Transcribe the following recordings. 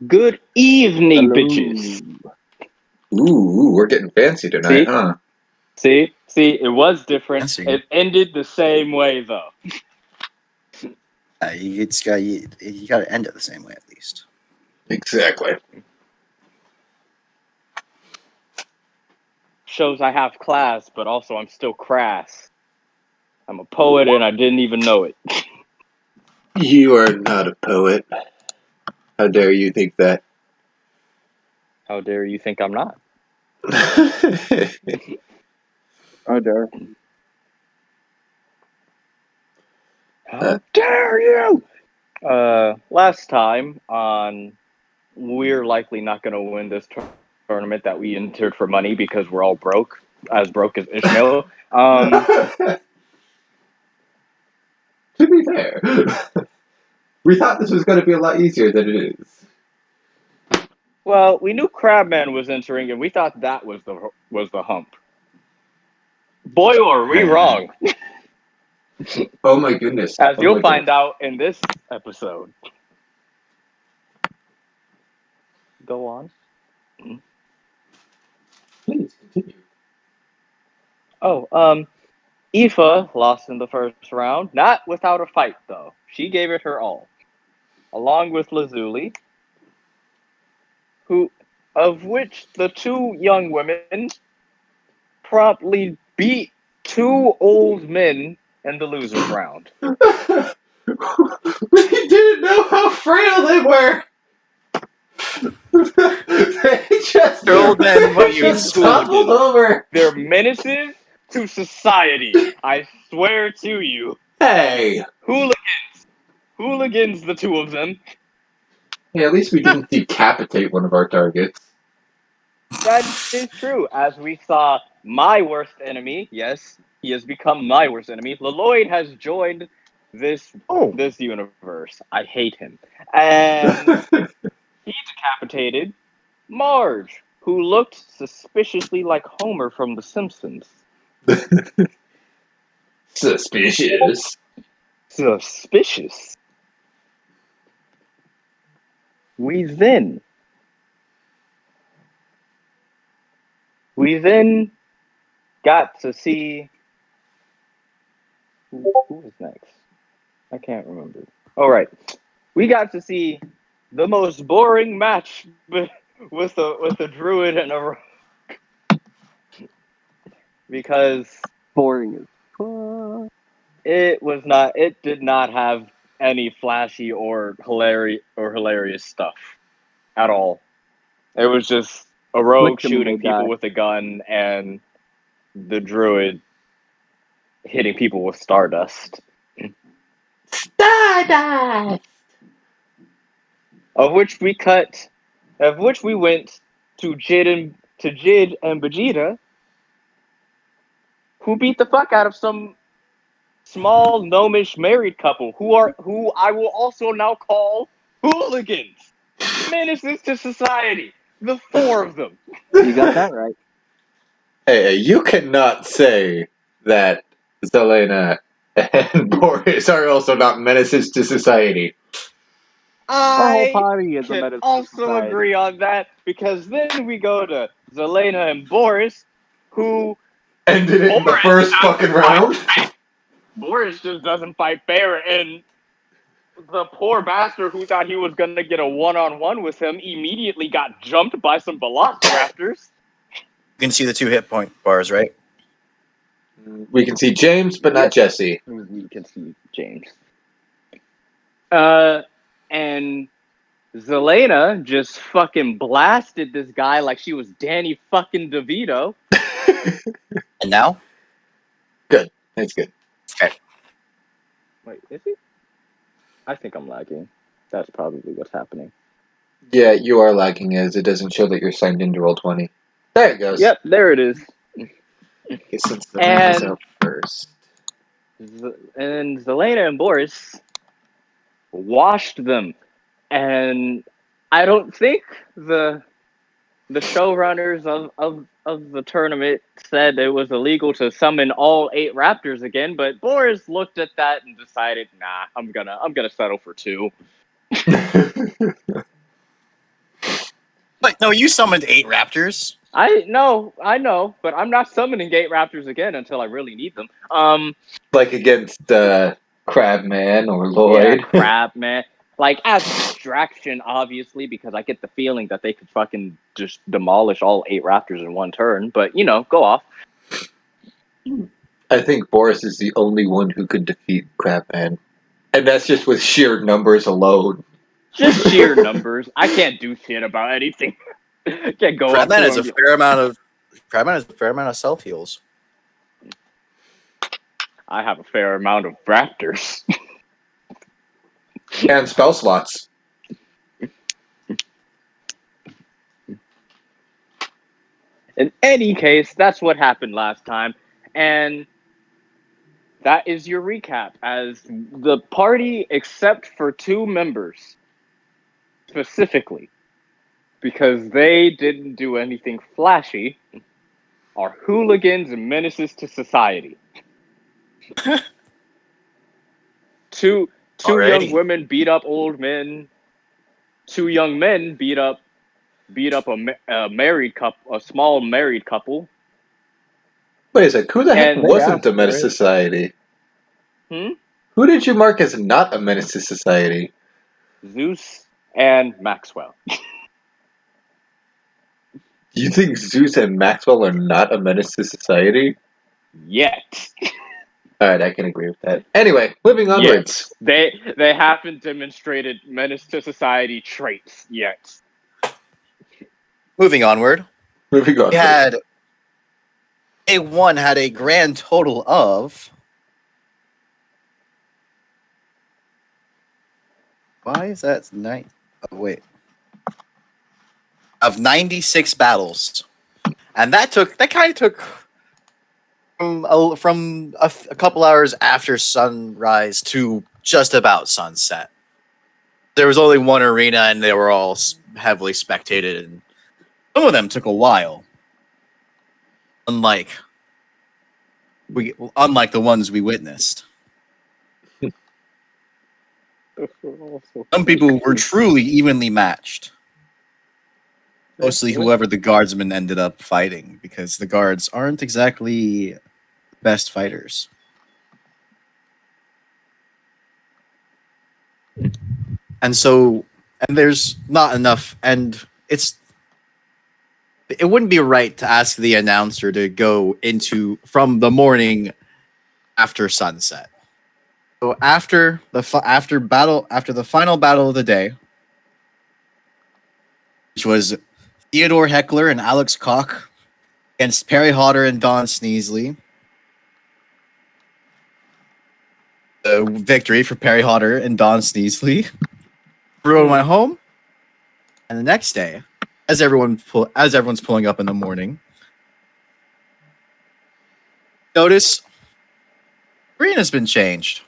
Good evening, Hello. bitches. Ooh, we're getting fancy tonight, See? huh? See, it was different. Fancy. It ended the same way, though. You got to end it the same way at least. Exactly. Shows I have class, but also I'm still crass. I'm a poet and I didn't even know it. You are not a poet. How dare you think that? How dare you think I'm not? Oh, dare. How dare you? Last time on we're likely not going to win this tournament that we entered for money because we're all broke as Ishmael. To be fair, we thought this was going to be a lot easier than it is. Well, we knew Crabman was entering, and we thought that was the hump. Boy, were we wrong, Oh my goodness. as Oh you'll my find goodness. out in this episode. Go on. Please continue. Oh, Aoife lost in the first round, not without a fight though. She gave it her all, along with Lazuli, of which the two young women promptly beat two old men in the losers round. We didn't know how frail they were. They just Old men, what you Fucking toppled over. They're menaces to society. I swear to you. Hey. Hooligans, the two of them. Hey, at least we didn't decapitate one of our targets. That is true. As we saw, my worst enemy, yes, he has become my worst enemy. Lloyd has joined this universe. I hate him. And he decapitated Marge, who looked suspiciously like Homer from The Simpsons. Suspicious. Suspicious. We then got to see who was next. I can't remember. All right, we got to see the most boring match with a druid and a rogue because Boring as fuck. it did not have any flashy or hilarious stuff at all. It was just a rogue Flick them and shooting they people die. with a gun and the druid hitting people with stardust. Stardust. Of which we went to Jid and Vegeta, who beat the fuck out of some small gnomish married couple who I will also now call hooligans, menaces to society. The four of them. You got that right. Hey, you cannot say that Zelena and Boris are also not menaces to society. Our whole I party is a can menace to also society. agree on that because then we go to Zelena and Boris, who Ended it in the first fucking round. Boris just doesn't fight fair, and the poor bastard who thought he was gonna get a one-on-one with him immediately got jumped by some velociraptors. You can see the 2 hit point bars, right? We can see James, but not Jesse. We can see James. And Zelena just fucking blasted this guy like she was Danny fucking DeVito. And now? Good. That's good. Okay. Wait, is he? I think I'm lagging. That's probably what's happening. Yeah, you are lagging as it doesn't show that you're signed into Roll20. There it goes. Yep, there it is. Okay, since the man is And out first. and Zelena and Boris washed them. And I don't think the showrunners of the tournament said it was illegal to summon all 8 raptors again, but Boris looked at that and decided, nah, I'm gonna settle for 2. No, you summoned 8 raptors. I know, but I'm not summoning gate raptors again until I really need them. Like against Crabman or Yeah, Lloyd. crap, man. Like as distraction, obviously, because I get the feeling that they could fucking just demolish all 8 raptors in one turn. But go off. I think Boris is the only one who could defeat Crabman. And that's just with sheer numbers alone. Just sheer numbers. I can't do shit about anything. Can't go up to Crabman has a him. fair amount of self heals. I have a fair amount of raptors. And spell slots. In any case, that's what happened last time. And that is your recap. As the party, except for 2 members, specifically, because they didn't do anything flashy, are hooligans and menaces to society. Two young Alrighty. women beat up old men. 2 young men beat up a married couple, a small married couple. Wait a sec, who the heck And wasn't a menace to society? Who did you mark as not a menace to society? Zeus and Maxwell. You think Zeus and Maxwell are not a menace to society? Yet. Alright, I can agree with that. Anyway, moving onwards. They haven't demonstrated menace to society traits yet. Moving onward. Moving on. We had A1 had a grand total of. Why is that 9? Oh, wait. Of 96 battles. And that kind of took from a couple hours after sunrise to just about sunset. There was only one arena and they were all heavily spectated, and some of them took a while. Unlike the ones we witnessed. Some people were truly evenly matched. Mostly whoever the guardsmen ended up fighting, because the guards aren't exactly the best fighters. And there's not enough, and it wouldn't be right to ask the announcer to go from the morning after sunset. So after the final battle of the day, which was Theodore Heckler and Alex Koch against Perry Hodder and Don Sneasley. The victory for Perry Hodder and Don Sneasley. Everyone went home, and the next day, as everyone's pulling up in the morning, notice green has been changed.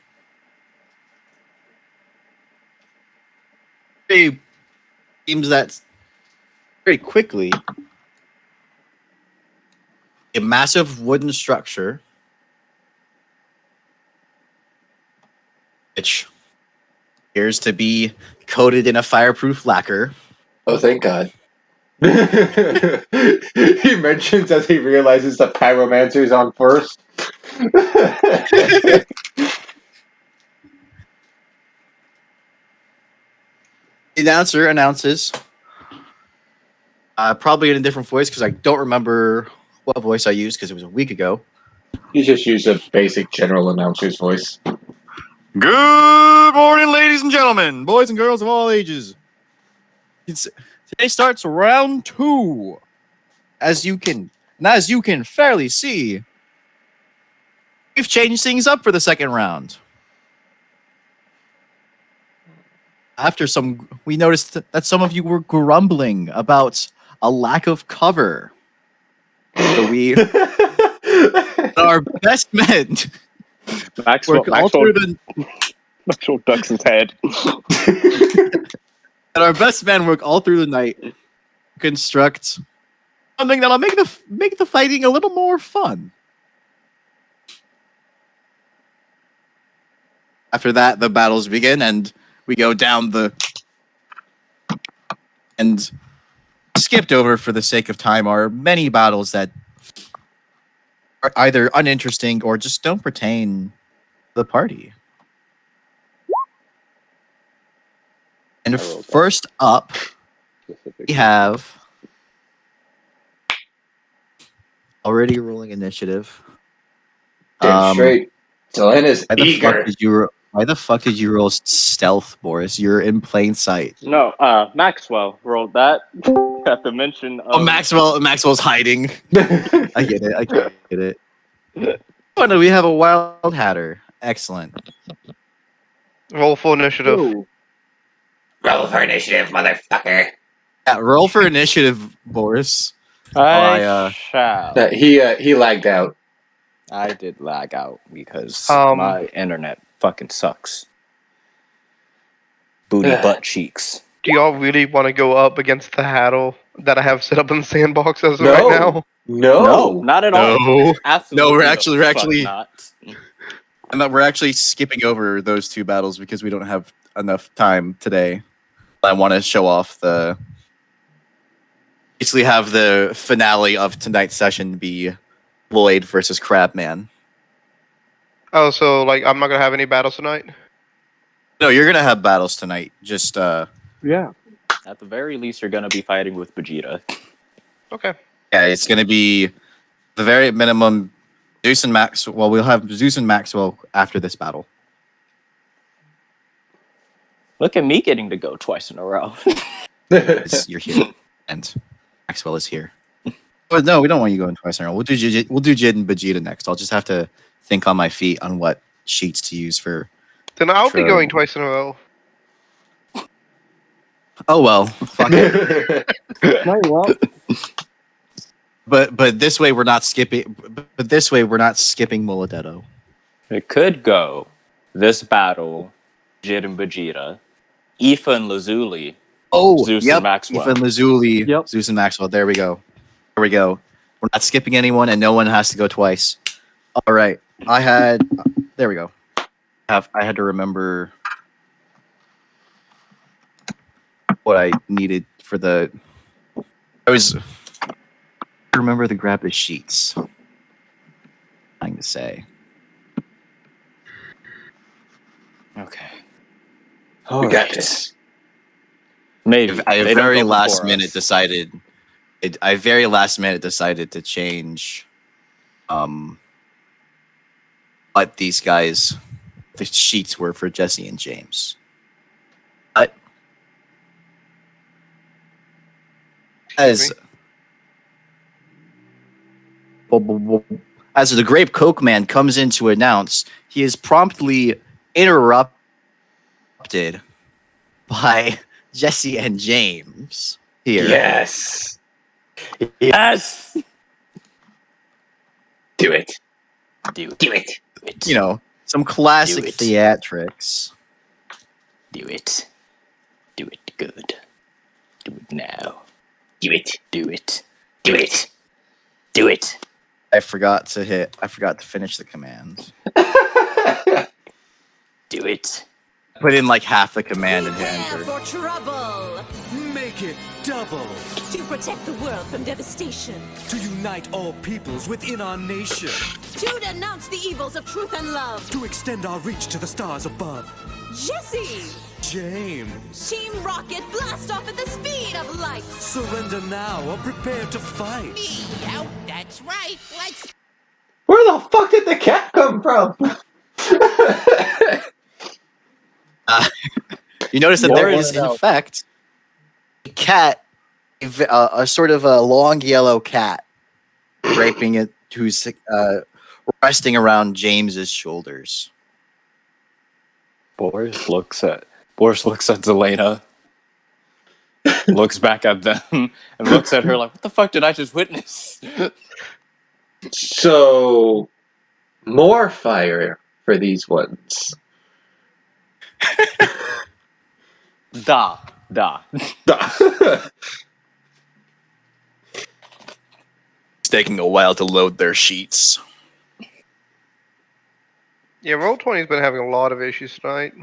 It seems that very quickly, a massive wooden structure, which appears to be coated in a fireproof lacquer. Oh, thank God. He mentions as he realizes the pyromancer is on first. The announcer announces, probably in a different voice because I don't remember what voice I used because it was a week ago. You just use a basic general announcer's voice. Good morning, ladies and gentlemen, boys and girls of all ages. Today starts round 2. As you can fairly see, we've changed things up for the second round. We noticed that some of you were grumbling about a lack of cover. So our best men Maxwell ducks his head. And our best men work all through the night to construct something that'll make the fighting a little more fun. After that, the battles begin, and we go down and skipped over for the sake of time are many battles that are either uninteresting or just don't pertain to the party. And I rolled that. first up, we have already rolling initiative. Damn straight. Selena's eager. Why the fuck did you roll stealth, Boris? You're in plain sight. No, Maxwell rolled that at the mention of. Oh, Maxwell's hiding. I get it. Oh no, we have a wild hatter. Excellent. Roll for initiative. Ooh. Roll for initiative, motherfucker. Yeah, roll for initiative, Boris. I shall. He lagged out. I did lag out because My internet fucking sucks. Booty butt cheeks. Do y'all really want to go up against the Haddle that I have set up in the sandbox as of No. right now? No. Not at all. No. Absolutely. No, we're actually not. we're actually skipping over those two battles because we don't have enough time today. I want to show off basically have the finale of tonight's session be Lloyd versus Crabman. Oh, so like I'm not gonna have any battles tonight. No, you're gonna have battles tonight. Just Yeah. At the very least, you're gonna be fighting with Vegeta. Okay. yeah, it's gonna be the very minimum Zeus and Max. Well, we'll have Zeus and Maxwell after this battle. Look at me getting to go twice in a row. You're here, and Maxwell is here. But no, we don't want you going twice in a row. We'll do Jid and Vegeta next. I'll just have to think on my feet on what sheets to use for. Then I'll be True. going twice in a row. Oh well, fuck it. No, you won't. But this way we're not skipping. But this way we're not skipping Muladetto. It could go this battle, Jid and Vegeta, Aoife and Lazuli, Oh, Zeus yep. and Maxwell. Aoife and Lazuli, Yep. Zeus and Maxwell. There we go. We're not skipping anyone, and no one has to go twice. All right. There we go. I had to remember what I needed for the. Remember to grab the sheets. Trying to say. Okay. We got this. Maybe. I They don't very go last before minute us. decided. I very last minute decided to change. What these guys, the sheets were for Jesse and James. But as the Grape Coke Man comes in to announce, he is promptly interrupted by Jesse and James here. Yes. Yes! Do it. Do Do it. it. You know, some classic Do it. theatrics. Do it. Do it good. Do it now. Do it. Do it. Do it. Do it. I forgot to finish the command. Do it. Put in like half the command and hit Prepare enter. for trouble. Make it double To protect the world from devastation. to unite all peoples within our nation, To denounce the evils of truth and love. to extend our reach to the stars above. Jesse! James, Team Rocket blast off at the speed of light. surrender now or prepare to fight. Oh, that's right. Let's Where the fuck did the cat come from? You notice that Yeah, there I is, wanna know. in fact, a cat, a sort of a long yellow cat, raping it, who's resting around James's shoulders. Boris looks at Zelena, looks back at them, and looks at her like, what the fuck did I just witness? So, more fire for these ones. Da. It's taking a while to load their sheets. Yeah, Roll20's been having a lot of issues tonight.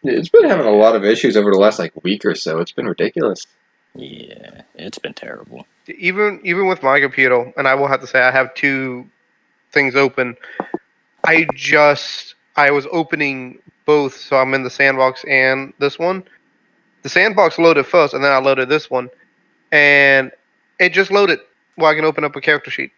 It's been having a lot of issues over the last week or so. It's been ridiculous. Yeah, it's been terrible. Even with my computer, and I will have to say I have two things open. I was opening both, so I'm in the sandbox and this one. The sandbox loaded first, and then I loaded this one, and it just loaded while I can open up a character sheet.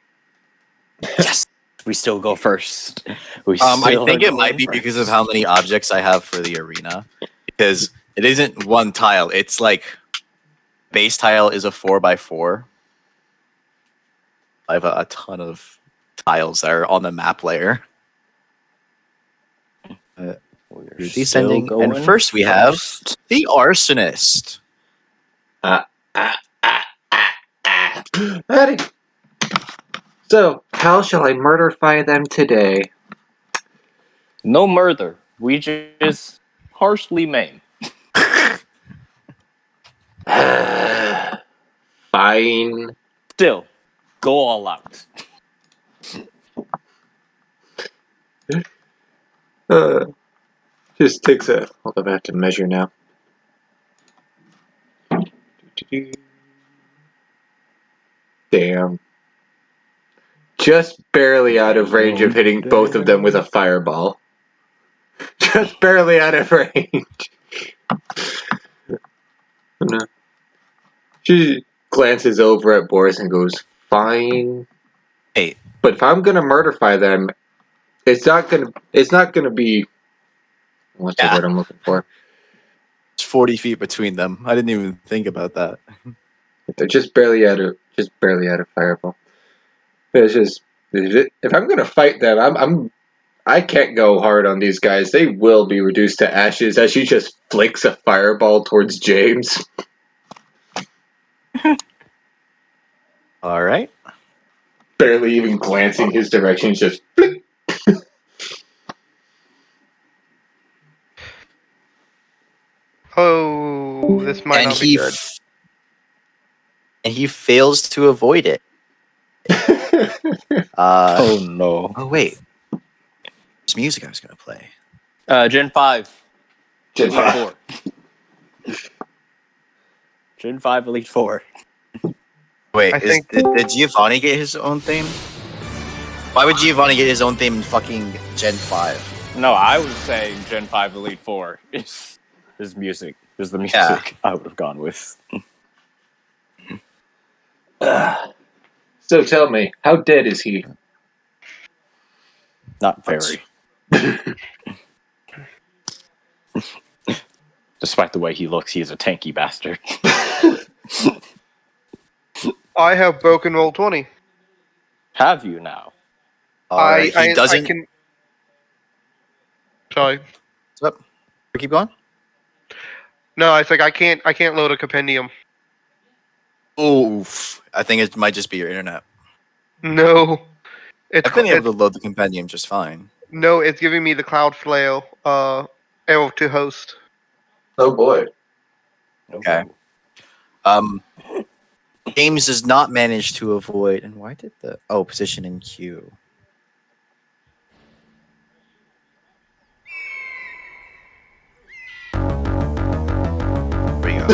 Yes, we still go first. I think it might be because of how many objects I have for the arena. Because it isn't one tile. It's like base tile is a 4x4. I have a ton of tiles that are on the map layer. We're Descending, still and going first we have first. the arsonist. Ready. So, how shall I murderify them today? No murder. We just harshly maim. Fine. Still, go all out. Just takes a. Hold on, I have to measure now. Damn. Just barely out of range of hitting both of them with a fireball. Just barely out of range. No. She glances over at Boris and goes, "Fine." Hey. But if I'm gonna murderify them, it's not gonna be. What's the word I'm looking for? It's 40 feet between them. I didn't even think about that. They're just barely out of fireball. It's just if I'm gonna fight them, I can't go hard on these guys. They will be reduced to ashes as she just flicks a fireball towards James. All right. Barely even glancing his direction, just flick. Oh, this might not be good. And he fails to avoid it. Oh no. Oh wait. There's music I was gonna play. Gen 5. Gen Elite 5. 4. Gen 5 Elite 4. Wait, I think- did Giovanni get his own theme? Why would Giovanni get his own theme in fucking Gen 5? No, I was saying Gen 5 Elite 4 is music. Is the music I would have gone with. So tell me, how dead is he? Not very. Despite the way he looks, he is a tanky bastard. I have broken roll 20. Have you now? He doesn't. I can... Sorry. What's up? Keep going. No, it's like I can't load a compendium. Oof. I think it might just be your internet. No. I've been able to load the compendium just fine. No, it's giving me the Cloudflare arrow to host. Oh boy. Okay. James does not manage to avoid. And why did the position in queue? There we go.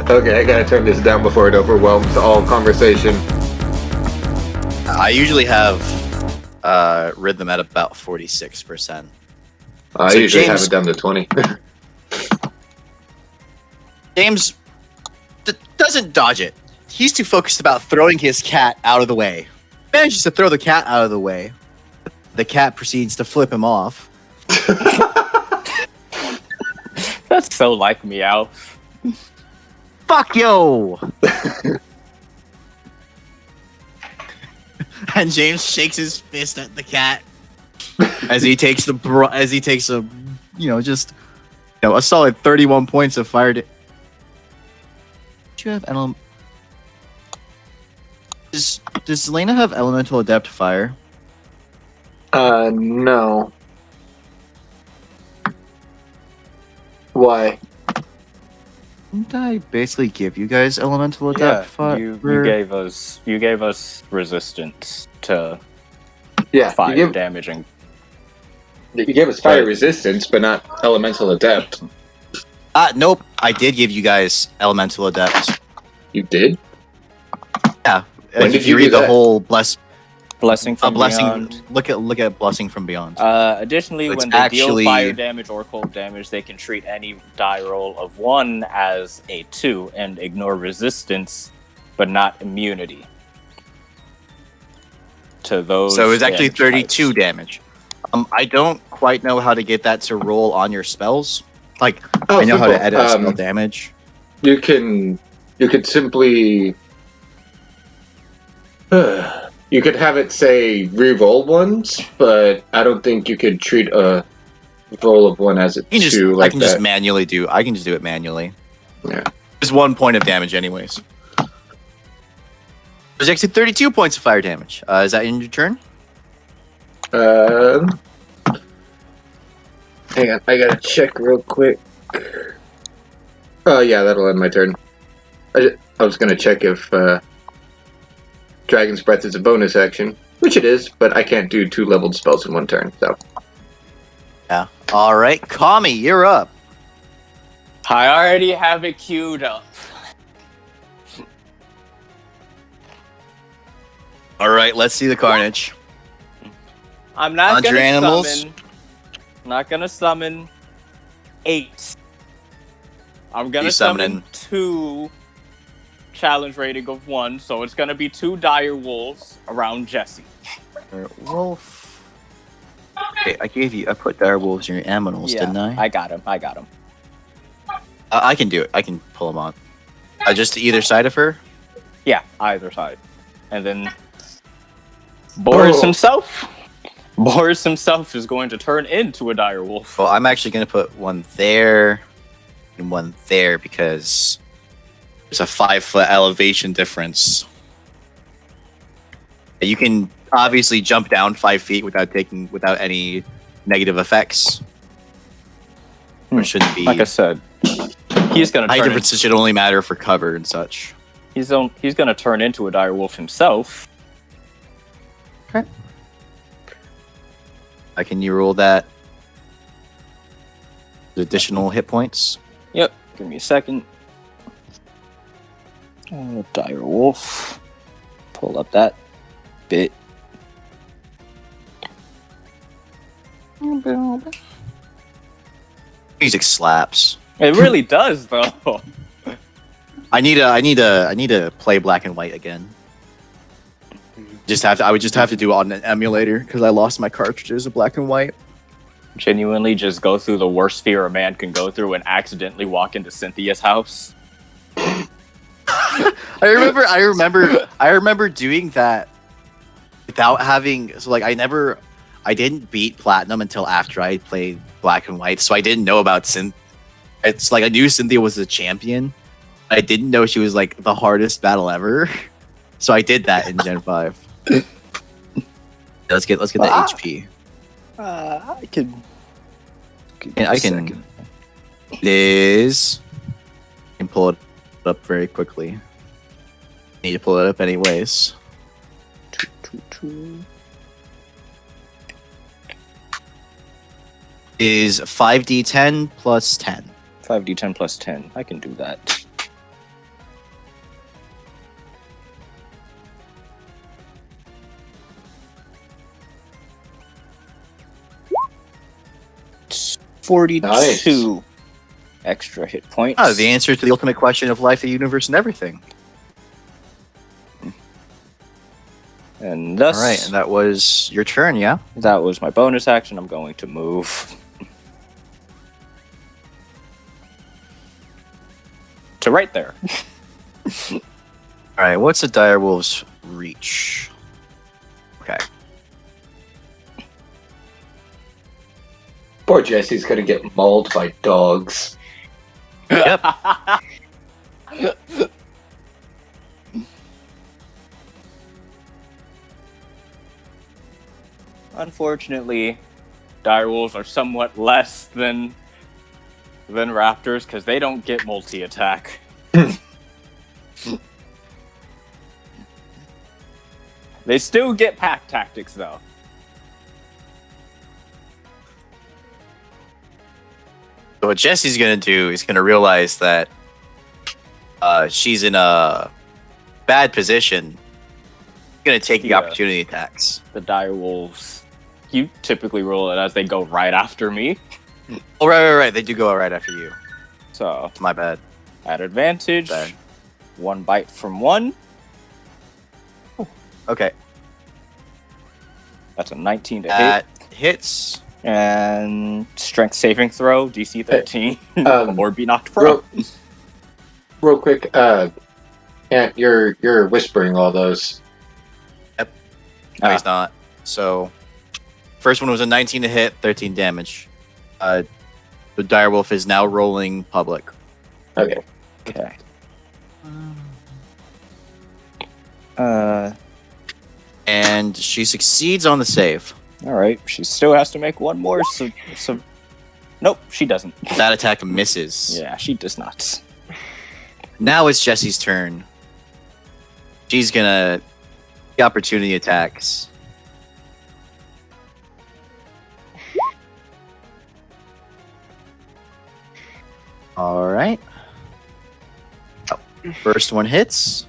Okay, I gotta turn this down before it overwhelms all conversation. I usually have rhythm at about 46%. I So usually James- have it down to 20. James doesn't dodge it. He's too focused about throwing his cat out of the way. Manages to throw the cat out of the way. The cat proceeds to flip him off. That's so like Meow. Fuck yo! And James shakes his fist at the cat as he takes a solid 31 points of fire. Do you have Does Lena have elemental adept fire? No. Why? Didn't I basically give you guys elemental adept fire? You gave us resistance to Yeah, fire damaging. you gave us fire resistance, but not elemental adept. Nope. I did give you guys elemental adept. You did? Yeah. When If did you you do read the that? whole Blessing from blessing, beyond. look at blessing from beyond. Additionally, It's when they deal actually- fire damage or cold damage, they can treat any die roll of 1 as a 2 and ignore resistance, but not immunity to those. So it's actually damage 32 types. damage. I don't quite know how to get that to roll on your spells. Like, Oh, I know how to simple. edit a spell damage. You could simply you could have it say re-roll ones, but I don't think you could treat a roll of 1 as a 2 like I can that. just manually do. I can just do it manually. Yeah. There's 1 point of damage, anyways. There's actually 32 points of fire damage. Is that in your turn? Hang on, I gotta check real quick. Oh yeah, that'll end my turn. I was gonna check if Dragon's Breath is a bonus action, which it is, but I can't do 2 leveled spells in 1 turn, so. Yeah. All right, Kami, you're up. I already have it queued up. All right, let's see the carnage. I'm not Conjure gonna animals. summon. Not gonna summon 8. I'm gonna You summon summoning. 2 challenge rating of 1, so it's gonna be 2 dire wolves around Jesse. Wolf. Okay, I put dire wolves in your aminals, didn't I? I got him. I can do it. I can pull them on. Just to either side of her? Yeah, either side. And then Boris himself. Boris himself is going to turn into a dire wolf. Well, I'm actually going to put 1 there and 1 there because there's a 5-foot elevation difference. You can obviously jump down 5 feet without any negative effects. Or shouldn't be. Like I said, he's going to Height turn. differences should only matter for cover and such. He's going to turn into a dire wolf himself. Can you roll that? Additional hit points. Yep. Give me a second. Dire wolf. Pull up that bit. Music slaps. It really does, though. I need to play black and white again. I would just have to do it on an emulator because I lost my cartridges of black and white. Genuinely just go through the worst fear a man can go through and accidentally walk into Cynthia's house. I remember doing that without having I didn't beat platinum until after I played black and white, so I didn't know about It's like I knew Cynthia was a champion. I didn't know she was like the hardest battle ever. So I did that in Gen 5. Let's get that HP. I can. I can. Liz. I can pull it up very quickly. Need to pull it up anyways. Is 5d10 plus 10. 5d10 plus 10. I can do that. It's 42 extra hit points. Oh, the answer to the ultimate question of life, the universe, and everything. And thus, All right, and that was your turn, yeah? that was my bonus action. I'm going to move to right there. All right, what's a direwolf's reach? Okay. Poor Jesse's gonna get mauled by dogs. Yep. Unfortunately, direwolves are somewhat less than raptors because they don't get multi-attack. They still get pack tactics though. So what Jesse's gonna do is gonna realize that she's in a bad position. Gonna take the Yeah. opportunity attacks. The dire wolves. You typically roll it as they go right after me. Oh, right. They do go right after you. So My bad. at advantage, Bad. 1 bite from 1. Okay. That's a 19 to That hits. hit. And strength saving throw, DC 13. Um, or be knocked prone. Real quick, Ant, you're whispering all those. No, he's not. So, first one was a 19 to hit, 13 damage. The direwolf is now rolling public. Okay. Okay. And she succeeds on the save. All right. She still has to make one more. So nope, she doesn't. That attack misses. Yeah, she does not. Now it's Jesse's turn. She's gonna the opportunity attacks. All right. First one hits.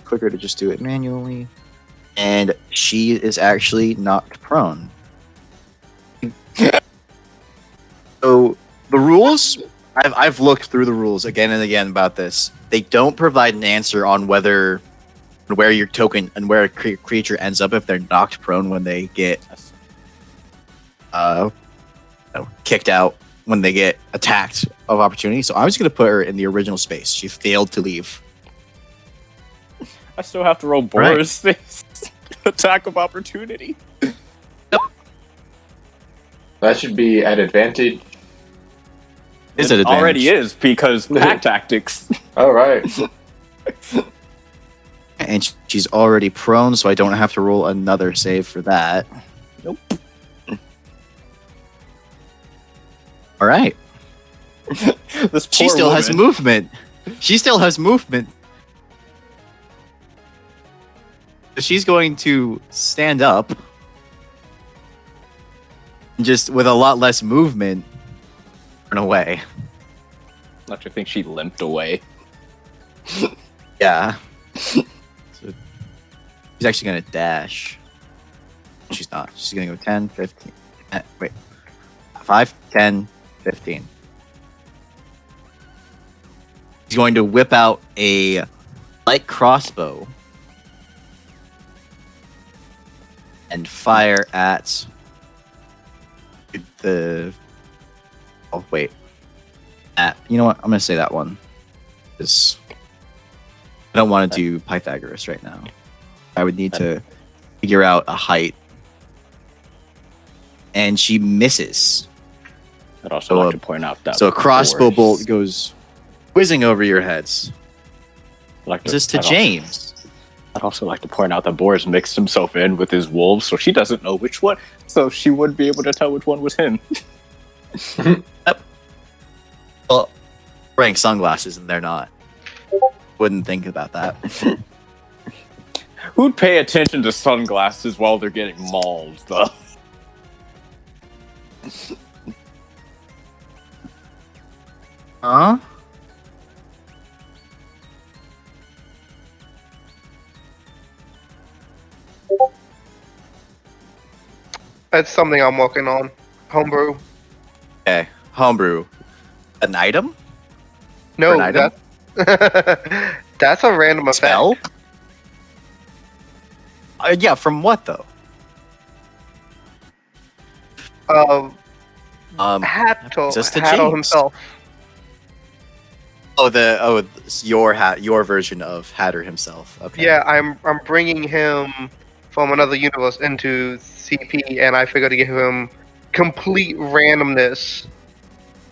Quicker to just do it manually. And she is actually knocked prone. So the rules, I've looked through the rules again and again about this. They don't provide an answer on where your token and where a creature ends up if they're knocked prone when they get kicked out, when they get attacked of opportunity. So I'm just going to put her in the original space. She failed to leave. I still have to roll Boris attack of opportunity. That should be at advantage. Is it already is because pack tactics. All right. And she's already prone, so I don't have to roll another save for that. Nope. All right. This She poor still has woman. movement. She still has movement. So she's going to stand up. Just with a lot less movement. Run away. Don't you think she limped away? Yeah. So she's actually going to dash. She's not. She's going to go 10, 15. Wait. 5, 10, 15. He's going to whip out a light crossbow and fire at the. Oh wait. You know what? I'm gonna say that one. Because I don't want to do Pythagoras right now. I would need to figure out a height. And she misses. I'd also like to point out that. So a crossbow Boris- bolt goes whizzing over your heads. Like Is this to James? I'd also like to point out that Boris mixed himself in with his wolves, so she doesn't know which one. So she wouldn't be able to tell which one was him. Yep. Well, wearing sunglasses and they're not. Wouldn't think about that. Who'd pay attention to sunglasses while they're getting mauled, though? Huh? That's something I'm working on. Homebrew. Okay. Homebrew. An item? No, an item? that's a random effect. Spell? Yeah, from what though? Just to Hatto James. himself. It's your version of Hatter himself. Okay. Yeah, I'm bringing him from another universe into CP, and I figured to give him complete randomness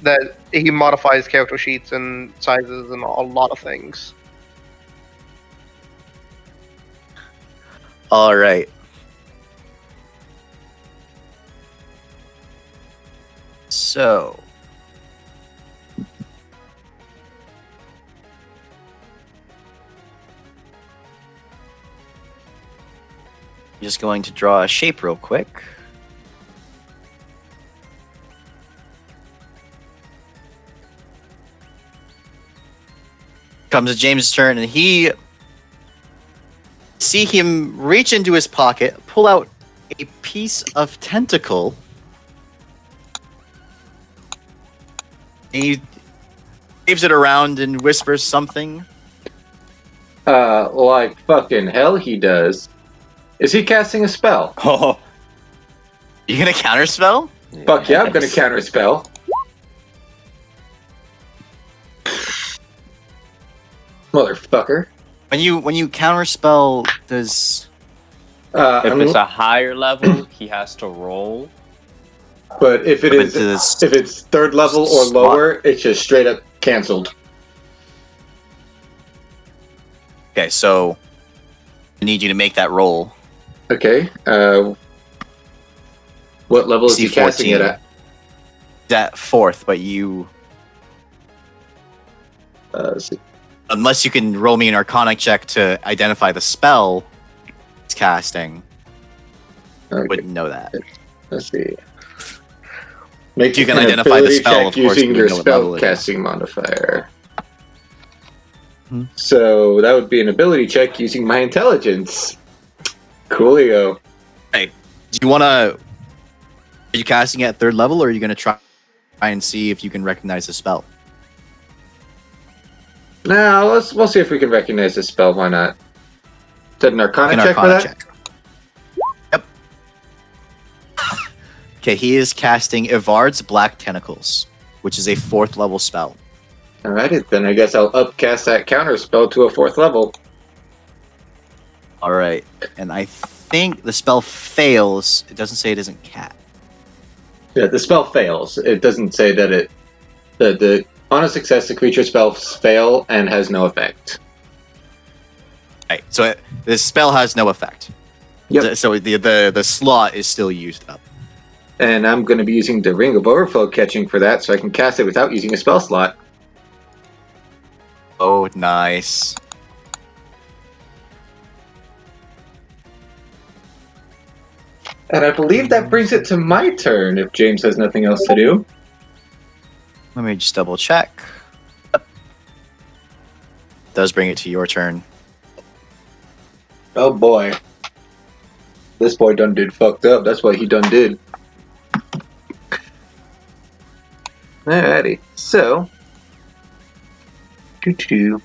that he modifies character sheets and sizes and a lot of things. All right. So. Just going to draw a shape real quick. comes to James' turn, and he see him reach into his pocket, pull out a piece of tentacle. And he waves it around and whispers something. Like fucking hell he does. Is he casting a spell? Oh, You gonna counterspell? Fuck yeah, I'm gonna yes. counter spell. Motherfucker. When you counterspell, does If it's a higher level, he has to roll. but if it But is, does if it's third level or slot- lower, it's just straight up canceled. okay? So I need you to make that roll. Okay. What level is he DC casting it 14. at? That fourth, but you Let's see. unless you can roll me an Arcana check to identify the spell he's casting, Okay, wouldn't know that. let's see. Make You can an identify the ability spell, check of course, using you your know what level spell it is. casting modifier. Hmm. So that would be an ability check using my intelligence. Coolio. Do you want to? Are you casting at third level, or are you going to try and see if you can recognize the spell? Now we'll see if we can recognize the spell. Why not? Is that an Arcana An check for Arcana that? check. Yep. Okay, he is casting Ivard's Black Tentacles, which is a fourth level spell. Alrighty, then I guess I'll upcast that counter spell to a fourth level. All right, and I think the spell fails. It doesn't say it isn't cat. Yeah, the spell fails. It doesn't say that it. The on a success, the creature spells fail and has no effect. Right, so the spell has no effect. Yep. So the slot is still used up. And I'm going to be using the Ring of Overflow catching for that, so I can cast it without using a spell slot. Oh, nice. And I believe that brings it to my turn if James has nothing else to do. Let me just double check. Yep. Does bring it to your turn. Oh boy. This boy done did fucked up. That's what he done did. Alrighty. So. Doo-doo.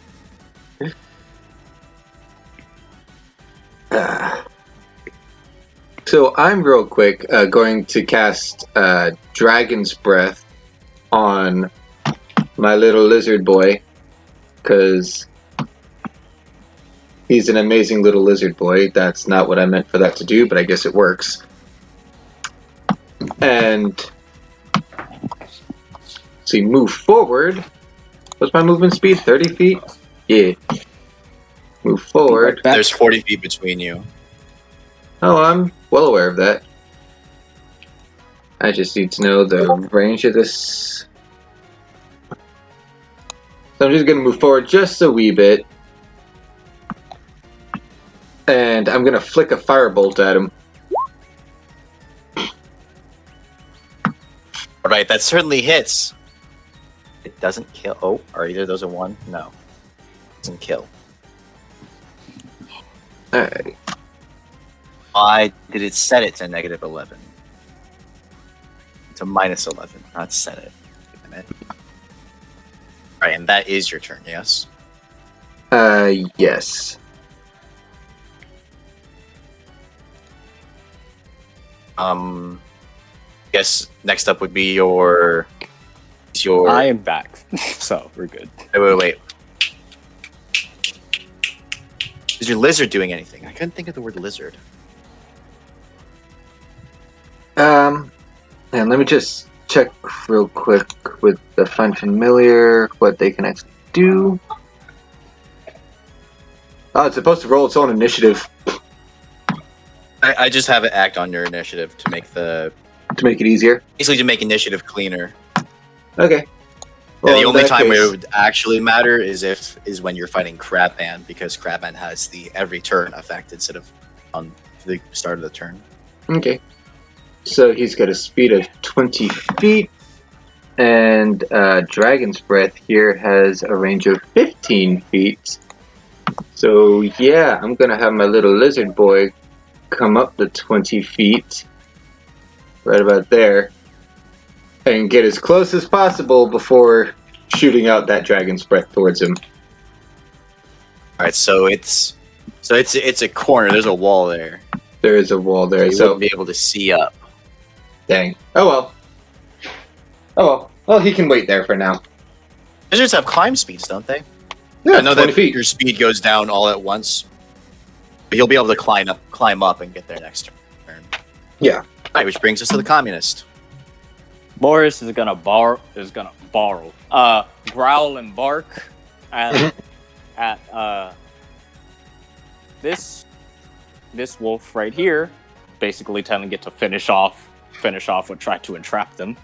So I'm real quick going to cast Dragon's Breath on my little lizard boy, because he's an amazing little lizard boy. That's not what I meant for that to do, but I guess it works. And see, move forward. What's my movement speed? 30 feet? Yeah. Move forward. There's 40 feet between you. Oh, I'm well aware of that. I just need to know the range of this. So I'm just going to move forward just a wee bit. And I'm going to flick a firebolt at him. Alright, that certainly hits. It doesn't kill. Oh, are either of those a 1? No. It doesn't kill. Alright. Why did it set it to negative 11? It's a minus 11, not set it. Damn it. Alright, and that is your turn, yes? Yes. Guess next up would be your I am back, so we're good. wait. Is your lizard doing anything? I couldn't think of the word lizard. And let me just check real quick with the Find Familiar what they can actually do. Oh, it's supposed to roll its own initiative I just have it act on your initiative to make to make it easier. basically to make initiative cleaner. Okay. Yeah, the in only that time case- it would actually matter is when you're fighting Crabman, because Crabman has the every turn effect instead of on the start of the turn. Okay. So he's got a speed of 20 feet. And Dragon's Breath here has a range of 15 feet. So yeah, I'm gonna have my little lizard boy come up the 20 feet, right about there, and get as close as possible before shooting out that Dragon's Breath towards him. All right, so it's a corner. There's a wall there. There is a wall there, You so wouldn't be able to see up. dang. Oh well. Oh well. Well, he can wait there for now. Lizards have climb speeds, don't they? Yeah, I know 20 that feet. your speed goes down all at once, but you'll be able to climb up and get there next turn. Yeah. All right, which brings us to the communist. Boris is gonna borrow, growl and bark at this wolf right here, basically telling it to finish off what tried to entrap them.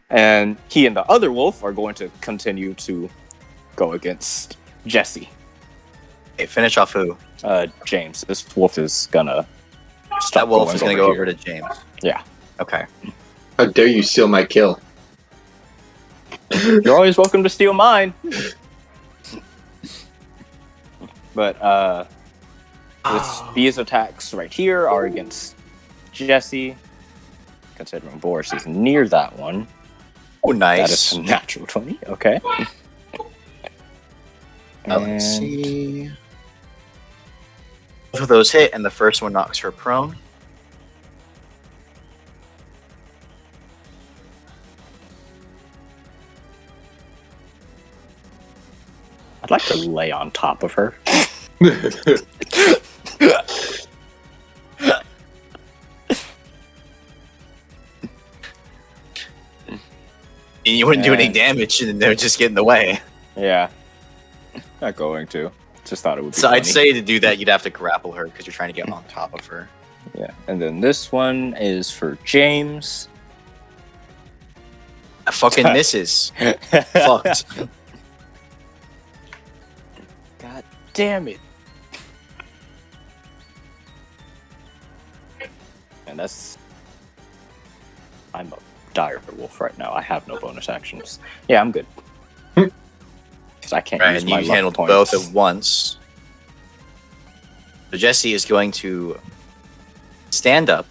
And he and the other wolf are going to continue to go against Jesse. Hey, finish off who? James. This wolf is gonna. That wolf is gonna go over to James. Yeah. Okay. How dare you steal my kill? You're always welcome to steal mine. But these attacks right here are against Jesse. Considering Boris is near that one. Oh, nice. That is a natural 20. Okay. Let's see. Both of those hit, and the first one knocks her prone. I'd like to lay on top of her. And you wouldn't do any damage, and they would just get in the way. Yeah. Not going to. Just thought it would be So funny. I'd say to do that, you'd have to grapple her because you're trying to get on top of her. Yeah. And then this one is for James. That fucking misses. Fucked. God damn it. And that's... I'm a dire wolf right now. I have no bonus actions. Yeah, I'm good. Because I can't Right, use and my you luck handled points. both at once. So Jesse is going to stand up.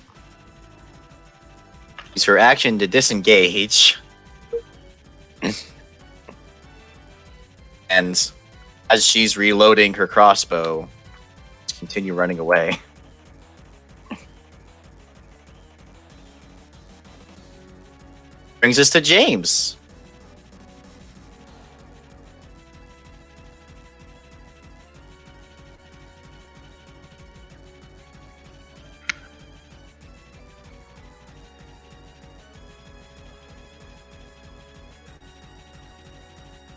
Use her action to disengage. And as she's reloading her crossbow, just continue running away. Brings us to James.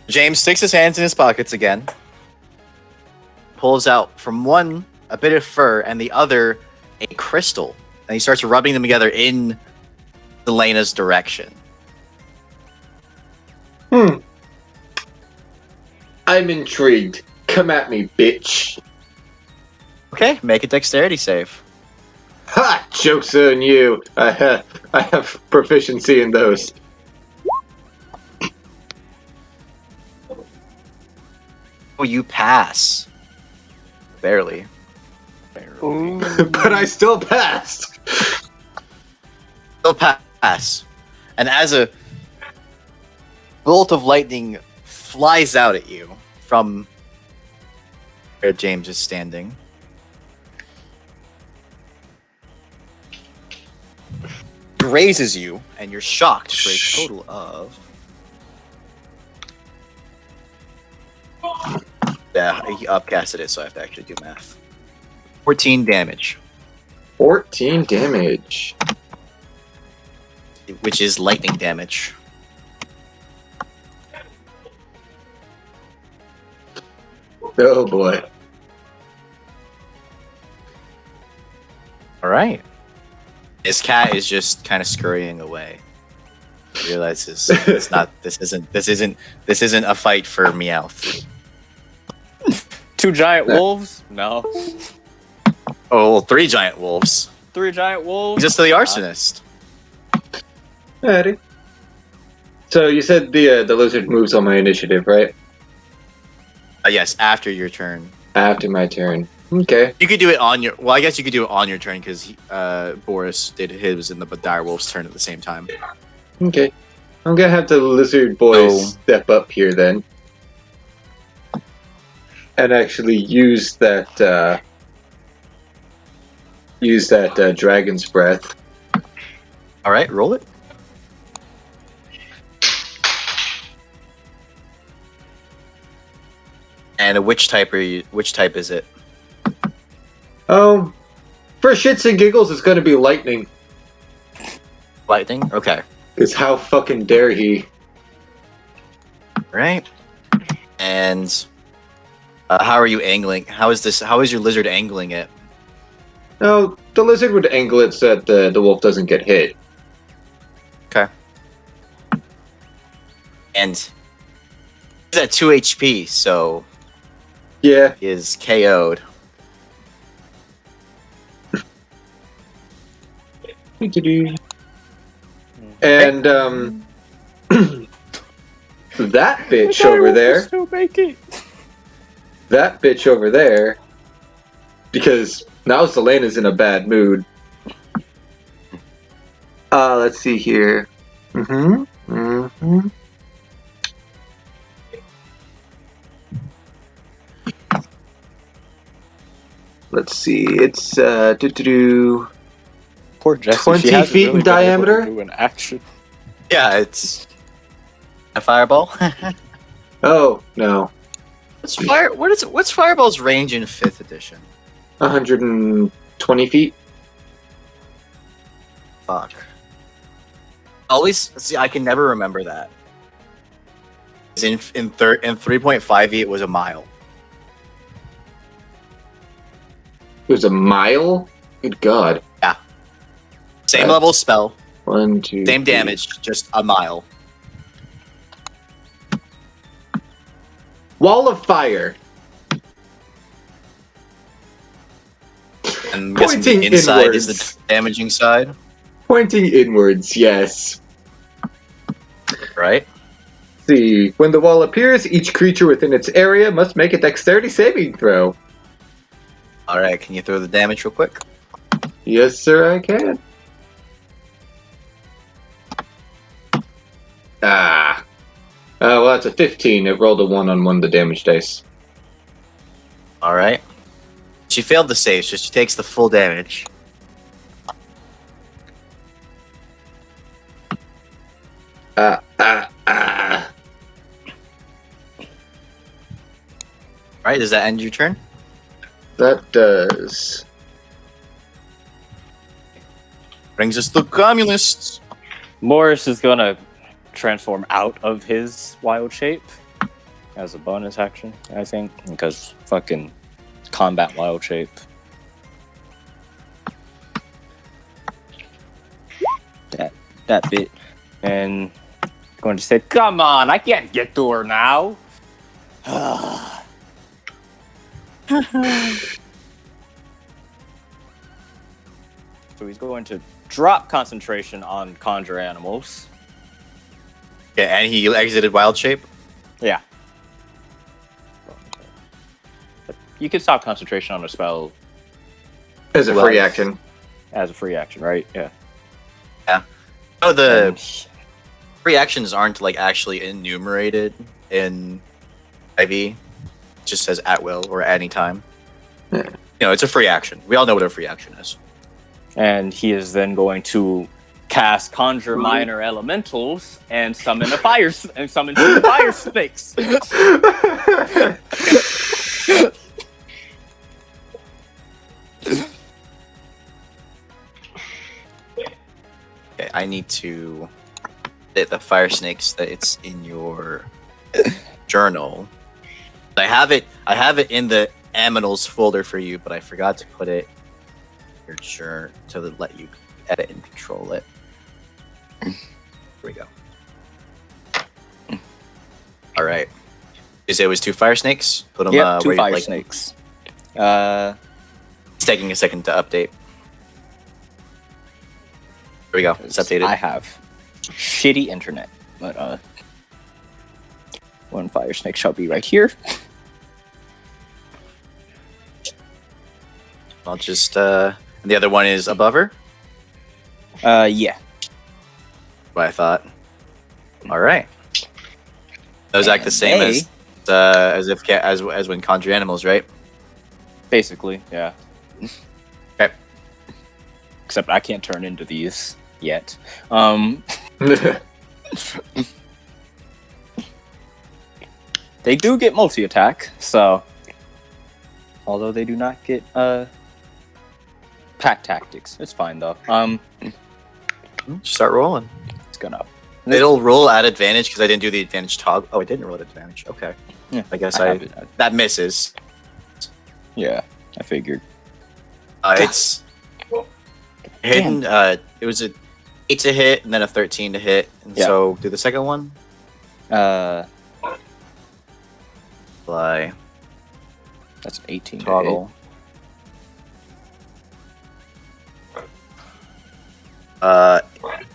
James sticks his hands in his pockets again, pulls out from one a bit of fur and the other a crystal, and he starts rubbing them together in Elena's direction. I'm intrigued. Come at me, bitch. Okay, make a dexterity save. Ha! Joke's on you. I have proficiency in those. Oh, you pass. Barely. But I still passed. Still pass. And as a bolt of lightning flies out at you from where James is standing, grazes you, and you're shocked for a total of... Yeah, he upcasted it, so I have to actually do math. 14 damage, 14 damage. which is lightning damage. Oh boy. All right. His cat is just kind of scurrying away. He realizes it's not. This isn't a fight for Meowth. 2 giant wolves? No. Oh, well, 3 giant wolves. 3 giant wolves? Just to the arsonist. Alrighty. So you said the lizard moves on my initiative, right? Yes, after your turn. After my turn. Okay. You could do it on your. Well, I guess you could do it on your turn because Boris did his in the direwolf's turn at the same time. Okay. I'm gonna have the lizard boy So- step up here then. And actually use that dragon's breath. All right, roll it. And which type are you? Which type is it? For shits and giggles, it's gonna be lightning. Lightning. Okay. Cause how fucking dare he? Right. And how are you angling? How is this? How is your lizard angling it? No, the lizard would angle it so that the wolf doesn't get hit. Okay. And he's at 2 HP, so Yeah. he is KO'd. And that bitch over there. Still make it. That bitch over there. Because now Selena's in a bad mood. Let's see here. Let's see. It's Poor Jesse. 20 she hasn't feet in really been able to diameter? do an action. Yeah, it's a fireball. Oh no, What's fireball's range in 5th edition? 120 feet. Fuck. Always see. I can never remember that. In 3.5e, it was a mile. It was a mile. Good God. Same level spell, 1, 2. same 3. damage, just a mile. Wall of fire. And I'm guessing the Pointing inside is inwards. the damaging side, Pointing inwards. Yes. right? See, when the wall appears, each creature within its area must make a dexterity saving throw. All right, can you throw the damage real quick? Yes, sir, I can. Well, that's a 15. It rolled a 1 on one of the damage dice. All right. She failed the save, so she takes the full damage. All right, does that end your turn? That does. Brings us the communists. Morris is gonna transform out of his wild shape as a bonus action, I think, because fucking combat wild shape. That bit, and going to say, "Come on, I can't get to her now." So he's going to drop concentration on conjure animals. Yeah, and he exited wild shape. Yeah. But you can stop concentration on a spell As a Well, free action. as a free action, right? Yeah. Oh, the And- free actions aren't like actually enumerated in IV. It just says at will or at any time. Yeah. You know, it's a free action. We all know what a free action is. and he is then going to cast conjure minor elementals and summon summon 2 fire snakes. Okay, I need to hit the fire snakes that it's in your journal. I have it in the aminals folder for you, but I forgot to put it in your journal to let you edit and control it. Here we go. All right. You say it was 2 fire snakes? Put them Yep, 2 where you fire like. snakes. It's taking a second to update. Here we go. It's updated. I have. shitty internet. But one fire snake shall be right here. I'll just the other one is above her. Yeah. What I thought. All right. Those act the And same they- as when conjure animals, right? Basically, yeah. Okay. Except I can't turn into these yet. They do get multi-attack, so although they do not get pack tactics, it's fine though. Start rolling. It's gonna. It'll roll at advantage because I didn't do the advantage toggle. Oh, I didn't roll at advantage. Okay. Yeah, I guess have it. that misses. Yeah, I figured. It's hidden. It was a 8 to hit and then a 13 to hit. And Yeah. so do the second one. Fly That's an 18 toggle.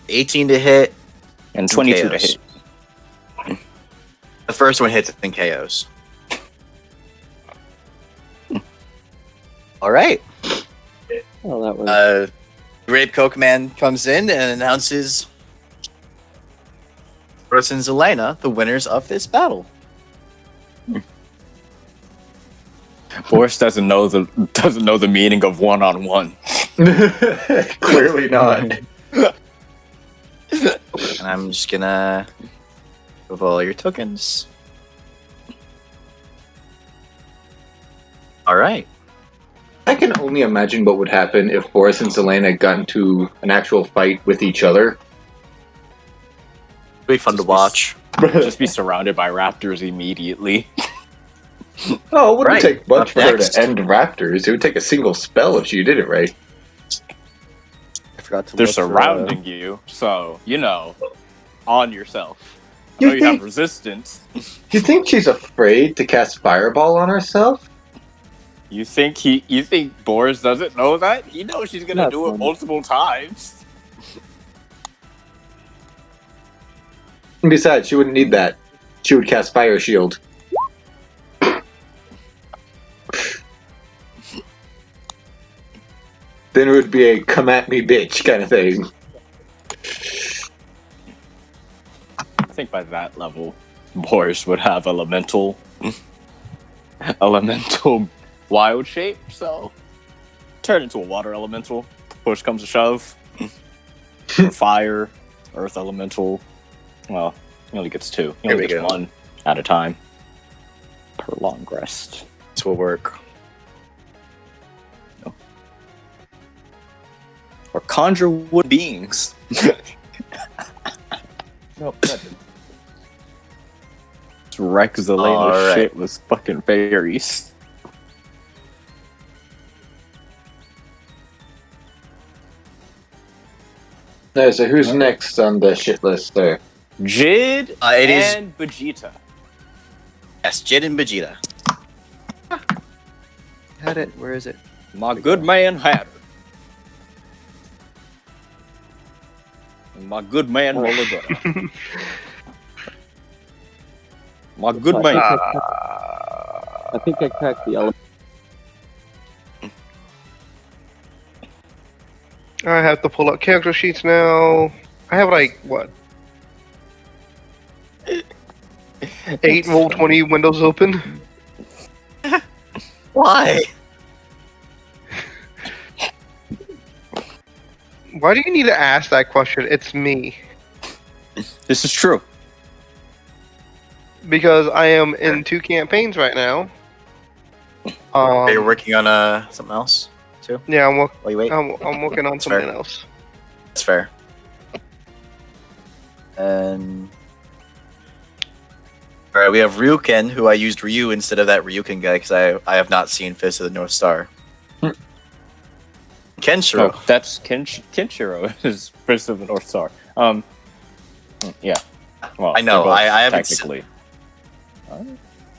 18 to hit and 22 to KOs. hit. The first one hits and KOs. All right. Oh, that was. Grape Coke Man comes in and announces Boris and Zelena the winners of this battle. Boris doesn't know the meaning of one-on-one. Clearly not. And I'm just gonna move all your tokens. All right. I can only imagine what would happen if Boris and Selena got into an actual fight with each other. It'll be fun to watch. Just be surrounded by raptors immediately. Oh, it wouldn't Right. take much Up for her next. to end raptors. It would take a single spell if she did it right. I forgot to They're look for, surrounding you, so on yourself. I You know you have think- resistance. You think she's afraid to cast Fireball on herself? You think Boris doesn't know that? He knows she's gonna Not do it funny. multiple times. And besides, she wouldn't need that. She would cast Fire Shield. Then it would be a come at me bitch kind of thing. I think by that level, Boris would have elemental wild shape, so turn into a water elemental. Push comes to shove. Or fire, earth elemental. Well, he only gets 2. He Here only we gets go. 1 at a time per long rest. This will work. Or conjure wood beings. Nope, that didn't. Just wreck Zelena's Alright. shit with fucking fairies. No, so who's next on the shit list there? Jid It is and Vegeta. yes, Jid and Vegeta. Had it. Where is it? My good man had her. And my good man rolled a gun. My good man. I think I cracked the element. I have to pull up character sheets now. I have like what? 8 Roll20 windows open. Why? Why do you need to ask that question? It's me. This is true. Because I am in 2 campaigns right now. Are you working on something else too? Yeah, I'm While you wait. I'm working on That's something fair. else. That's fair. And all right, we have Ryuken, who I used Ryu instead of that Ryuken guy because I have not seen Fist of the North Star. Kenshiro. Oh, that's Kenshiro is Fist of the North Star. Yeah. Well, I know, they're both I haven't technically. I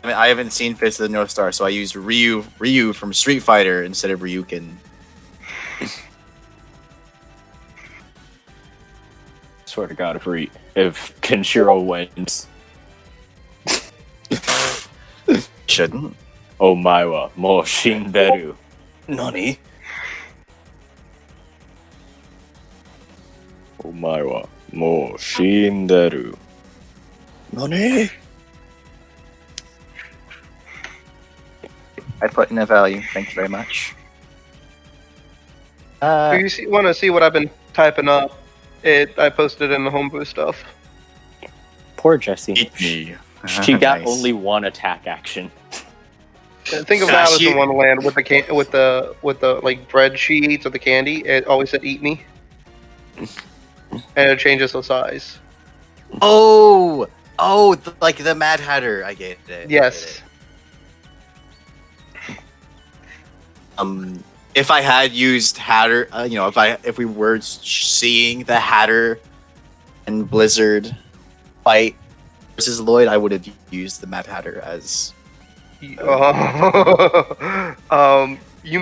mean, I haven't seen Fist of the North Star, so I used Ryu from Street Fighter instead of Ryuken. It's swear to God, if Kenshiro wins, Shouldn't. Omae mo shinderu. Nani? Omae mo shinderu. Nani? I put in a value. Thank you very much. If you want to see what I've been typing up, I posted in the homebrew stuff. Poor Jessie. Eat me. She got Nice. only one attack action. Think of Alice in Wonderland with the like bread she eats or the candy. It always said "eat me," and it changes the size. Oh, like the Mad Hatter. I get it. Yes. If I had used Hatter, if we were seeing the Hatter and Blizzard fight versus Lloyd, I would have used the Mad Hatter as. You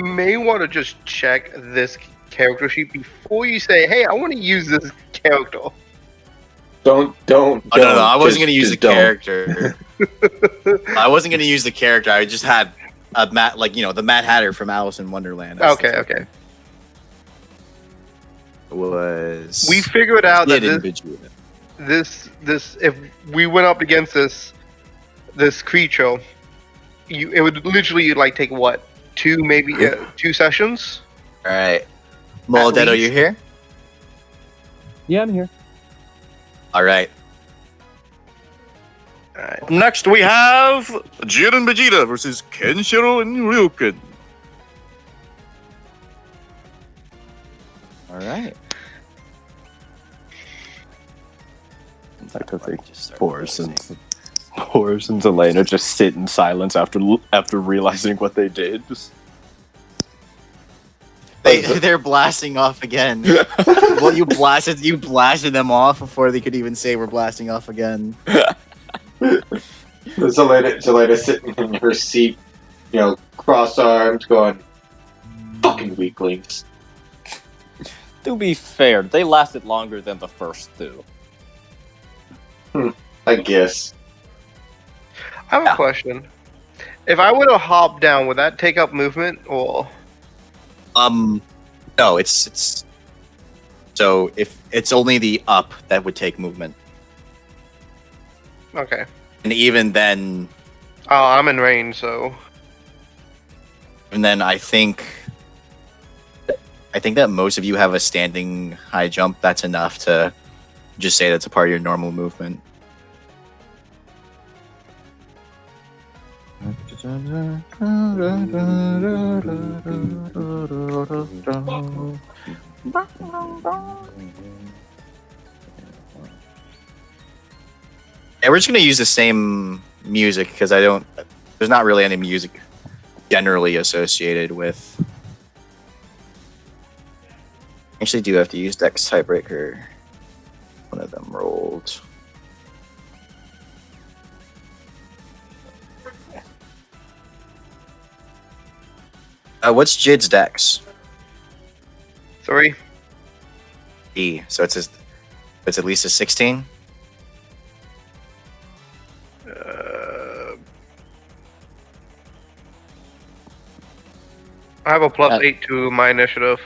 may want to just check this character sheet before you say, "Hey, I want to use this character." Don't. Oh, no, I wasn't going to use the don't. character. I wasn't going to use the character. I just had a the Mad Hatter from Alice in Wonderland. Okay. Was We figured out that Vegeta. this if we went up against this creature, it would literally like take what 2 sessions. All right, Moldetto, least. you here? Yeah, I'm here. All right. Alright. Next we have Jin and Vegeta versus Kenshiro and Ryuken. All right. I think Horus and Elena just sit in silence after realizing what they did. They're blasting off again. Well, you blasted them off before they could even say we're blasting off again. Zelena sitting in her seat, cross-armed, going, "Fucking weaklings." To be fair, they lasted longer than the first two. I guess. I have a question. If I were to hop down, would that take up movement or? No, it's so if it's only the up that would take movement, Okay. and even then, Oh, I'm in range, so. and then I think that most of you have a standing high jump. That's enough to just say that's a part of your normal movement. Yeah, we're just gonna use the same music because there's not really any music generally associated with. Actually, do have to use Dex tiebreaker. One of them rolled. What's Jid's Dex? 3. E. So it's at least a 16. I have a +8 to my initiative.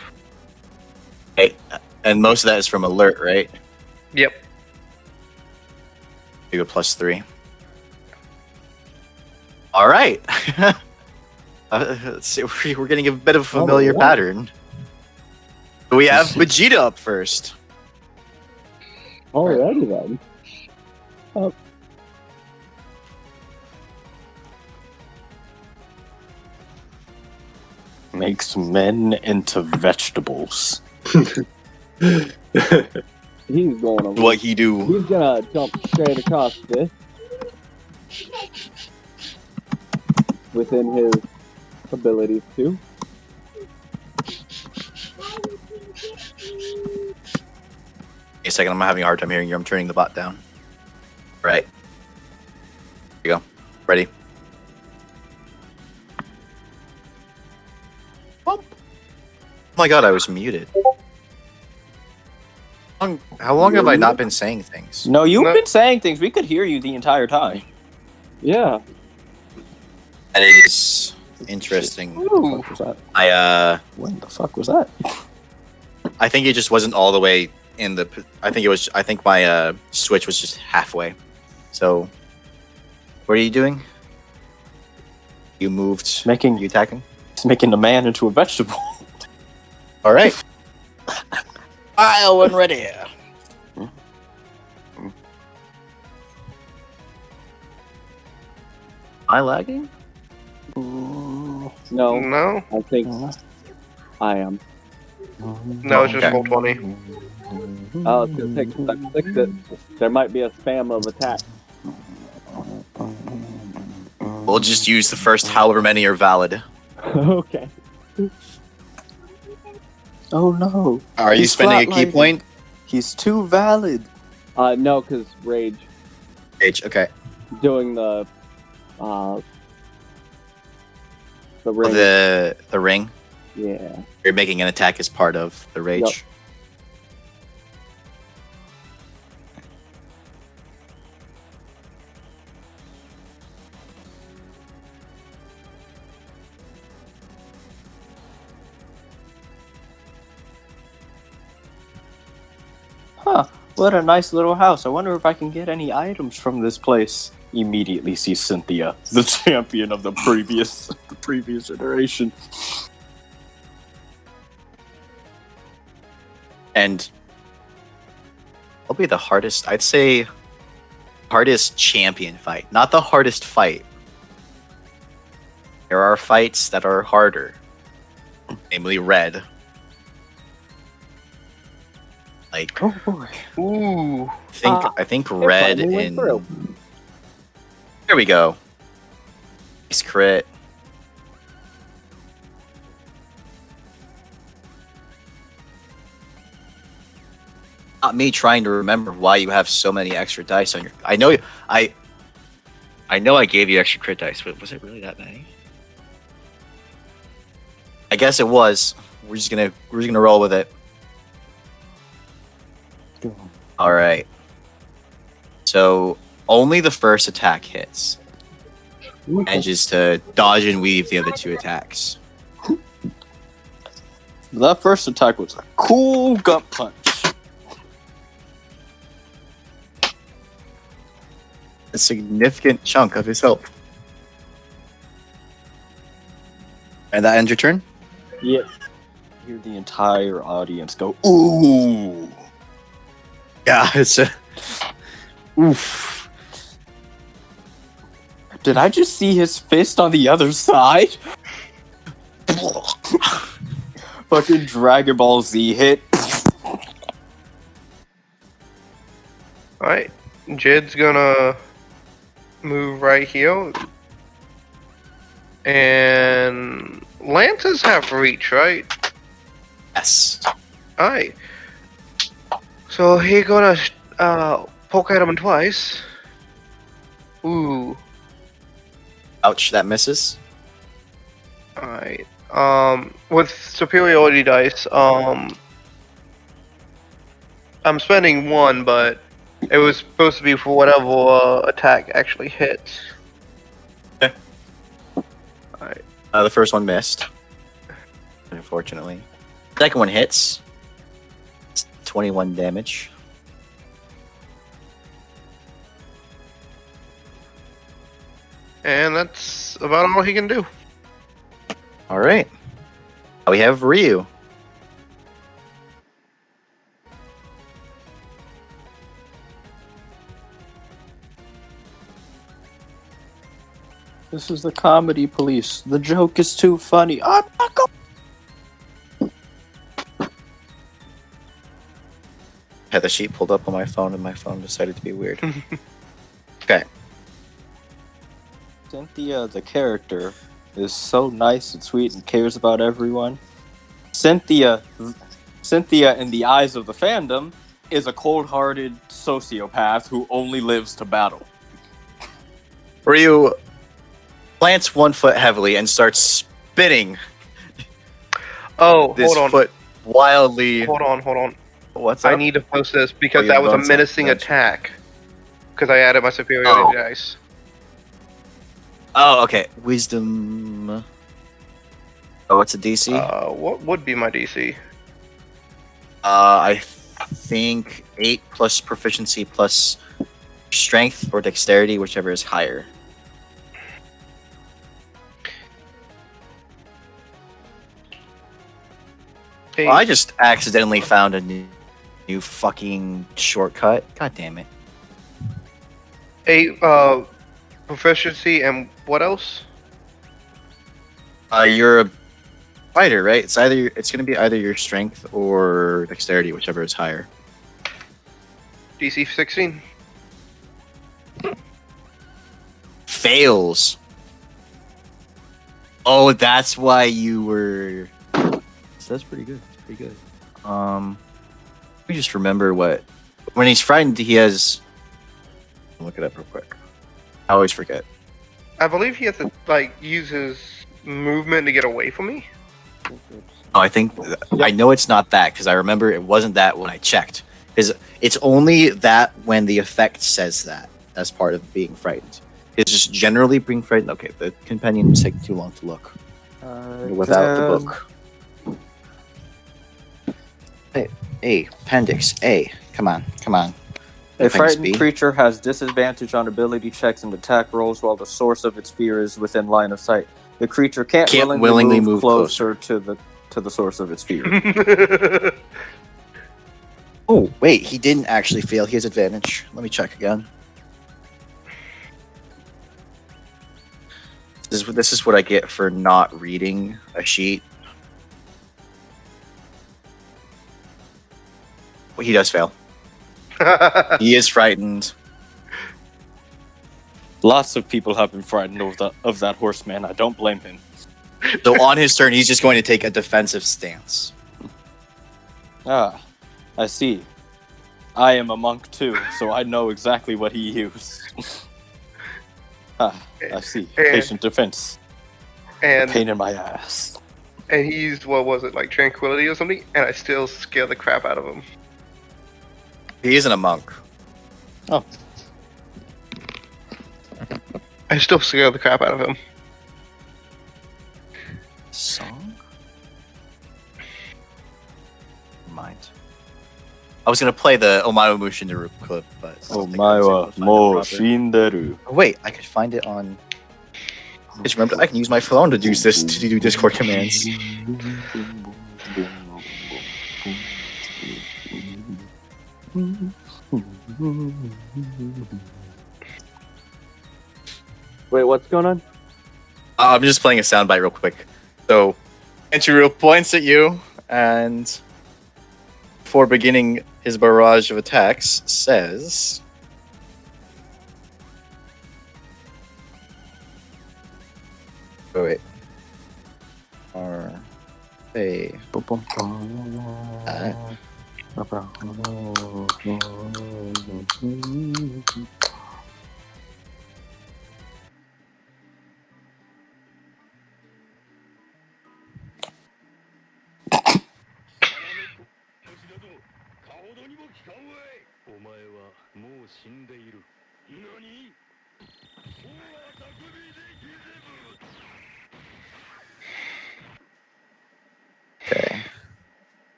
Hey, and most of that is from alert, right? Yep. You go +3. All right. Let's see. We're getting a bit of a familiar pattern. We have Vegeta up first. Alrighty then. Makes men into vegetables. He's going over. What he do? He's gonna jump straight across this. Within his abilities too. Wait a second, I'm having a hard time hearing you. I'm turning the bot down. Right. Here you go. Ready? Oh my god, I was muted. How long have I not been saying things? No, you've No. been saying things. We could hear you the entire time. Yeah. That is interesting. Ooh. What was that? When the fuck was that? I think it just wasn't all the way in the. I think my switch was just halfway. So, what are you doing? You moved. Making You attacking? It's making a man into a vegetable. All right. I'll one ready. Am I lagging? No, No, I think I am. no, it's just Okay. roll 20. Oh, it's gonna take a sec to fix it. There might be a spam of attacks. We'll just use the first however many are valid. Okay. Oh no. Are you He's spending a key flatlining. point? He's too valid. No, because Rage H. Okay. doing the ring. The ring. Yeah. You're making an attack as part of the rage. Yep. Huh. What a nice little house. I wonder if I can get any items from this place. Immediately see Cynthia, the champion of the previous iteration. And what'll be the hardest? I'd say hardest champion fight, not the hardest fight. There are fights that are harder, namely red. Like Oh boy. Ooh. I think red finally went in. through. There we go. Nice crit. Not me trying to remember why you have so many extra dice on your. I know I gave you extra crit dice, but was it really that many? I guess it was. We're just gonna roll with it. All right. So only the first attack hits. Manages to dodge and weave the other two attacks. That first attack was a cool gut punch. A significant chunk of his health. And that ends your turn? Yes. Hear the entire audience go, ooh. Yeah, it's a. Oof. Did I just see his fist on the other side? Fucking Dragon Ball Z hit. Alright. Jed's gonna move right here. And lances have reach, right? Yes. Alright. So he gonna poke at him twice. Ooh. Ouch, that misses. Alright. With superiority dice, I'm spending one, but it was supposed to be for whatever attack actually hits. Okay. Alright. The first one missed. Unfortunately. Second one hits. It's 21 damage. And that's about all he can do. All right. We have Ryu. This is the comedy police. The joke is too funny. I'm not going. Had the sheet pulled up on my phone, and my phone decided to be weird. Okay. Cynthia, the character, is so nice and sweet and cares about everyone. Cynthia, in the eyes of the fandom, is a cold-hearted sociopath who only lives to battle. Ryu plants one foot heavily and starts spinning Oh, this hold on. foot wildly. Hold on. What's up? I need to post this because yeah, that was a bonus menacing action. attack. Because I added my superiority Oh. dice. Oh, okay. Wisdom. Oh, what's a DC? What would be my DC? I think 8 plus proficiency plus strength or dexterity, whichever is higher. Eight. Well, I just accidentally found a new fucking shortcut. God damn it. 8 proficiency and what else? You're a fighter, right? It's gonna be either your strength or dexterity, whichever is higher. DC 16. Fails. Oh, that's why you were. So that's pretty good. That's pretty good. Let me just remember what. When he's frightened, he has. Look it up real quick. I always forget. I believe he has to like use his movement to get away from me. Oh, I think I know it's not that because I remember it wasn't that when I checked. Because it's only that when the effect says that as part of being frightened. It's just generally being frightened. Okay, the companion is taking too long to look without the book. Hey, appendix A. Come on. A Appendix frightened B. creature has disadvantage on ability checks and attack rolls while the source of its fear is within line of sight. The creature can't willingly move closer to the source of its fear. Oh, wait, he didn't actually fail. He has advantage. Let me check again. This is what I get for not reading a sheet. Well, he does fail. He is frightened. Lots of people have been frightened of that horseman. I don't blame him. So on his turn, he's just going to take a defensive stance. Ah, I see. I am a monk too, so I know exactly what he used. I see. Patient defense. And Pain in my ass. and he used what was it, like tranquility or something, and I still scare the crap out of him. He isn't a monk. Oh. I still scare the crap out of him. Song? Mind. I was gonna play the Omae wo Shinderu clip, but I don't think I was able to find it properly. Shinderu. Oh, wait, I could find it on. Just remember, I can use my phone to do this to do Discord commands. Wait, what's going on? I'm just playing a soundbite real quick. So, Enchiru points at you, and before beginning his barrage of attacks, says, "Oh wait, or hey, okay."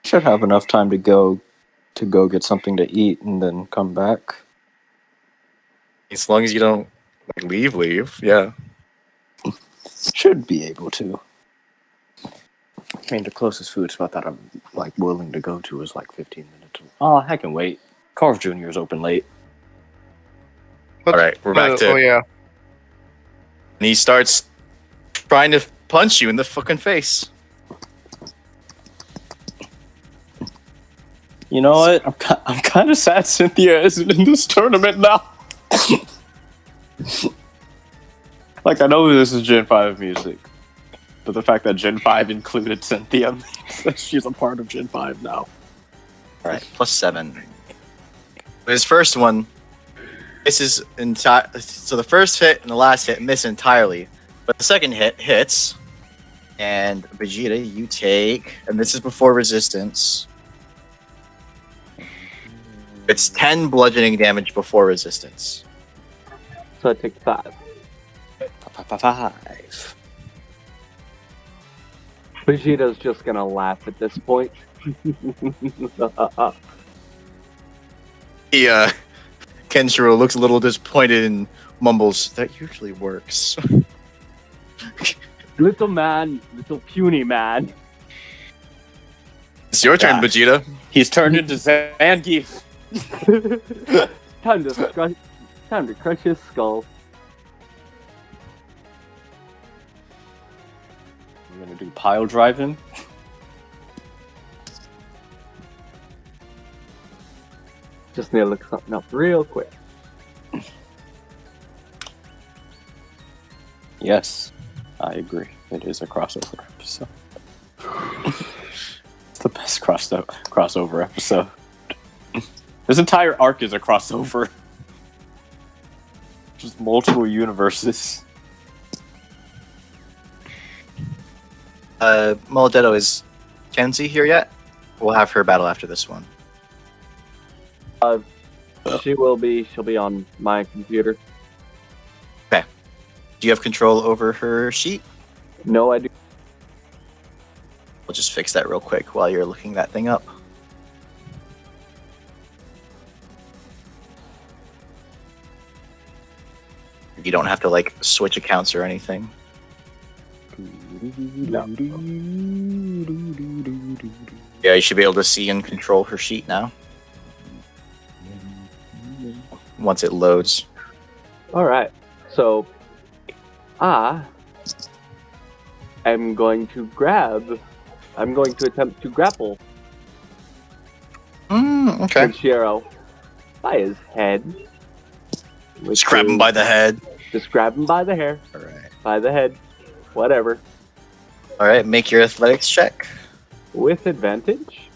Should have enough time to go get something to eat and then come back. As long as you don't like, leave, yeah. Should be able to. I mean, the closest food spot that I'm like willing to go to is like 15 minutes. Oh, I can wait. Carve Jr. is open late. All right, we're back to. Oh yeah. And he starts trying to punch you in the fucking face. You know what? I'm kind of sad Cynthia isn't in this tournament now. Like, I know this is Gen 5 music, but the fact that Gen 5 included Cynthia means that she's a part of Gen 5 now. All right, +7. His first one, misses so the first hit and the last hit miss entirely, but the second hit hits, and Vegeta, you take, and this is before resistance, It's 10 bludgeoning damage before resistance. So I take 5. 5. Vegeta's just gonna laugh at this point. He, Kenshiro looks a little disappointed and mumbles, "That usually works." Little man, little puny man. It's your turn, Vegeta. He's turned into Zangief. Time to crush his skull. We're gonna do pile driving. Just need to look something up real quick. Yes, I agree. It is a crossover episode. It's the best crossover episode. This entire arc is a crossover. Just multiple universes. Maledetto, is Kenzie here yet? We'll have her battle after this one. She'll be on my computer. Do you have control over her sheet? No, I do. We'll just fix that real quick while you're looking that thing up. You don't have to, like, switch accounts or anything. No. Yeah, you should be able to see and control her sheet now. Once it loads. Alright, so I'm going to attempt to grapple Okay. Kenshiro by his head. Just grab him by the head. Just grab him by the hair. Alright. By the head. Whatever. Alright, make your athletics check. With advantage.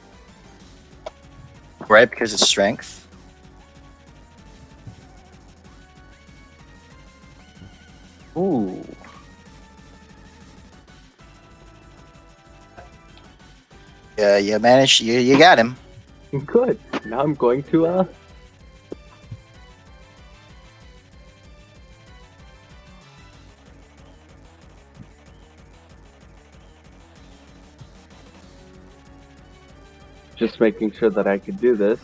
Right, because it's strength. Ooh. Yeah, you managed. You got him. Good. Now I'm going to just making sure that I could do this.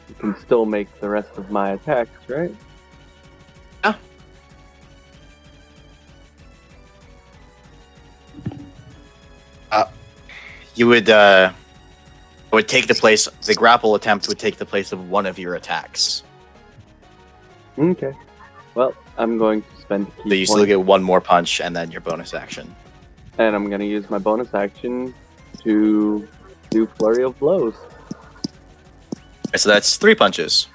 You can still make the rest of my attacks, right? Yeah. You would take the place. The grapple attempt would take the place of one of your attacks. Okay. Well, I'm going to spend a key So you still point, get one more punch and then your bonus action. and I'm going to use my bonus action to do flurry of blows. So that's 3 punches.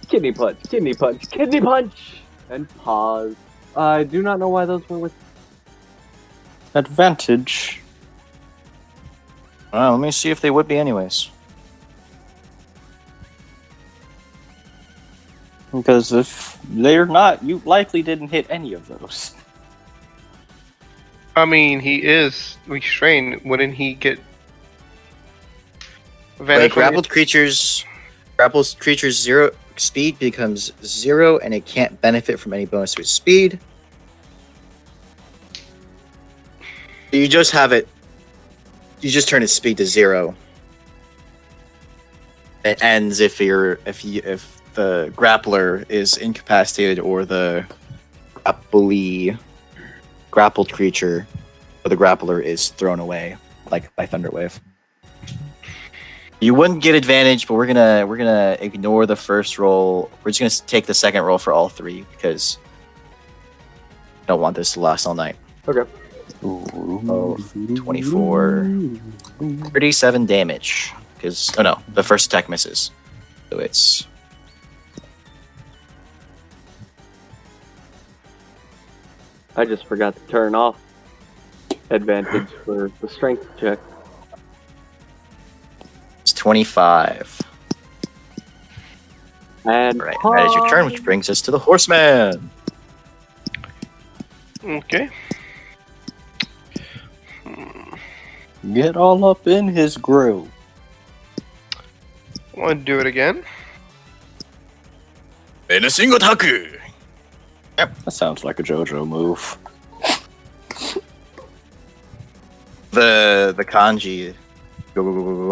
Kidney punch, kidney punch, kidney punch, and pause. I do not know why those were with. Advantage. Well, let me see if they would be anyways. Because if they're not, you likely didn't hit any of those. I mean, he is restrained. Wouldn't he get Like, advantage? grappled creature's 0 speed becomes 0, and it can't benefit from any bonus to its speed. You just have it. You just turn its speed to 0. It ends if the grappler is incapacitated or the grappled creature or the grappler is thrown away, like by Thunderwave. You wouldn't get advantage, but we're gonna ignore the first roll. We're just gonna take the second roll for all 3 because I don't want this to last all night. Okay. Oh, 24, 37 damage. Because the first attack misses, so it's. I just forgot to turn off advantage for the strength check. It's 25. And All right, that is your turn, which brings us to the horseman. Okay. Get all up in his grill. Want to do it again? Menacing attack. That sounds like a JoJo move. The kanji go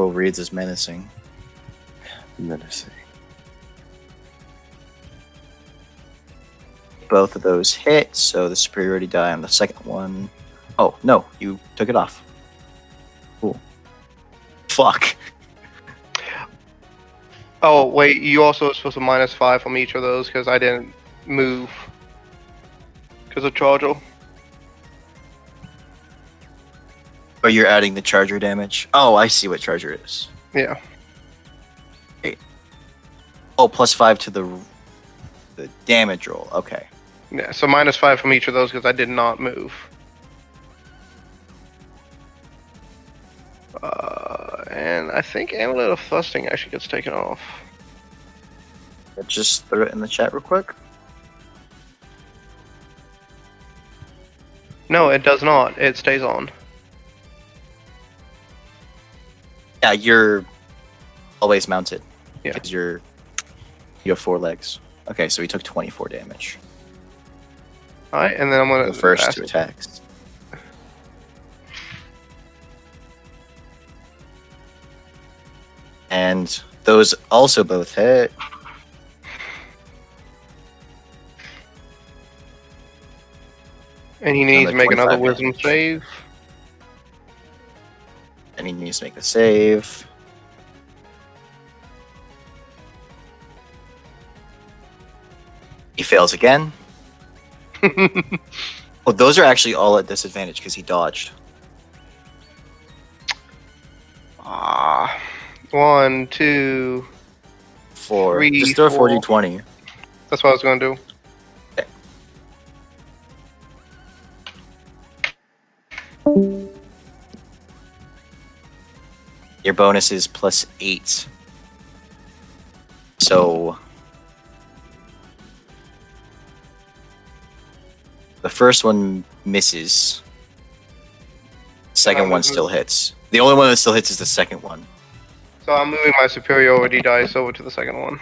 reads as menacing. Menacing. Both of those hit, so the superiority die on the second one. Oh no, you took it off. Cool. Fuck. Oh wait, you also are supposed to -5 from each of those because I didn't move because of charger. Oh, you're adding the charger damage. Oh, I see what charger is. Yeah. Oh, +5 to the damage roll. Okay. Yeah. So -5 from each of those because I did not move. And I think Amulet of Thrusting actually gets taken off. Just throw it in the chat real quick. No, it does not. It stays on. Yeah, you're always mounted. Yeah. Because you have 4 legs. Okay, so he took 24 damage. Alright, and then I'm gonna The first 2 attacks. And those also both hit. And he needs to make another 25 wisdom damage. save. And he needs to make the save. He fails again. Well, those are actually all at disadvantage because he dodged. 1, 2. 4. 3, Just throw a 4. 40-20. That's what I was gonna do. Your bonus is +8. So the first one misses. Second one still hits. The only one that still hits is the second one. So I'm moving my superiority dice over to the second one.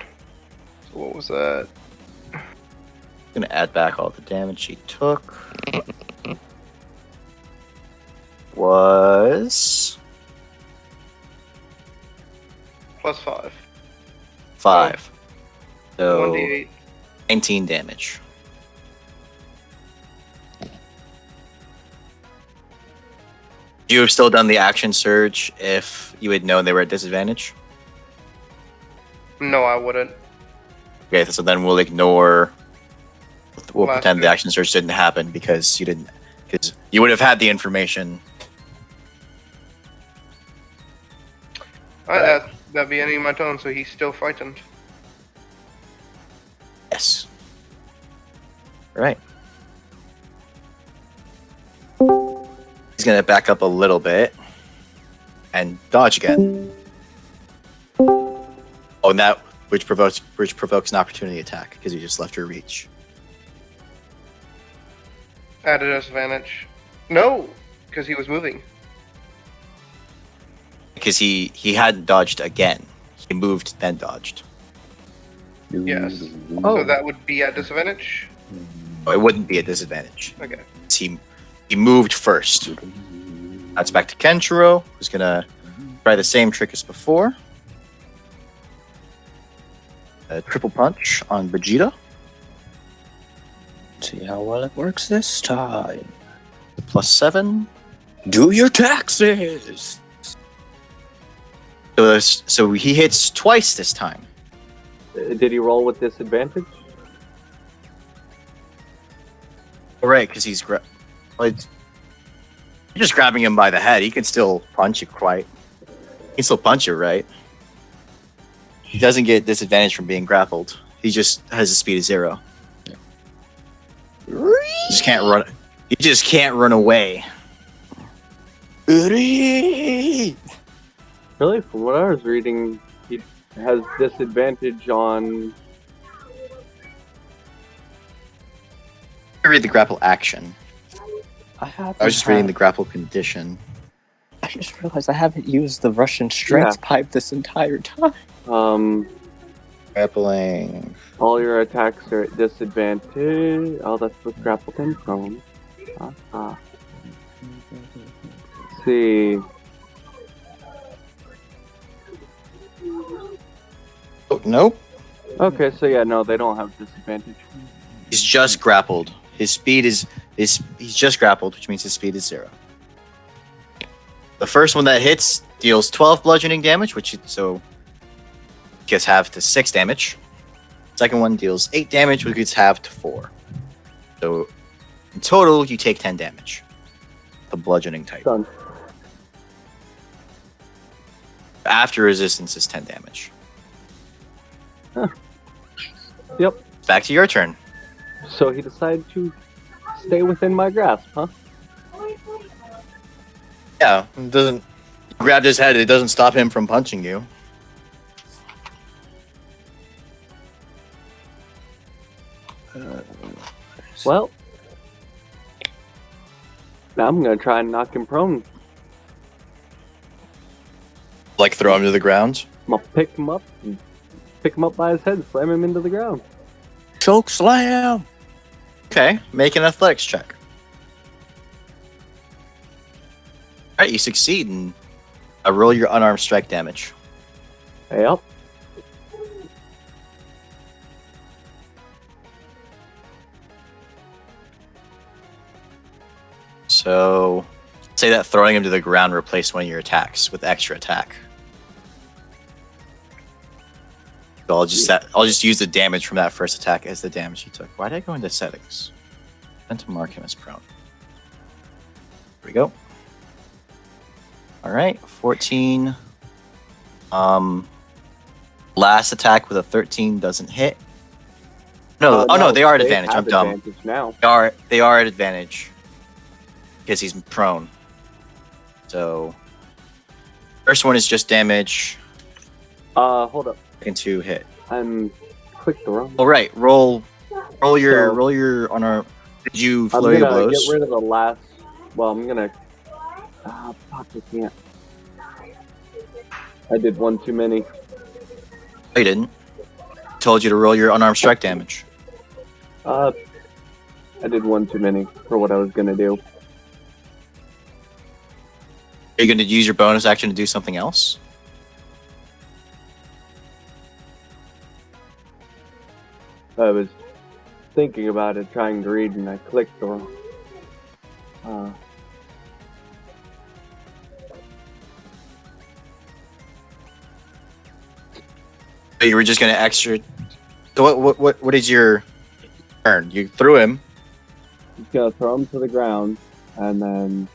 So what was that? Gonna add back all the damage he took. Was +5. 5. So 1d8. 19 damage. You have still done the action surge if you had known they were at disadvantage? No, I wouldn't. Okay, so then we'll ignore. We'll Last pretend the bit. action surge didn't happen because you didn't. Because you would have had the information. Alright, that'd be ending my turn, so he's still frightened. Yes. Right. He's gonna back up a little bit and dodge again. Oh, and that which provokes an opportunity attack because you just left your reach. At a disadvantage. No, because he was moving. Because he hadn't dodged again. He moved then dodged. Yes. Oh. So that would be at disadvantage? Oh, it wouldn't be a disadvantage. Okay. He moved first. Now it's back to Kenshiro, who's gonna try the same trick as before. A triple punch on Vegeta. See how well it works this time. +7. Do your taxes! So he hits twice this time. Did he roll with disadvantage? Right, because he's you're just grabbing him by the head. He can still punch you He can still punch you, right? He doesn't get disadvantage from being grappled. He just has a speed of 0. Yeah. He just can't run. He just can't run away. Really? From what I was reading, he has disadvantage on. I read the grapple action. I I was just reading the grapple condition. I just realized I haven't used the Russian strength pipe this entire time. Grappling. All your attacks are at disadvantage. Oh, that's with grappled and prone. Let's see. Oh, nope. Okay, so yeah, no, they don't have disadvantage. He's just grappled. His speed is he's just grappled, which means his speed is 0. The first one that hits deals 12 bludgeoning damage, so gets half to 6 damage. Second one deals 8 damage, which gets half to 4. So in total, you take 10 damage. The bludgeoning type. Done. After resistance is 10 damage. Yep. Back to your turn. So he decided to stay within my grasp, huh? Yeah, it doesn't. You grabbed his head. It doesn't stop him from punching you. Well, now I'm gonna try and knock him prone. Like throw him to the ground. I'm gonna pick him up by his head, slam him into the ground. Choke slam. Okay, make an athletics check. All right, you succeed and roll your unarmed strike damage. Yep. So, say that throwing him to the ground replaced one of your attacks with extra attack. So I'll just use the damage from that first attack as the damage he took. Why did I go into settings? And to mark him as prone. Here we go. All right, 14. Last attack with a 13 doesn't hit. No, no, they are at advantage. I'm dumb. Now. They are at advantage because he's prone. So first one is just damage. Hold up. Second 2 hit. I'm clicked the wrong. All right, roll your on our. Did you I'm flurry of gonna blows? get rid of the last. Well, I'm gonna. Fuck, I can't. I did one too many. No, you didn't. Told you to roll your unarmed strike damage. I did one too many for what I was gonna do. Are you going to use your bonus action to do something else? I was thinking about it, trying to read, and I clicked the wrong. So you were just going to extra. So what is your turn? You threw him. Just gonna throw him to the ground, and then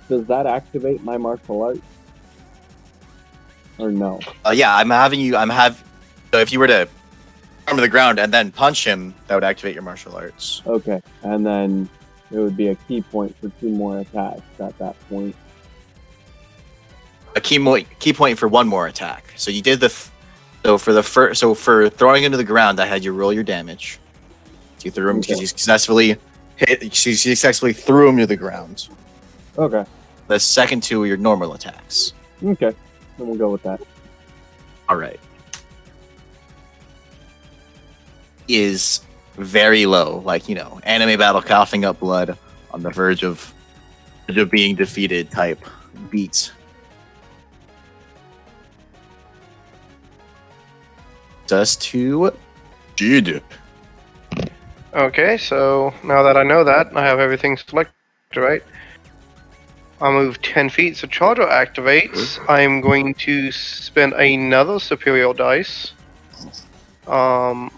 does that activate my martial art? Or no? Yeah, So if you were to arm to the ground and then punch him, that would activate your martial arts. Okay, and then it would be a key point for 2 more attacks at that point. A key point for 1 more attack. So you did for throwing him to the ground, I had you roll your damage. You threw him because you successfully threw him to the ground. Okay. The second 2 are your normal attacks. Okay, then we'll go with that. All right. Is very low, like, anime battle coughing up blood on the verge of being defeated type beats. Just to Jid. Okay, so now that I know that, I have everything selected, right? I'll move 10 feet, so Charger activates. I'm going to spend another superior dice. I'm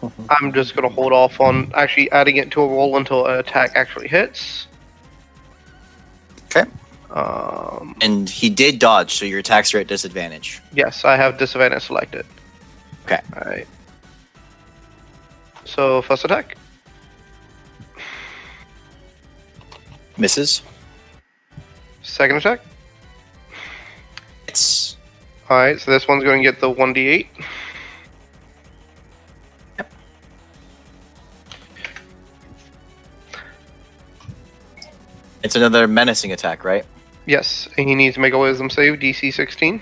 just going to hold off on actually adding it to a roll until an attack actually hits. Okay. And he did dodge, so your attacks are at disadvantage. Yes, I have disadvantage selected. Okay. Alright. So, first attack. Misses. Second attack. It's Alright, so this one's going to get the 1d8. Yep. It's another menacing attack, right? Yes, and he needs to make a wisdom save, DC 16.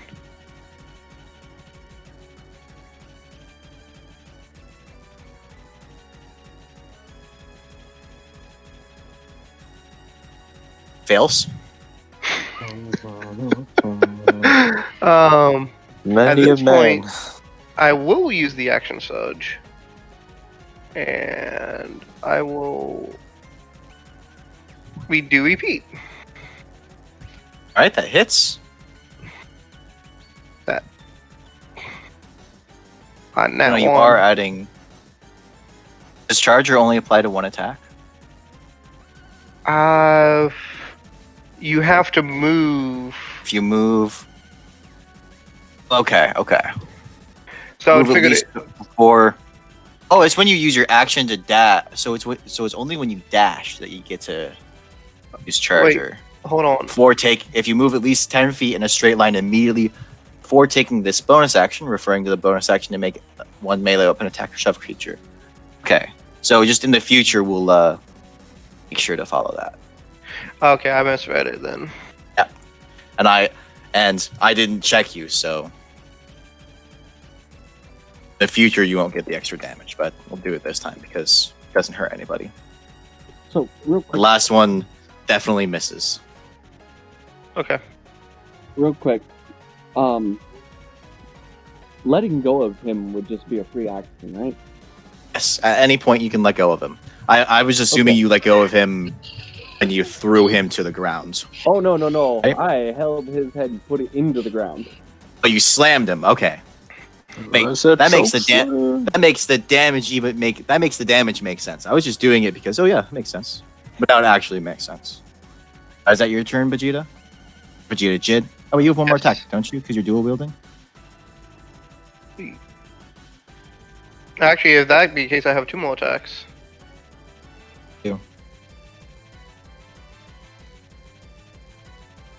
Fails. At Many this of men. point, I will use the action surge. And I will. We do repeat. All right, that hits. Now You are adding. Does Charger only apply to one attack? You have to move. If you move. Okay. So I Move at figured least before. Oh, it's when you use your action to dash. So it's only when you dash that you get to use Charger. hold on. If you move at least 10 feet in a straight line immediately before taking this bonus action, referring to the bonus action to make one melee weapon attack or shove creature. Okay, so just in the future, we'll make sure to follow that. Okay, I misread it then. Yeah, and I didn't check you, so in the future you won't get the extra damage, but we'll do it this time because it doesn't hurt anybody. So, real The quick, last one definitely misses. Okay. Letting go of him would just be a free action, right? Yes, at any point you can let go of him. I was assuming Okay. you let go of him and you threw him to the ground. Oh, no. Right. I held his head and put it into the ground. But you slammed him. Okay. Wait, Was it that makes so that makes the damage make sense. I was just doing it because it makes sense. But that would actually make sense. Is that your turn, Vegeta? Vegeta Jid? Oh, you have one more Yes. attack, don't you? Because you're dual wielding? Actually, if that be the case, I have 2 more attacks. Ew.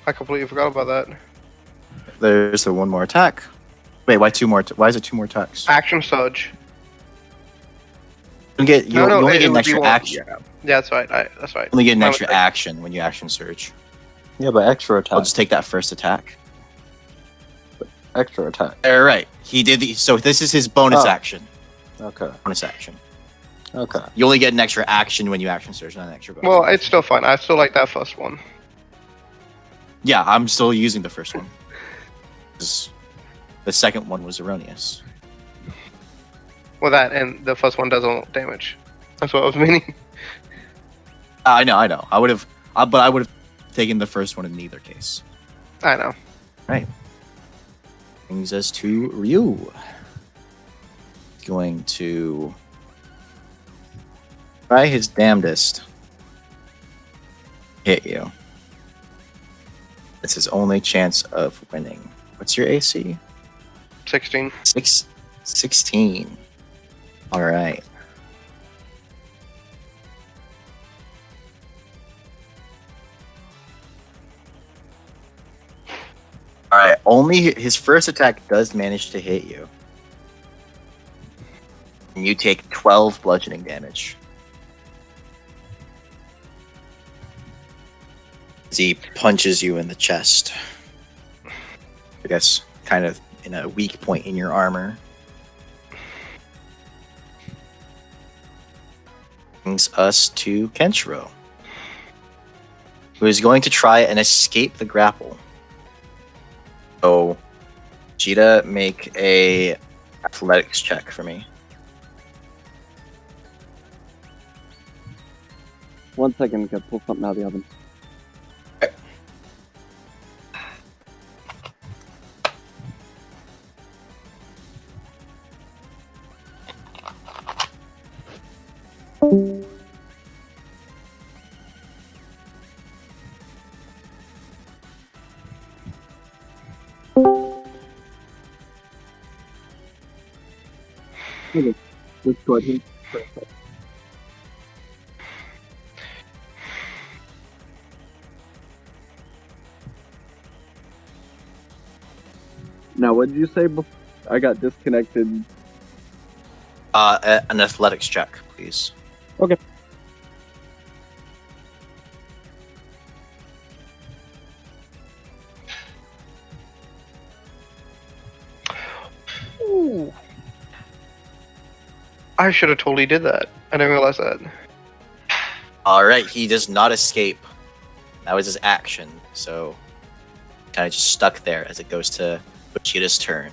I completely forgot about that. There's the one more attack. Wait, why two more? Why is it 2 more attacks? Action surge. You only get an it would be extra one. action. Yeah, that's right. That's right. You only get an My extra mistake. action when you action surge. Yeah, but extra I'll attack. just take that first attack. Extra attack. All right. He did so this is his bonus Oh. action. Okay. Bonus action. Okay. You only get an extra action when you action surge, not an extra bonus. Well, it's still fine. I still like that first one. Yeah, I'm still using the first one. 'Cause the second one was erroneous. Well, that and the first one doesn't damage. That's what I was meaning. I know. I would have, but I would have taken the first one in neither case. I know. Right. Brings us to Ryu. He's going to try his damnedest. Hit you. It's his only chance of winning. What's your AC? 16. 16. All right. All right. Only his first attack does manage to hit you. And you take 12 bludgeoning damage. As he punches you in the chest. I guess kind of in a weak point in your armor. Brings us to Kenshiro, who is going to try and escape the grapple. So, Vegeta, make a athletics check for me. 1 second, gotta pull something out of the oven. Okay, let's go ahead. Now, what did you say before? I got disconnected. An athletics check, please. Okay. I should have totally did that. I didn't realize that. All right, he does not escape. That was his action, so kind of just stuck there as it goes to Vegeta's turn.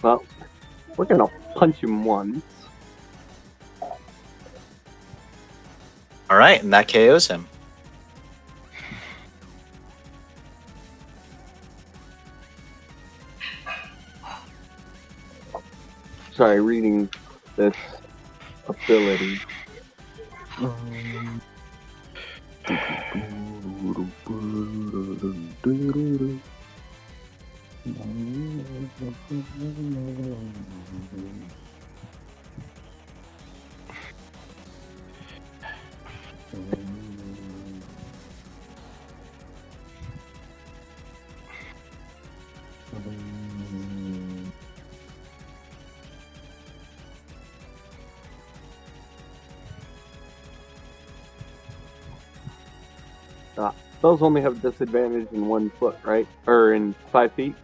Well, we're gonna punch him once. All right, and that KOs him. Sorry, reading this ability. Those only have disadvantage in 1 foot, right? Or in 5 feet?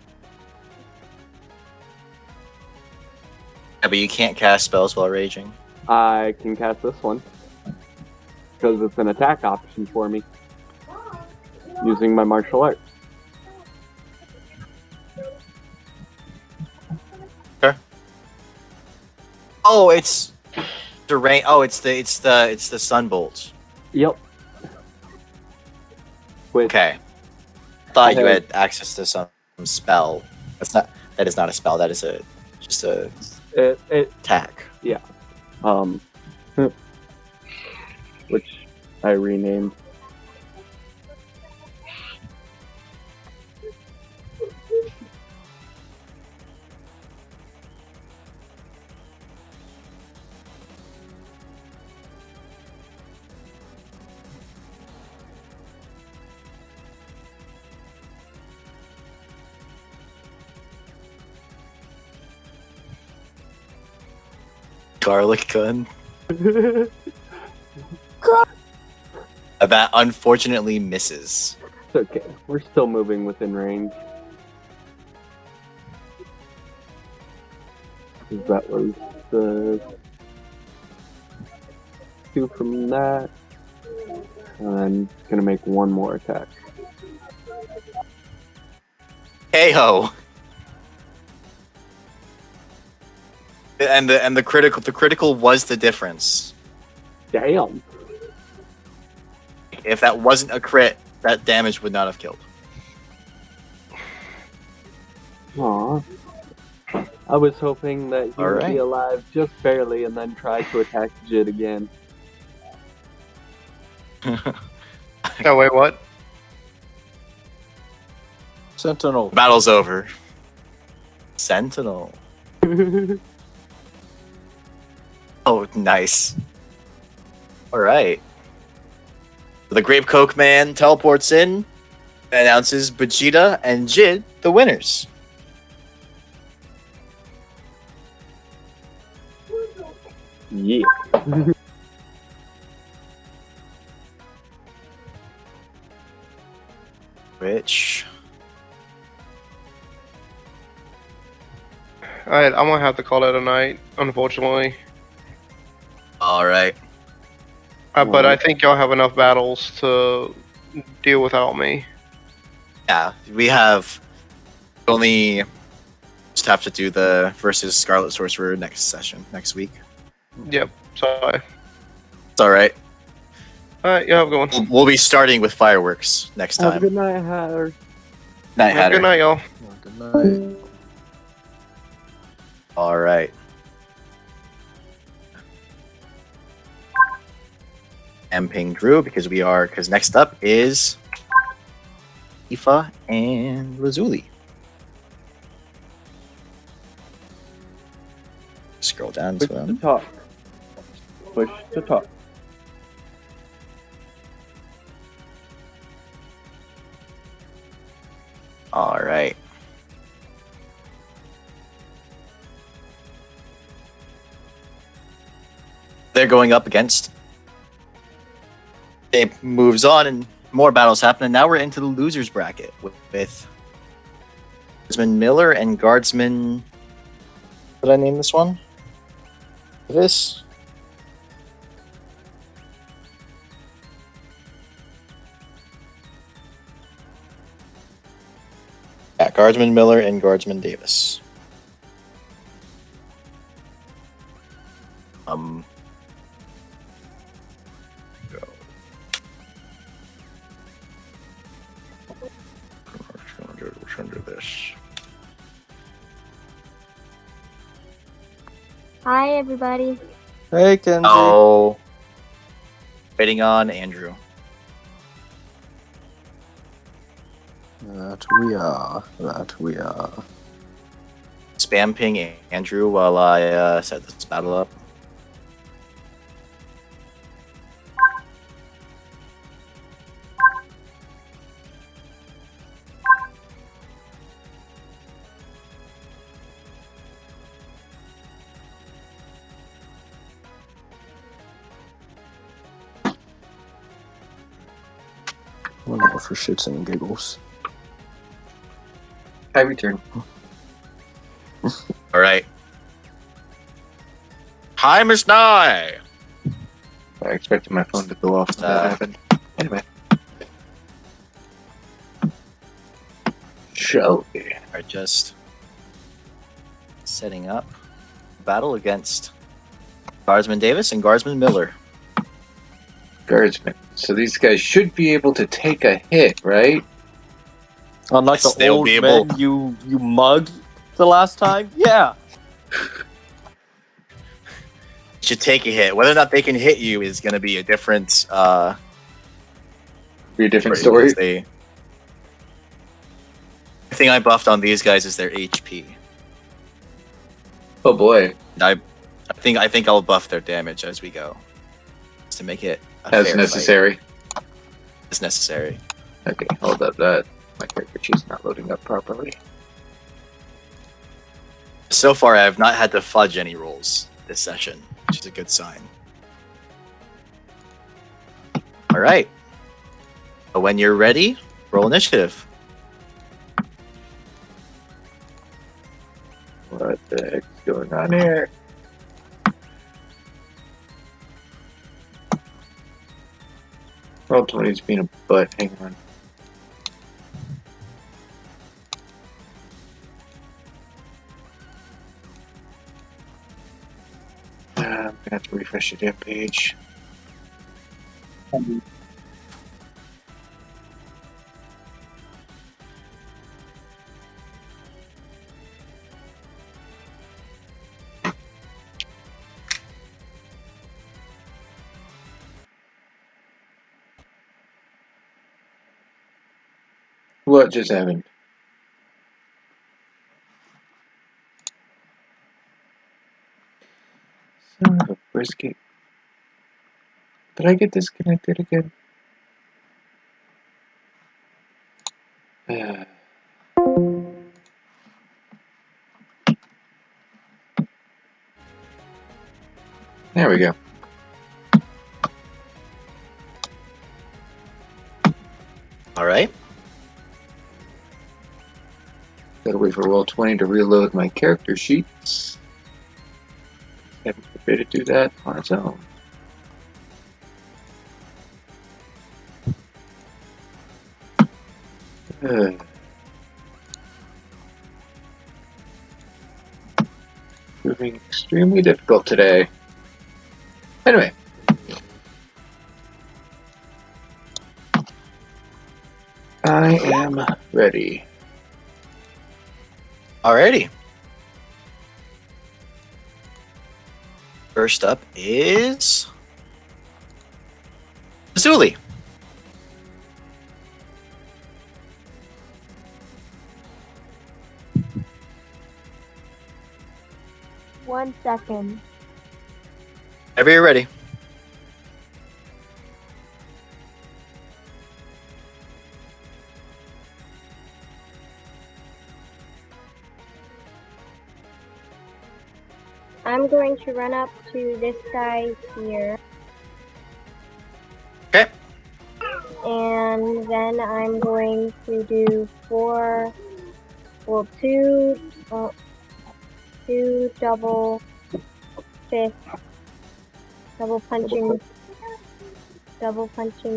Yeah, but you can't cast spells while raging. I can cast this one. Because it's an attack option for me. Using my martial arts. Oh, it's the rain. Oh, it's the sunbolt. Yep. Which, Okay. I thought you had access to some spell. That is not a spell. That is just a it attack. which I renamed. Garlic gun. That unfortunately misses. It's okay. We're still moving within range. That was the 2 from that. And I'm gonna make 1 more attack. KO. And the critical was the difference. Damn. If that wasn't a crit, that damage would not have killed. Aw. I was hoping that he would Alright. be alive just barely and then try to attack Jid again. Oh, wait, what? Sentinel. Battle's over. Sentinel. Oh, nice. Alright. The Grape Coke Man teleports in, announces Vegeta and Jid the winners. Yeah. Which... Alright, I'm gonna have to call it a night, unfortunately. Alright. But I think y'all have enough battles to deal without me. Yeah, we have only just have to do the versus Scarlet Sorcerer next week. Yep, sorry. It's alright. Alright, you have a good one. We'll be starting with fireworks next Have a time. good night, Hatter. Night, Have a Hatter. good night, y'all. Good night. Alright. And ping Drew because next up is Aoife and Lazuli. Scroll down to Push to them. talk. Push to talk. Alright. They're going up against. It moves on and more battles happen, and now we're into the losers bracket with Guardsman Miller and Guardsman. Did I name this one? This? Yeah, Guardsman Miller and Guardsman Davis. Go. Which one do this? Hi, everybody. Hey, Kenzie. Oh. Waiting on Andrew. That we are. That we are. Spam ping Andrew while I set this battle up. Whatever for shits and giggles. I return. All right. Time is nigh. I expected my phone to go off when that happened. Anyway. Shall we? Are just setting up battle against Guardsman Davis and Guardsman Miller. Guardsmen. So these guys should be able to take a hit, right? Unlike Yes, the they'll old be able- men you mugged the last time? Yeah. Should take a hit. Whether or not they can hit you is going to be a different Be a different story. The thing I buffed on these guys is their HP. Oh boy. I think I'll buff their damage as we go, just to make it a As fair necessary. fight. As necessary. Okay, hold up that. My character sheet's not loading up properly. So far, I have not had to fudge any rolls this session, which is a good sign. All right. When you're ready, roll initiative. What the heck's going on here? Roll 20's being a butt. Hang on. I'm gonna have to refresh the damn page. What just happened? Son of a brisket. Did I get disconnected again? There we go. All right. Gotta wait for roll 20 to reload my character sheets. Haven't prepared to do that on its own. Proving extremely difficult today. Anyway. I am ready. Alrighty. First up is Zuli. One second. Whenever you're ready. I'm going to run up to this guy here. Okay. And then I'm going to do 4 Well, two double fist, double punching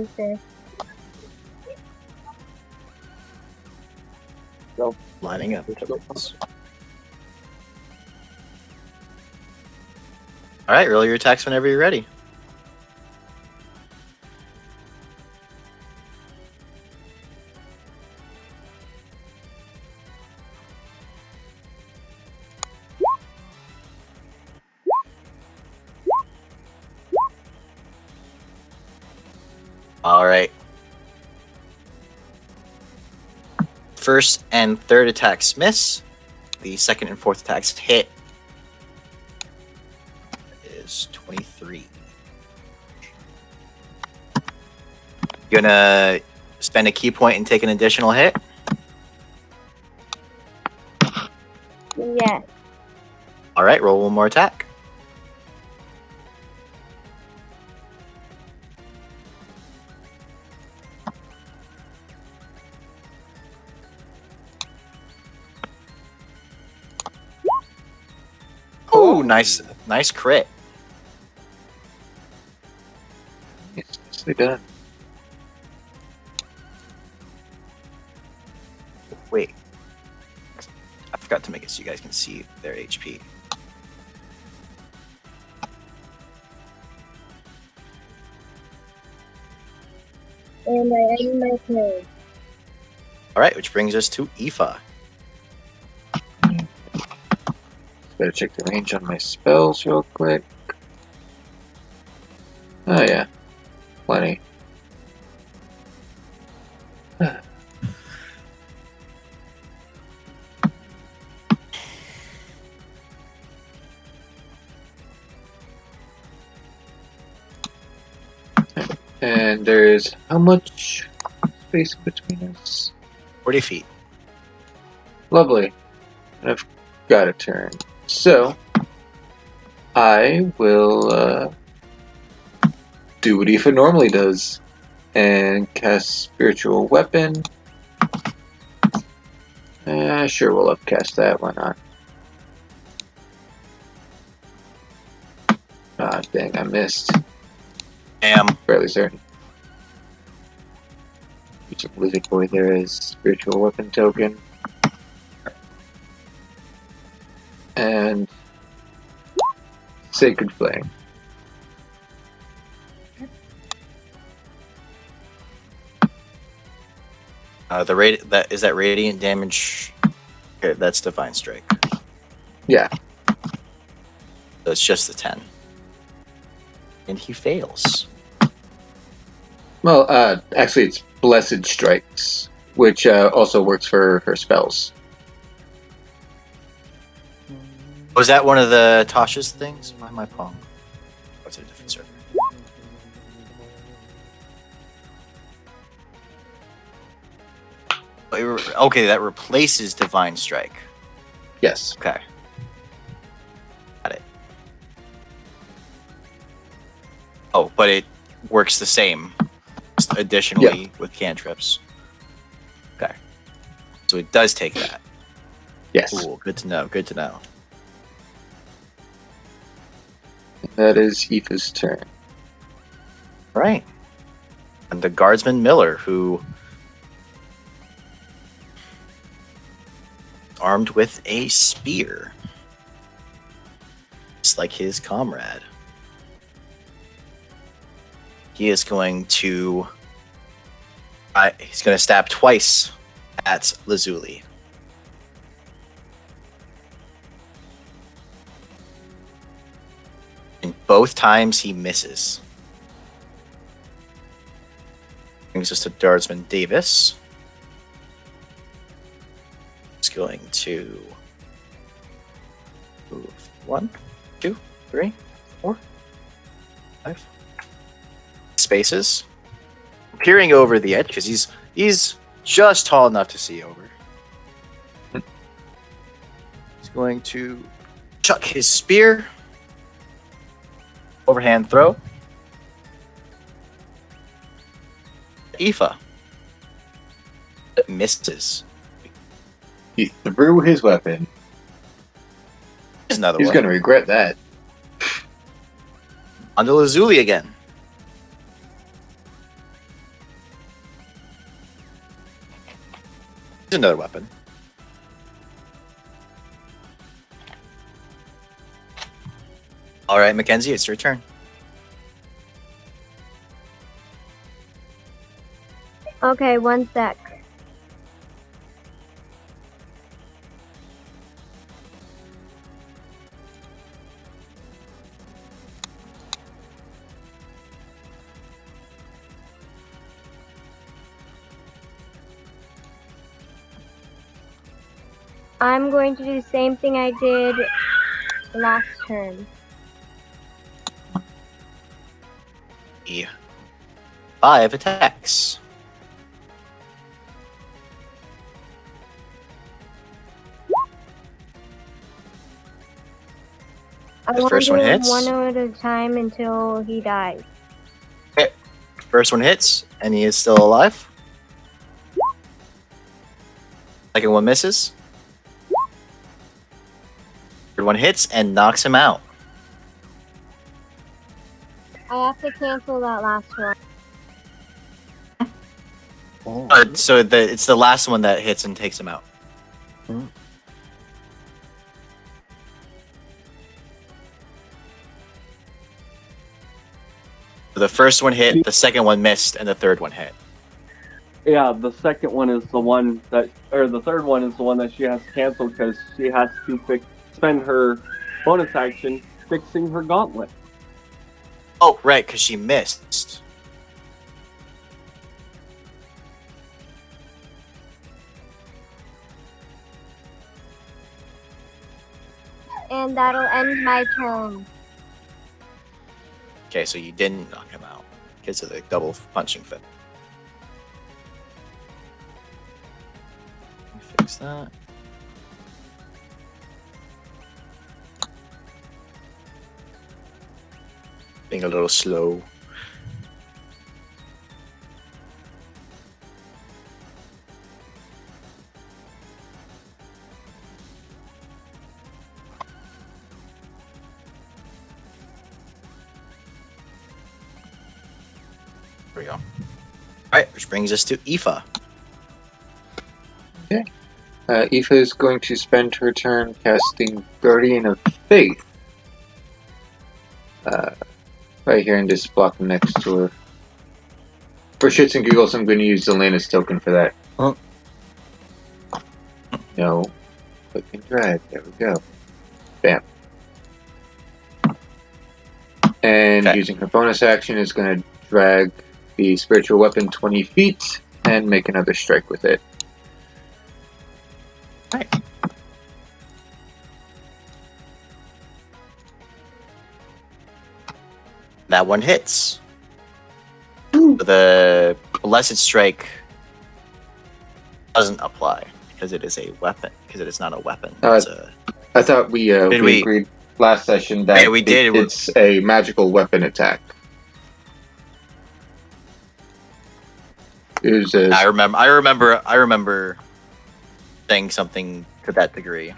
fist. Lining up. All right, roll your attacks whenever you're ready. All right. First and third attacks miss. The second and fourth attacks hit. Is 23. You gonna spend a key point and take an additional hit? Yes. All right, roll one more attack. Oh, nice crit. Nicely done. Wait, I forgot to make it so you guys can see their HP. And I end my turn. All right, which brings us to Aoife. Better check the range on my spells real quick. Oh yeah, plenty. And there's how much space between us? 40 feet. Lovely. I've got a turn. So, I will do what Aoife normally does and cast Spiritual Weapon. Sure, we'll upcast that. Why not? Ah, dang, I missed. Fairly certain. Use a Lizard Boy there as Spiritual Weapon token. And Sacred Flame. Is that radiant damage. Okay, that's Divine Strike. Yeah. So it's just the 10. And he fails. Well, actually, it's Blessed Strikes, which also works for her spells. Was that one of the Tasha's things? Why am I Pong? What's a different server? Okay, that replaces Divine Strike. Yes. Okay. Got it. Oh, but it works the same. Just additionally with cantrips. Okay. So it does take that. Yes. Cool. Good to know. Good to know. That is Aoife's turn. Right. And the guardsman Miller, who armed with a spear, just like his comrade. He is going to stab twice at Lazuli. And both times he misses. Brings us to Guardsman Davis. He's going to move 1, 2, 3, 4, 5 spaces, peering over the edge because he's just tall enough to see over. He's going to chuck his spear, overhand throw. Aoife. It misses. He threw his weapon. Here's another He's one. gonna regret that. On to Lazuli again. Here's another weapon. All right, Mackenzie, it's your turn. Okay, one sec. I'm going to do the same thing I did last turn. 5 attacks. I The want first to one do hits. one at a time until he dies. First one hits, and he is still alive. Second one misses. Third one hits and knocks him out. I have to cancel that last one. So it's the last one that hits and takes him out. Hmm. The first one hit, the second one missed, and the third one hit. Yeah, the second one is the one that, or the third one is the one that she has to cancel because she has to spend her bonus action fixing her gauntlet. Oh, right, because she missed. And that'll end my turn. Okay, so you didn't knock him out because of the double punching fit. Let me fix that. Being a little slow. There we go. Alright, which brings us to Aoife. Aoife is going to spend her turn casting Guardian of Faith. Right here and just block him next to her. For shits and giggles, I'm going to use the Lannis token for that. Huh? No. Click and drag. There we go. Bam. And Okay. using her bonus action is going to drag the spiritual weapon 20 feet and make another strike with it. Right. That one hits. The Blessed Strike doesn't apply because it is a weapon. Because it is not a weapon. It's a... I thought we agreed last session that Yeah, we did. It's a magical weapon attack. It was a, I remember saying something to that degree.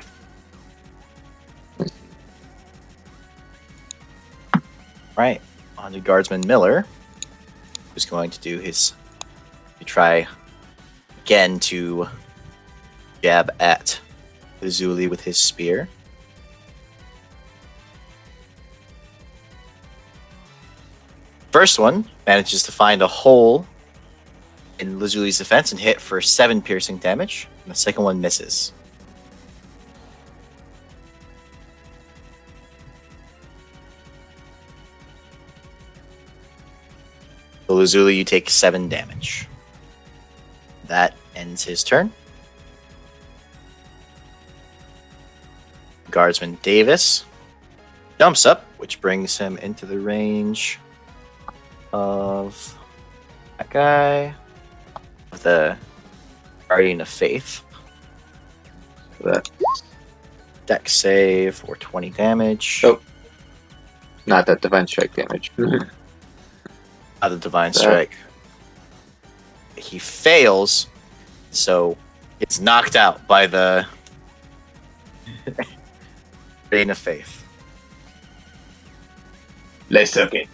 Right. On to Guardsman Miller, who's going to do his try again to jab at Lazuli with his spear. First one manages to find a hole in Lazuli's defense and hit for 7 piercing damage, and the second one misses. So Lazuli, you take 7 damage. That ends his turn. Guardsman Davis jumps up, which brings him into the range of that guy, of the Guardian of Faith. that. Dex save for 20 damage. Oh. Not that divine strike damage. The Divine Strike. He fails, so It's knocked out by the Rain of Faith. Let's suck it.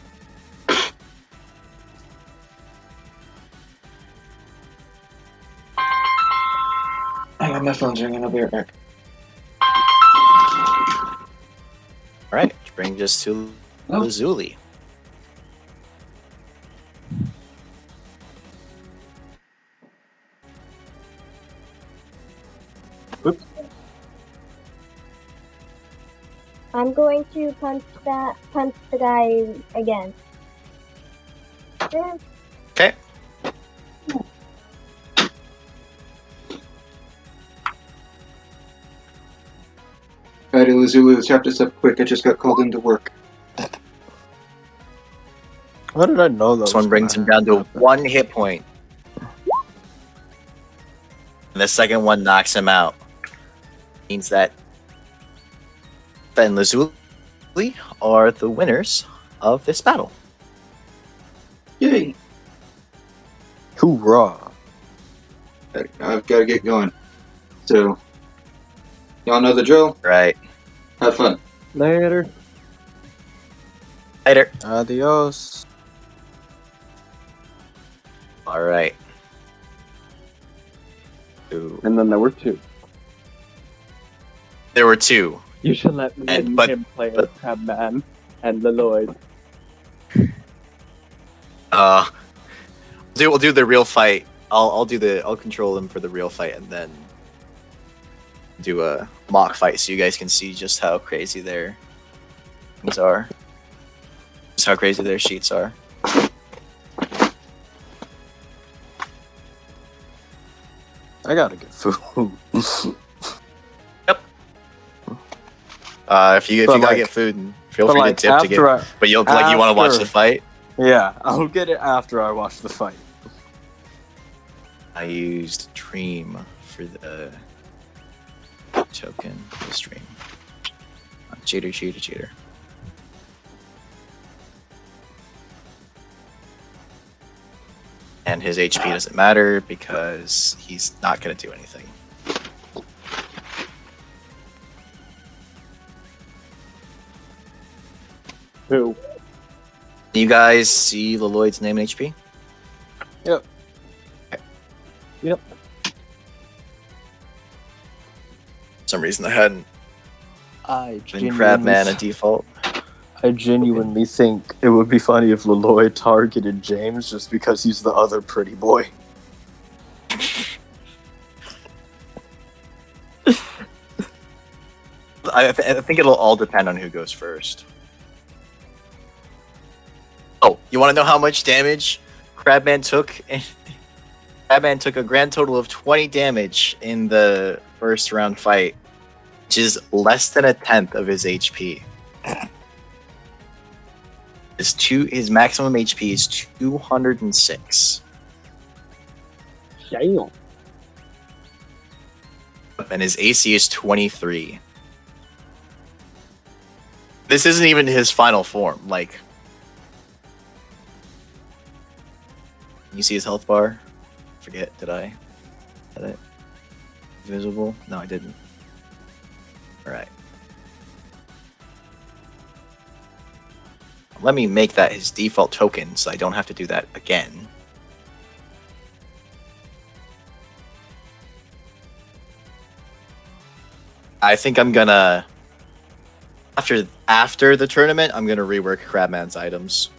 Hang on, my phone's ringing. I'll be right back. All right, which brings us to Lazuli. Oops. I'm going to punch the guy again. Okay. Alrighty, Lazuli, let's wrap this up quick. I just got called into work. How did I know that? This one brings him down to 1 hit point. And the second one knocks him out. Means that Ben and Lazuli are the winners of this battle. Yay! Hoorah! I've got to get going. So, y'all know the drill. Right. Have fun. Later. Later. Adios. All right. Ooh. And then there were 2. There were 2. You should let me and him play as Crabman and Lloyd. We'll do the real fight. I'll control him for the real fight, and then do a mock fight so you guys can see just how crazy their things are. Just how crazy their sheets are. I gotta get food. Yep. If you gotta get food, feel free to tip to get. But you want to watch the fight? Yeah, I'll get it after I watch the fight. I used Dream for the token stream. Cheater. And his HP doesn't matter because he's not going to do anything. Who? You guys see Lloyd's name and HP? Yep. Okay. Yep. For some reason I hadn't been Crabman a default. I genuinely think it would be funny if Lloyd targeted James just because he's the other pretty boy. I think it'll all depend on who goes first. Oh, you want to know how much damage Crabman took? Crabman took a grand total of 20 damage in the first round fight, which is less than 1/10 of his HP. His maximum HP is 206. Damn. And his AC is 23. This isn't even his final form. Like, you see his health bar? Forget, did I? Had it visible? No, I didn't. Alright. Let me make that his default token so I don't have to do that again. I think I'm gonna after the tournament, I'm gonna rework Crabman's items.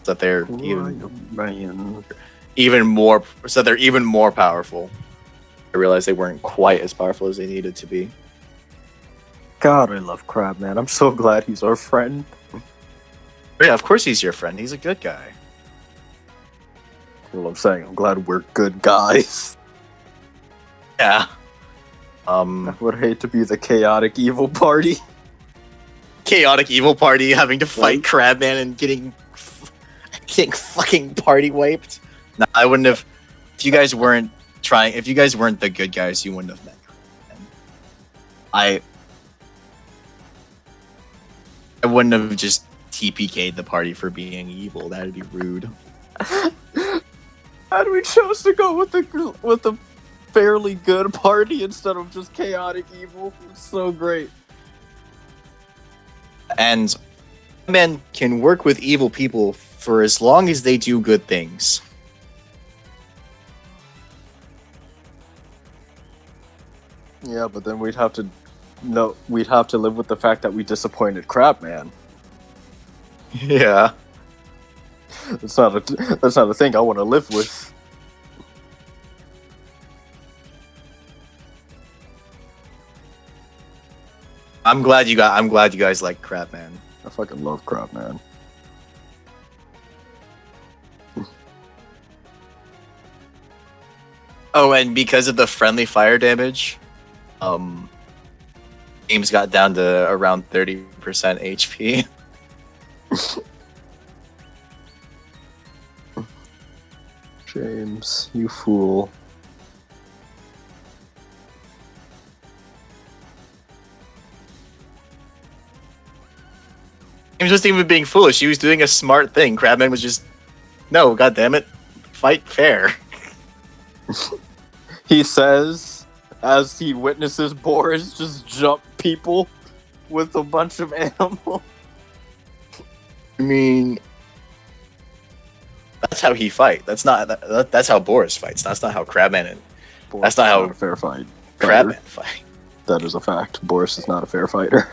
So that they're even more powerful. I realized they weren't quite as powerful as they needed to be. God, I love Crabman. I'm so glad he's our friend. Yeah, of course he's your friend. He's a good guy. That's what I'm saying. I'm glad we're good guys. Yeah. I would hate to be the chaotic evil party. Chaotic evil party having to fight Crabman and getting fucking party wiped. No, I wouldn't have. If you guys weren't the good guys, you wouldn't have met Crabman. I wouldn't have just TPK'd the party for being evil. That'd be rude. And we chose to go with the fairly good party instead of just chaotic evil. It's so great. And men can work with evil people for as long as they do good things. Yeah, but then we'd have to live with the fact that we disappointed Crabman. Yeah. That's not a thing I want to live with. I'm glad you guys like Crabman. I fucking love Crabman. Oh, and because of the friendly fire damage, James got down to around 30% HP. James, you fool. James wasn't even being foolish. He was doing a smart thing. Crabman was just, no, goddammit, fight fair. He says, as he witnesses Boris just jump people with a bunch of animals. I mean, that's how he fight. That's how Boris fights. That's not how Crabman and Boris that's not is how a fair fight. Crabman fight. That is a fact. Boris is not a fair fighter.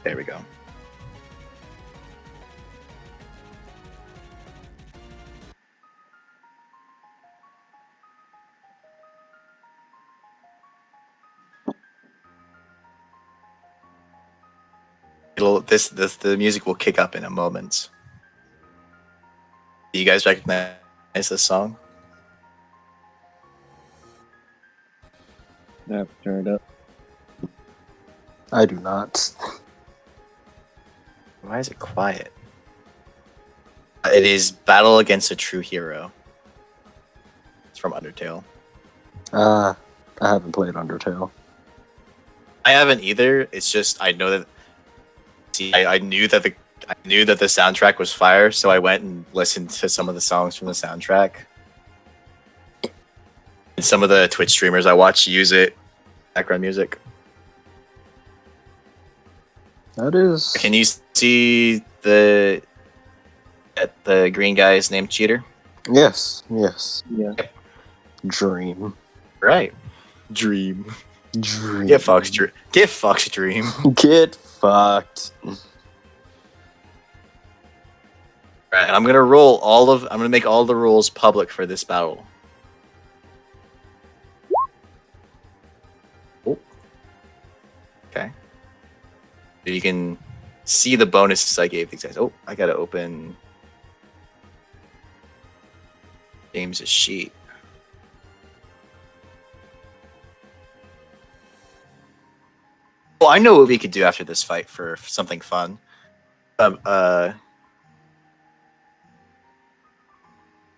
There we go. The music will kick up in a moment. Do you guys recognize this song? Yeah, turn it up. I do not. Why is it quiet? It is Battle Against a True Hero. It's from Undertale. I haven't played Undertale. I haven't either. It's just I know that. See, I knew that the soundtrack was fire, so I went and listened to some of the songs from the soundtrack. And some of the Twitch streamers I watch use it background music. That is. Can you see the green guy's name Cheater? Yes. Yeah. Dream. Right. Dream. Dream. Get fucked, Dream. Get fucked, Dream. Get fucked. Right, I'm gonna make all the rules public for this battle. Oh. Okay. You can see the bonuses I gave these guys. Oh, I gotta open James's sheet. Well, I know what we could do after this fight for something fun.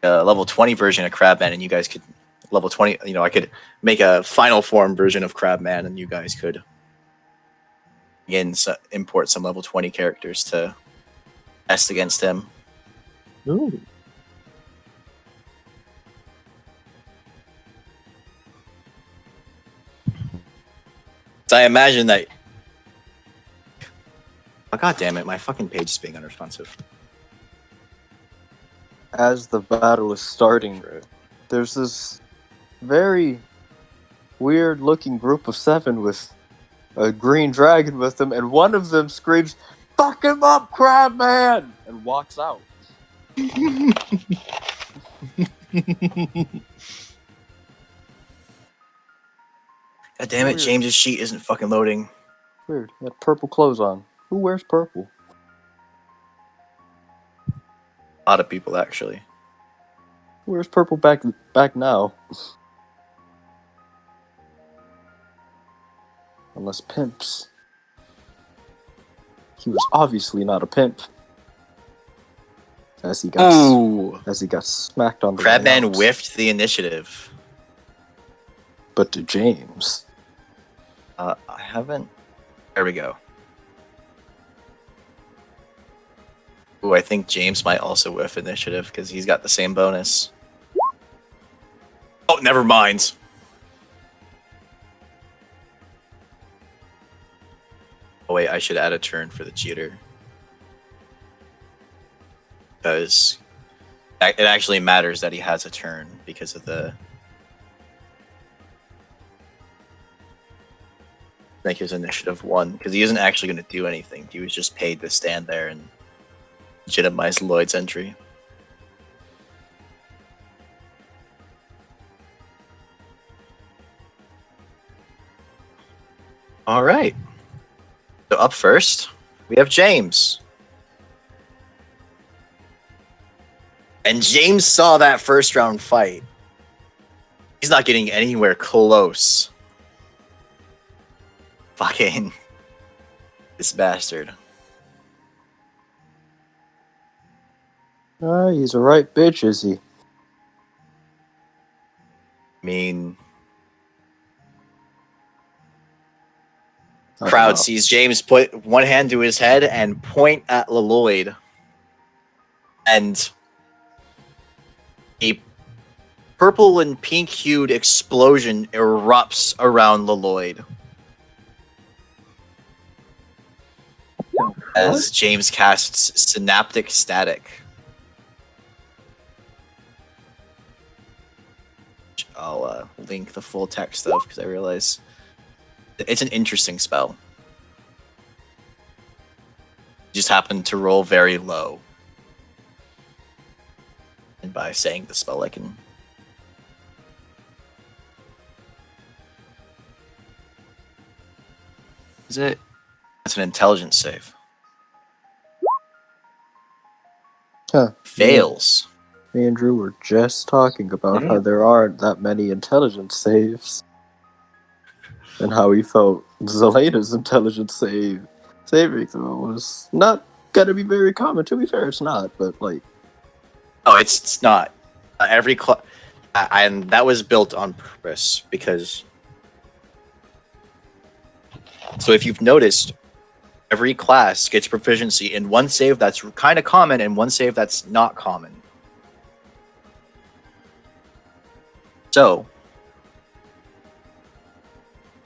Level 20 version of Crabman, and you guys could level 20. You know, I could make a final form version of Crabman, and you guys could again import some level 20 characters to test against him. Ooh. So I imagine that. Oh, God damn it! My fucking page is being unresponsive. As the battle is starting, there's this very weird-looking group of 7 with a green dragon with them, and one of them screams, "Fuck him up, Crabman!" and walks out. God damn it! James's sheet isn't fucking loading. Weird. He had purple clothes on. Who wears purple? A lot of people actually. Who wears purple back now? Unless pimps. he was obviously not a pimp. As he got smacked on the Crabman nose. whiffed the initiative. But to James. I haven't. There we go. Ooh, I think James might also whiff initiative because he's got the same bonus. Oh, never mind. Oh wait, I should add a turn for the cheater. Because it actually matters that he has a turn because of the... Make his initiative 1, because he isn't actually going to do anything. He was just paid to stand there and legitimize Lloyd's entry. All right. So up first, we have James. And James saw that first round fight. He's not getting anywhere close. Fucking this bastard. He's a right bitch, is he? I mean, I don't crowd know. sees James put one hand to his head and point at Lloyd, and a purple and pink-hued explosion erupts around Lloyd as James casts Synaptic Static. I'll link the full text of because I realize it's an interesting spell. Just happened to roll very low. And by saying the spell I can... Is it? That's an intelligence save. Huh. Fails. Me and Drew were just talking about how there aren't that many intelligence saves. And how he felt Zelena's intelligence saving throw was not gonna be very common. To be fair, it's not, but like... Oh, it's not. Every and that was built on purpose because... So if you've noticed, every class gets proficiency in one save that's kind of common and one save that's not common. So,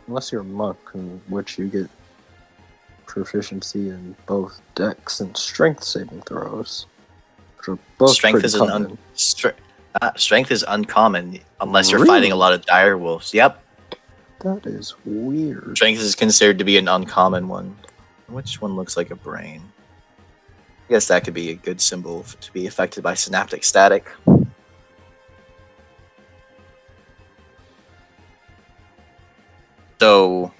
Unless you're a monk, in which you get proficiency in both dex and strength saving throws. Which are both strength pretty is common. strength is uncommon unless you're fighting a lot of dire wolves. Yep. That is weird. Strength is considered to be an uncommon one. Which one looks like a brain? I guess that could be a good symbol to be affected by synaptic static. So,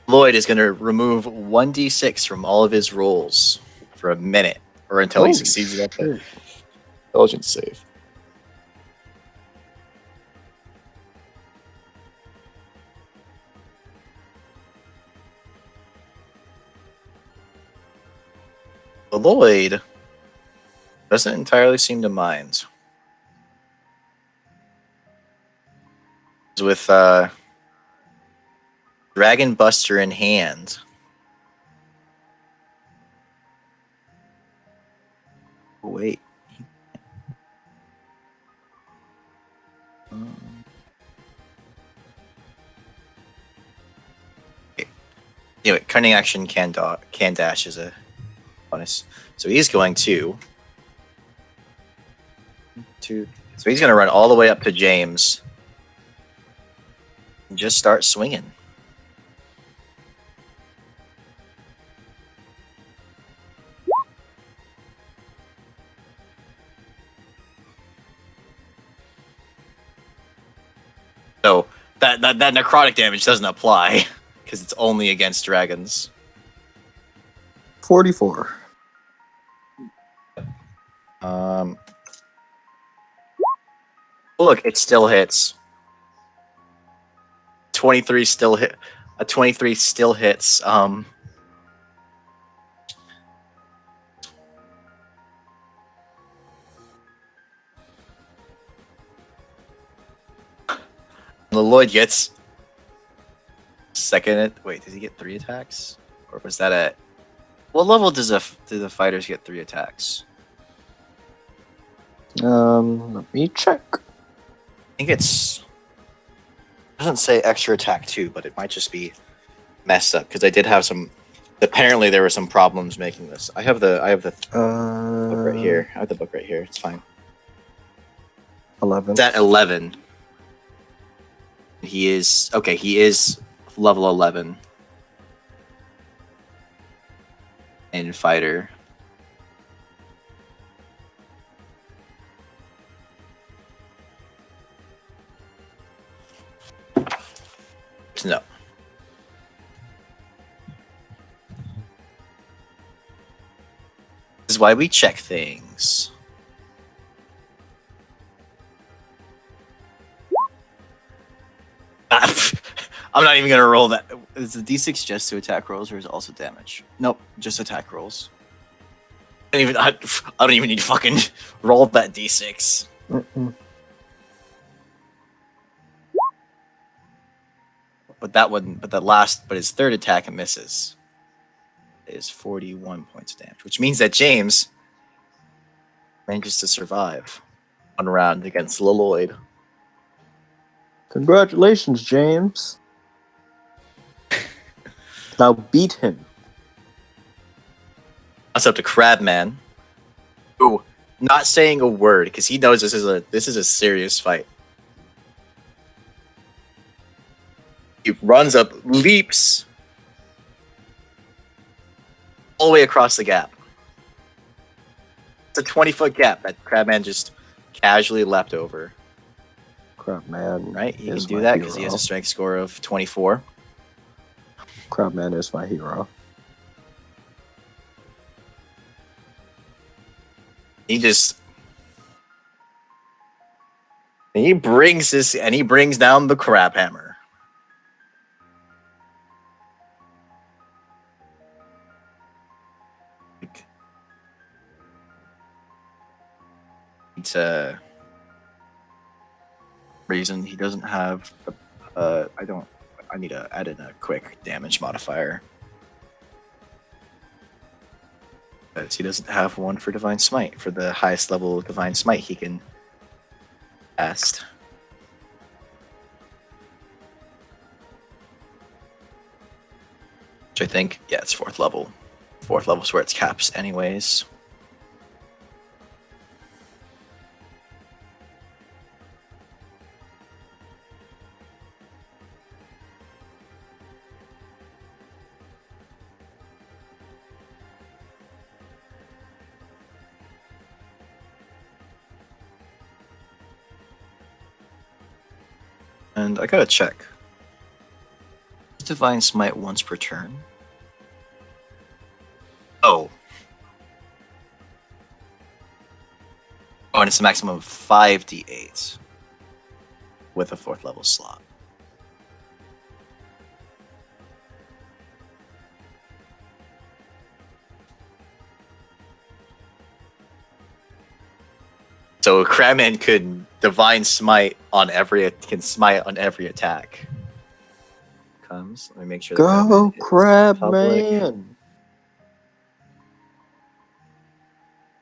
Lloyd is going to remove 1d6 from all of his rolls for a minute, or until he succeeds at the intelligence save. Lloyd doesn't entirely seem to mind. With Dragon Buster in hand. Oh, wait. Okay. Anyway, cunning action can dash is a bonus. So he's going to... So he's going to run all the way up to James. And just start swinging. So that necrotic damage doesn't apply because it's only against dragons. 44. Look, it still hits. 23 still hit. A 23 still hits. Lloyd gets second. Wait, did he get 3 attacks? Or was that at... What level do the fighters get 3 attacks? Let me check. I think it's... It doesn't say extra attack 2, but it might just be messed up, because I did have some... Apparently there were some problems making this. I have the book right here. I have the book right here. It's fine. 11. It's at 11. He is level 11 in fighter. No. This is why we check things. I'm not even gonna roll that. Is the D6 just to attack rolls, or is it also damage? Nope, just attack rolls. I don't even need to fucking roll that D6. But his third attack misses. Is 41 points of damage, which means that James manages to survive one round against Lloyd. Congratulations, James. Now beat him. That's up to Crabman. Ooh, not saying a word because he knows this is a serious fight. He runs up, leaps all the way across the gap. It's a 20-foot gap that Crabman just casually leapt over. Crabman, right? He can do that because he has a strength score of 24. Crabman is my hero. He brings down the crab hammer. It's a reason he doesn't have the I need to add in a quick damage modifier. Because he doesn't have one for Divine Smite. For the highest level of Divine Smite he can cast. Which I think, yeah, it's 4th level. 4th level is where it's caps anyways. And I gotta check. Divine Smite once per turn. Oh. Oh, and it's a maximum of 5d8 with a 4th level slot. So Crabman could Divine Smite on every attack. Comes. Let me make sure. Go Crabman!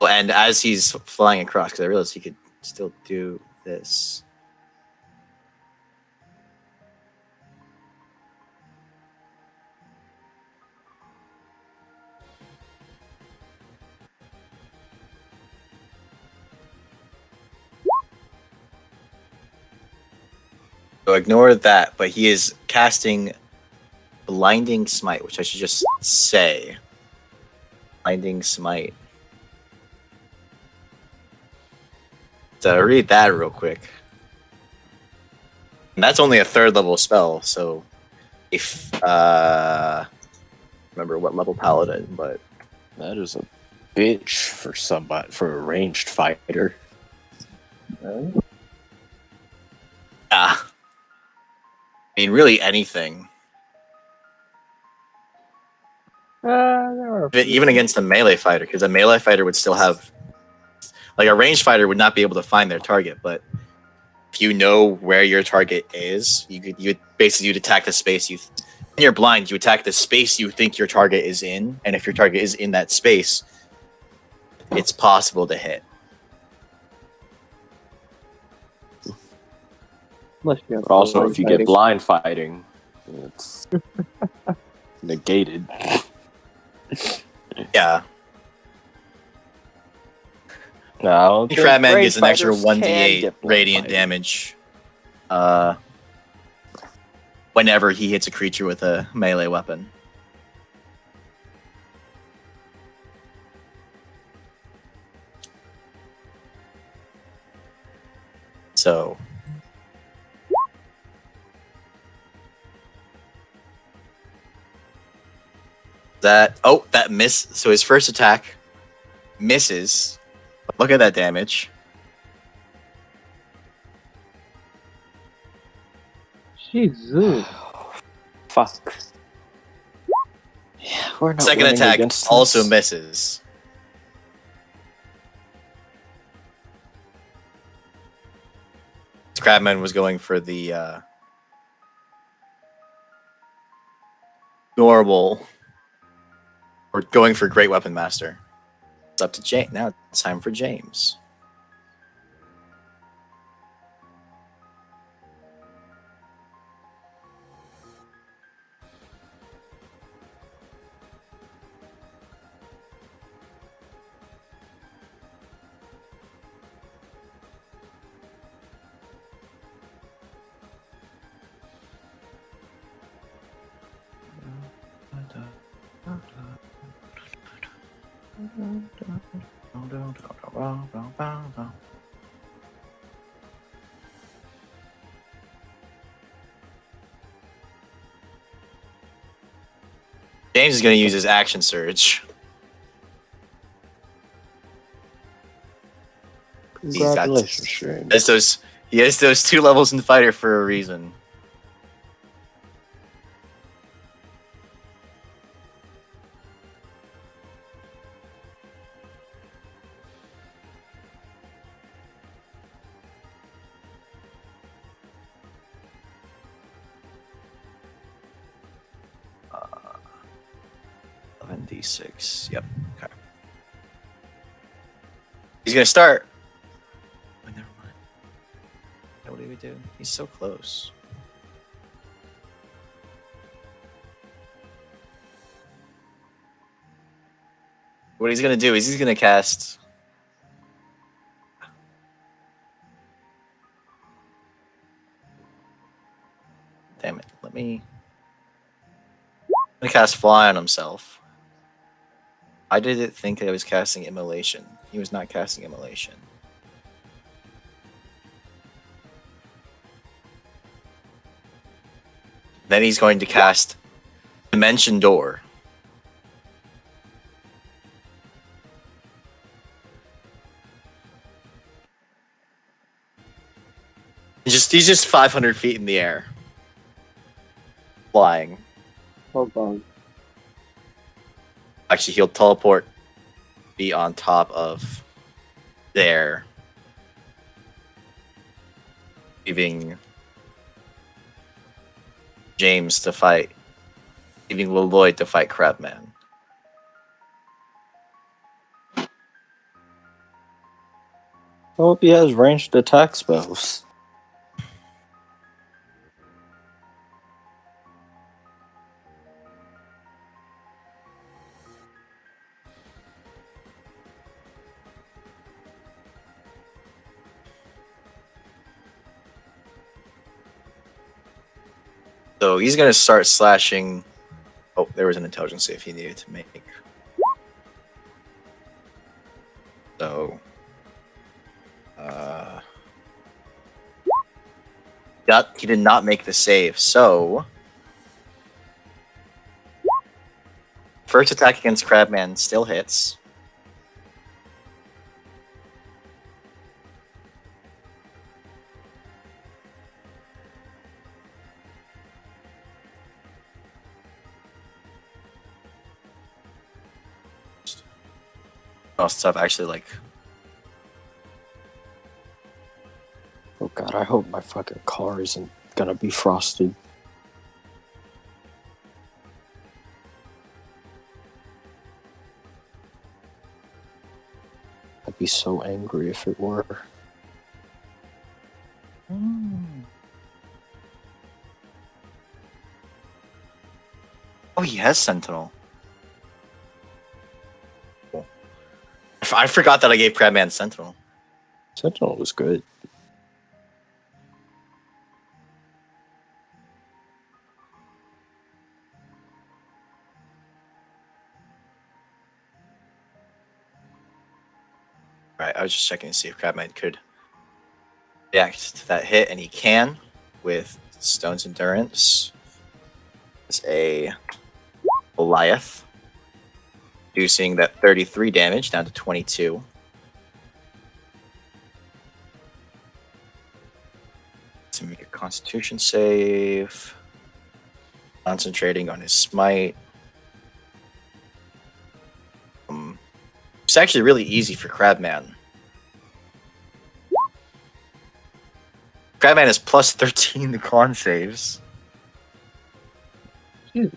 Well, and as he's flying across, because I realized he could still do this. So ignore that, but he is casting Blinding Smite, which I should just say. Blinding Smite. So read that real quick. And that's only a 3rd level spell, so if remember what level paladin, but That is a bitch for a ranged fighter. I mean, really anything. Even against a melee fighter, because a melee fighter would still have... Like, a ranged fighter would not be able to find their target, but if you know where your target is, you basically you'd attack the space you. When you're blind, you attack the space you think your target is in, and if your target is in that space, it's possible to hit. Unless you have But also, blind if you fighting. get blind fighting, it's negated. Yeah. No, Crabman gets an extra 1d8 radiant damage. Whenever he hits a creature with a melee weapon. So that miss. So his first attack misses. Look at that damage. Jesus. Fuck. Yeah, we're not Second winning attack against also this. misses. Crabman was going for the normal, or going for Great Weapon Master. It's up to James. Now it's time for James. James is going to use his action surge. Congratulations, James. He has those 2 levels in fighter for a reason. Uh, 11d6. Yep. Okay. He's gonna start. Oh, never mind. What do we do? He's so close. What he's gonna do is he's gonna cast. Damn it! I'm gonna cast Fly on himself. I did it think I was casting Immolation. He was not casting Immolation. Then he's going to cast Dimension Door. He's just 500 feet in the air. Flying. Hold on. Actually, he'll teleport, be on top of there, leaving James to fight, leaving Leloid to fight Crabman. I hope he has ranged attack spells. So he's going to start slashing. Oh, there was an intelligence save he needed to make. So, he did not make the save. So, first attack against Crabman still hits. Oh, stuff actually like. Oh god, God, I hope my fucking car isn't gonna be frosted. I'd be so angry if it were. Oh, he has Sentinel. Cool. I forgot that I gave Crabman Sentinel. Sentinel was good. Right, I was just checking to see if Crabman could react to that hit, and he can with Stone's Endurance. It's a Goliath, reducing that 33 damage down to 22. To make a Constitution save, concentrating on his smite. It's actually really easy for Crabman. Crabman is plus 13 to con saves. He's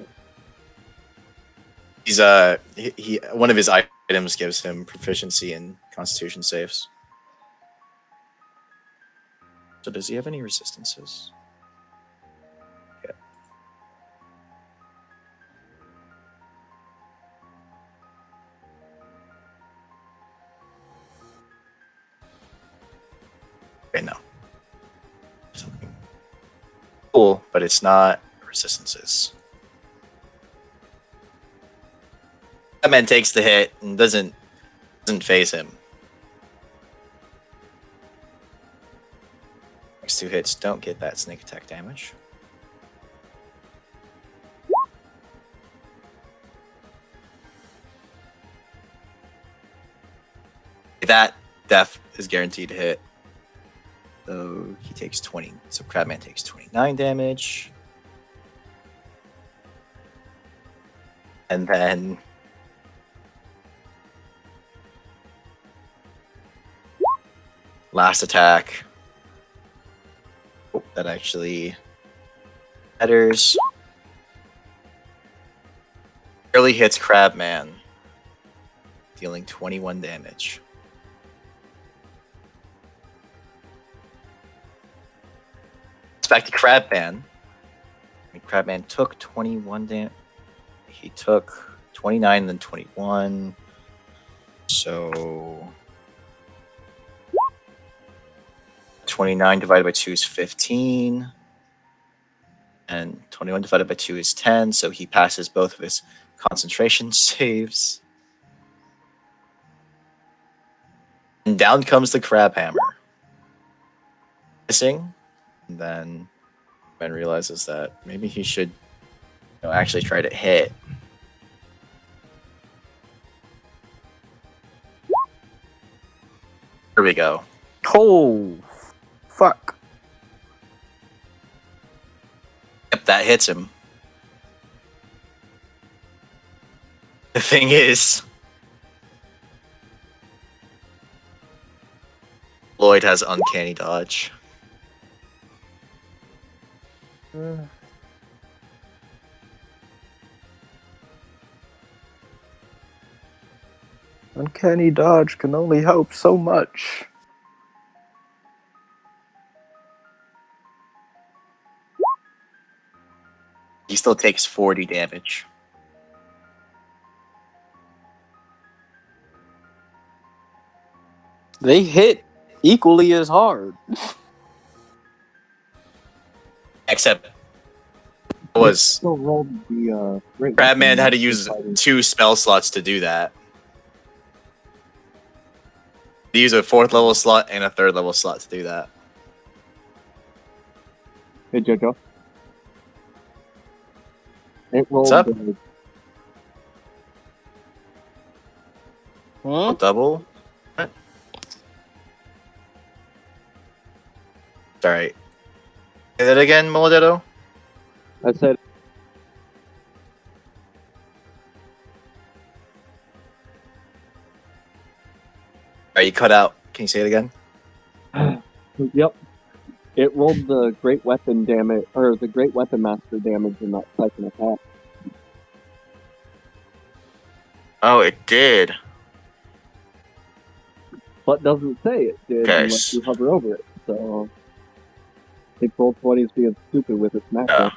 he one of his items gives him proficiency in Constitution saves. So does he have any resistances? Yeah. Okay, no. Something cool, but it's not resistances. That man takes the hit and doesn't phase him. Next two hits don't get that sneak attack damage. That def is guaranteed to hit. So he takes 20. So Crabman takes 29 damage. And then last attack. Oh, that actually matters. Barely hits Crabman, dealing 21 damage. It's back to Crabman. Crabman took 21 damage. He took 29, then 21. So 29 divided by 2 is 15. And 21 divided by 2 is 10. So he passes both of his concentration saves. And down comes the crab hammer. Missing. And then Ben realizes that maybe he should actually try to hit. Here we go. Oh, fuck. Yep, that hits him. The thing is, Lloyd has uncanny dodge. Uncanny dodge can only help so much. He still takes 40 damage. They hit equally as hard. Except was Crabman had to use 2 spell slots to do that. They use a 4th level slot and a 3rd level slot to do that. Hey, Jojo. It rolled. What's up? Double? What? Alright. Say that again, Molodetto? I said. Alright, you cut out. Can you say it again? Yep. It rolled the great weapon damage, or the great weapon master damage in that second attack. Oh, it did. But doesn't say it did Okay. unless you hover over it. So it rolled 20s being stupid with its max. Yeah.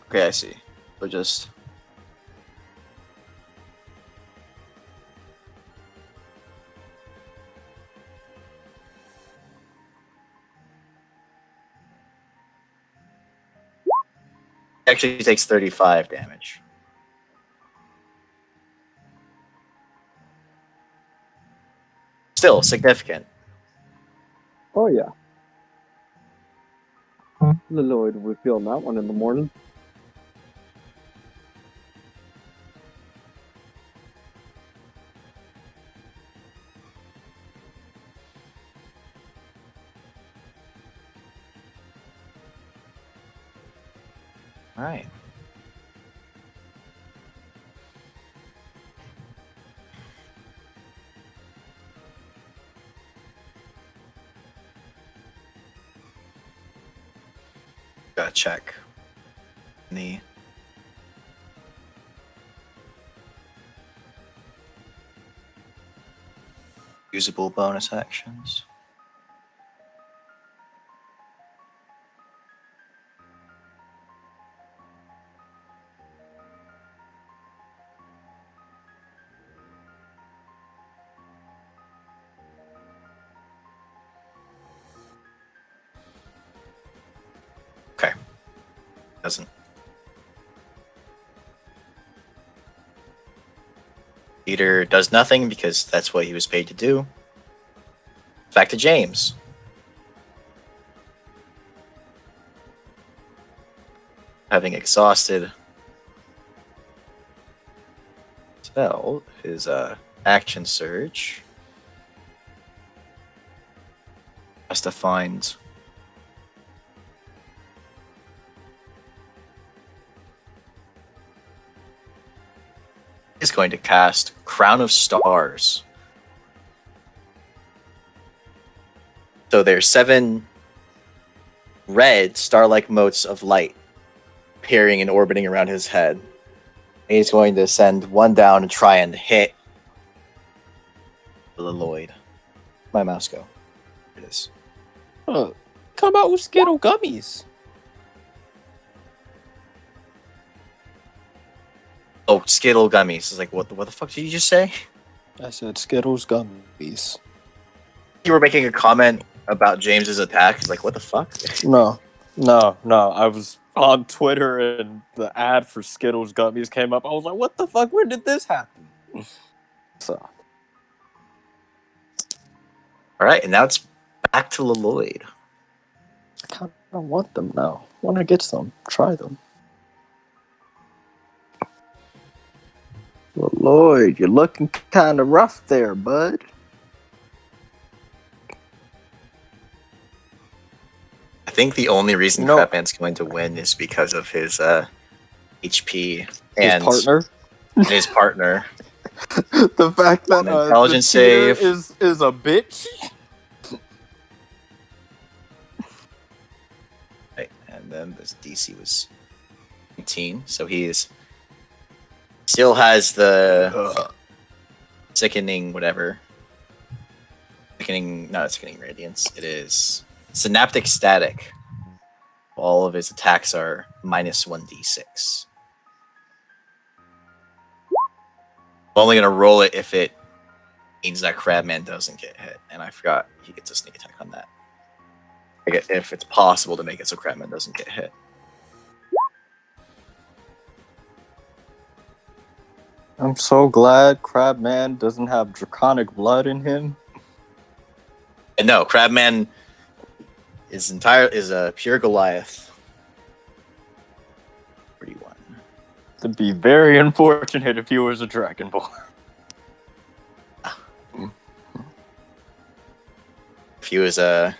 Okay, I see. So just. Actually takes 35 damage. Still significant. Oh yeah. Lloyd will be feeling that one in the morning. All right. Gotta check the usable bonus actions. Okay. Doesn't. Peter does nothing because that's what he was paid to do. Back to James. Having exhausted spell, his action surge has to find is going to cast Crown of Stars. So there's 7 red star-like motes of light appearing and orbiting around his head. And he's going to send one down and try and hit the Lloyd. My mouse go. Here it is. Come out with Skittle gummies. Oh, Skittle gummies. It's like, what the fuck did you just say? I said Skittles gummies. You were making a comment about James's attack. It's like, what the fuck? No. I was on Twitter and the ad for Skittles gummies came up. I was like, what the fuck? When did this happen? So. All right, and now it's back to Lloyd. I kind of want them now. When I get some, try them. Well, Lloyd, you're looking kind of rough there, bud. I think the only reason No. Crapman's going to win is because of his HP and His partner. His partner. The fact that Intelligence the cheater save. is a bitch. Right, and then this DC was 19, so he is still has the sickening whatever. Not sickening radiance. It is synaptic static. All of his attacks are minus 1d6. I'm only gonna roll it if it means that Crabman doesn't get hit, and I forgot he gets a sneak attack on that. If it's possible to make it so Crabman doesn't get hit. I'm so glad Crabman doesn't have draconic blood in him. And no, Crabman is a pure Goliath. 41. It'd be very unfortunate if he was a Dragonborn. If he was a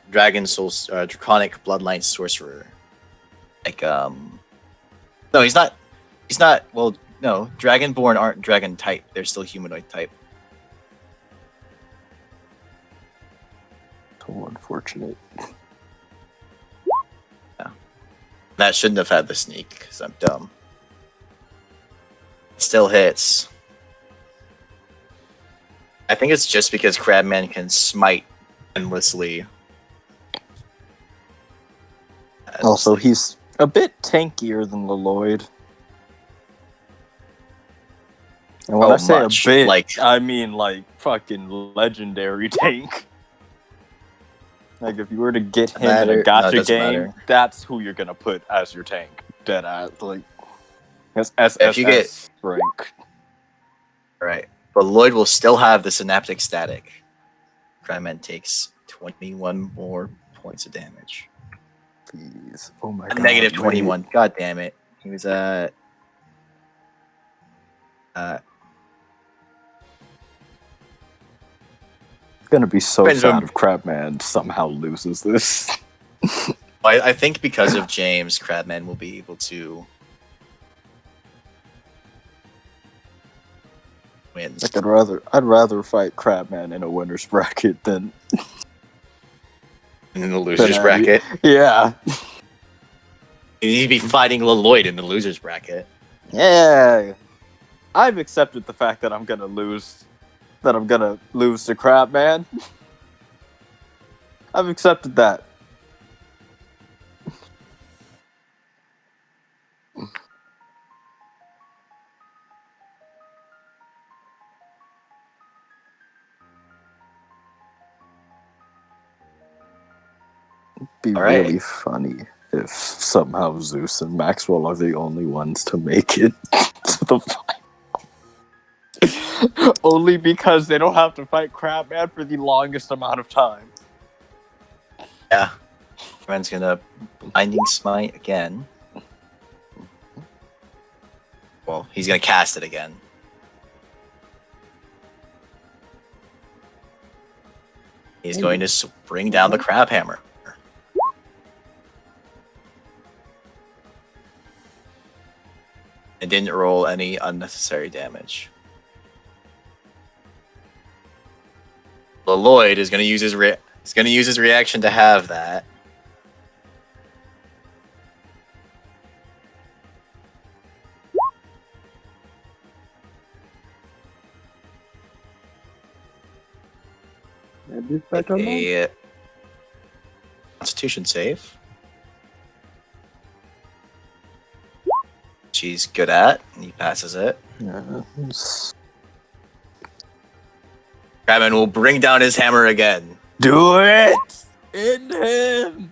dragon soul, draconic bloodline sorcerer, like no, he's not. Well, no, Dragonborn aren't dragon type. They're still humanoid type. unfortunate. That shouldn't have had the sneak, because I'm dumb. It still hits. I think it's just because Crabman can smite endlessly. Also, he's a bit tankier than the Lloyd. And when I say much, a bit, like- I mean like fucking legendary tank. Like if you were to get him in Matter- a no, it gotcha doesn't game, matter. that's who you're gonna put as your tank. Deadass, like If you get- SS rank. Right. But Lloyd will still have the synaptic static. Crabman takes 21 more points of damage. Jeez. Oh my A god. negative wait. 21. God damn it. He was at... It's gonna be so Depends sad on- if Crabman somehow loses this. I think because of James, Crabman will be able to win. Like I'd rather fight Crabman in a winner's bracket than In the loser's than bracket. Yeah. He'd be fighting Lloyd in the loser's bracket. Yeah. I've accepted the fact that I'm gonna lose to Crabman. I've accepted that. It'd be All right. really funny if somehow Zeus and Maxwell are the only ones to make it to the final. Only because they don't have to fight Crabman for the longest amount of time. Yeah. Crabman's gonna blinding smite again. Well, he's gonna cast it again. He's going to bring down the crab hammer. It didn't roll any unnecessary damage. Lloyd is going to use his reaction to have that. A Constitution save. She's good at. And he passes it. Yes. Crabman will bring down his hammer again. Do it! In him!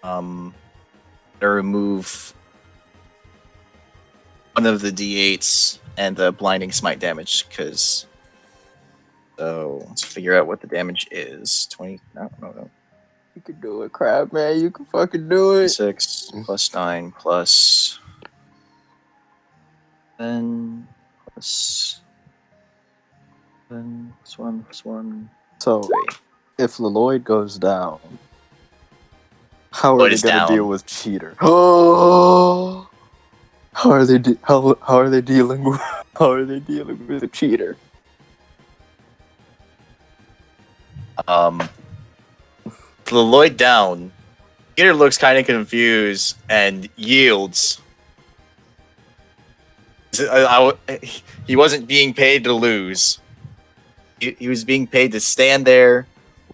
Gonna remove one of the D8s and the blinding smite damage, because. So let's figure out what the damage is. 20. No. You can do it, Crabman. You can fucking do it. 6 plus 9 plus 10 plus 10 plus 1 plus 1. So, 3. if Lloyd goes down, how are Lloyd they is going to down. deal with Cheater? Oh, how are they dealing with the Cheater? The Lloyd down. Peter looks kind of confused and yields. He wasn't being paid to lose. He was being paid to stand there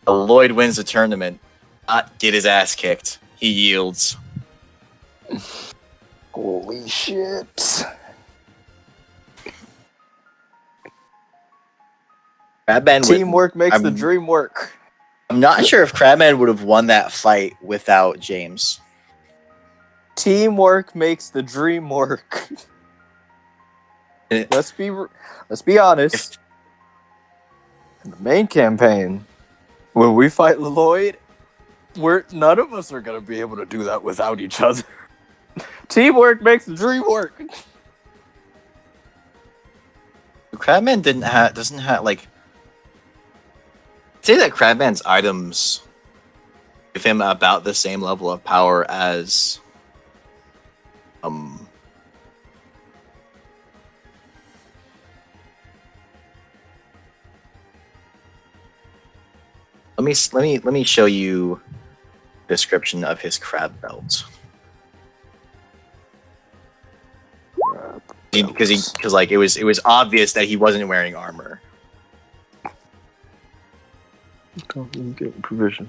while Lloyd wins the tournament, not get his ass kicked. He yields. Holy shit! Crabman Teamwork makes the I'm- dream work. I'm not sure if Crabman would have won that fight without James. Teamwork makes the dream work. It- Let's be honest. In the main campaign, when we fight Lloyd, none of us are gonna be able to do that without each other. Teamwork makes the dream work. Crabman doesn't have like. Say that Crabman's items give him about the same level of power as Let me show you a description of his crab belt. Because like it was obvious that he wasn't wearing armor. Provision.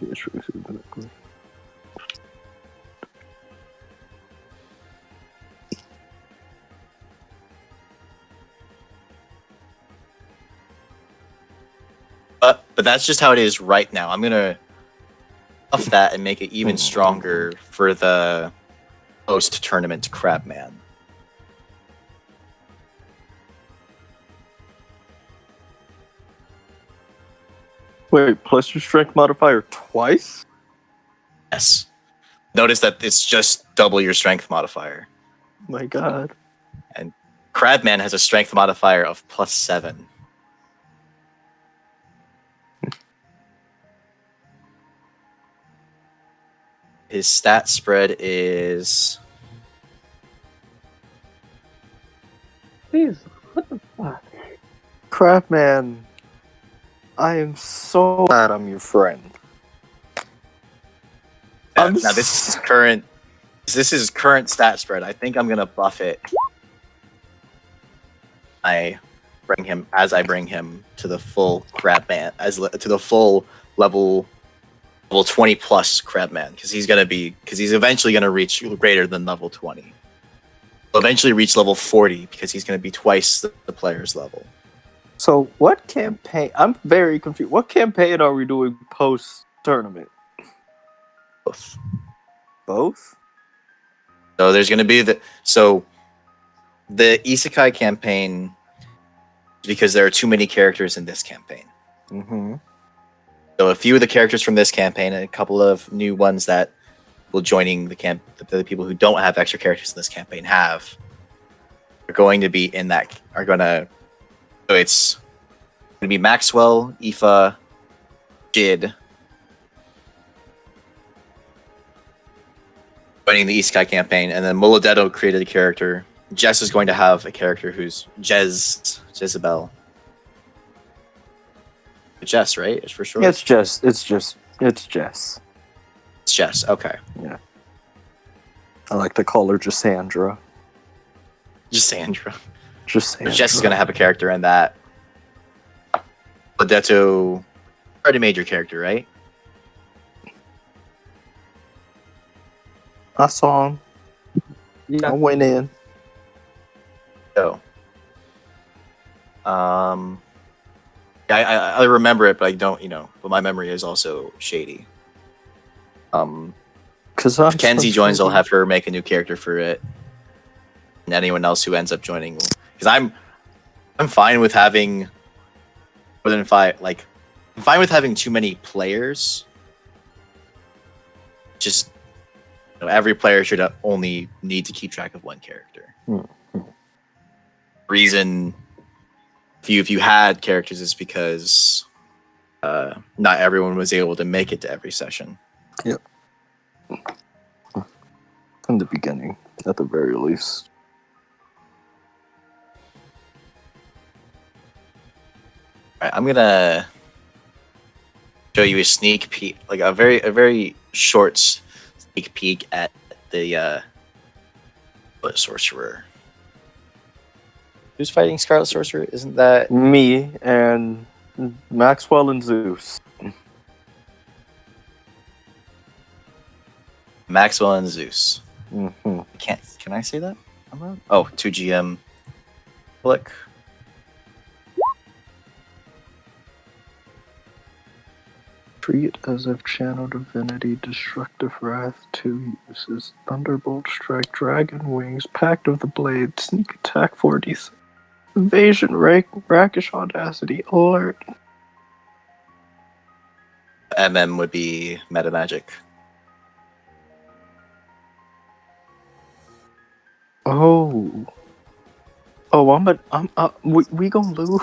But that's just how it is right now. I'm gonna buff that and make it even stronger for the post-tournament Crabman. Wait, plus your strength modifier twice? Yes. Notice that it's just double your strength modifier. My God. And Crabman has a strength modifier of +7. His stat spread is... Jeez, what the fuck? Crabman, I am so glad I'm your friend. Now this is current stat spread. I think I'm gonna buff it. I bring him to the full Crabman, to the full level 20 plus Crabman, because he's eventually gonna reach greater than level 20. He'll eventually reach level 40 because he's gonna be twice the player's level. So what campaign? I'm very confused. What campaign are we doing post tournament? Both. Both? So there's gonna be the Isekai campaign, because there are too many characters in this campaign. Mm-hmm. So a few of the characters from this campaign and a couple of new ones that will joining the people who don't have extra characters in this campaign are going to be in that, so it's going to be Maxwell, Aoife, Jid joining the Isekai campaign, and then Muladetto created a character. Jess is going to have a character who's Jezebel. Jess, right? It's for sure. Yeah, it's Jess. It's Jess. It's Jess. Okay. Yeah. I like to call her Jassandra. Jassandra. Jassandra. Jess is going to have a character in that. Muladetto already made your character, right? I saw him. Yeah. I went in. So, I remember it, but I don't, but my memory is also shady. Because if Kenzie joins, I'll have her make a new character for it, and anyone else who ends up joining, because I'm fine with having more than 5. Like, I'm fine with having too many players. Just every player should only need to keep track of one character. Mm-hmm. Reason. If you had characters, is because not everyone was able to make it to every session. Yep. From the beginning, at the very least. All right, I'm gonna show you a sneak peek, like a very short sneak peek at the Sorcerer. Who's fighting Scarlet Sorcerer? Isn't that me and Maxwell and Zeus? Maxwell and Zeus. Mm-hmm. Can I say that? Oh, 2GM. Click. Treat as if channel divinity, destructive wrath 2 uses, thunderbolt strike, dragon wings, pact of the blade, sneak attack 40, evasion, rakish audacity, alert. MM would be meta magic. Oh, we gonna lose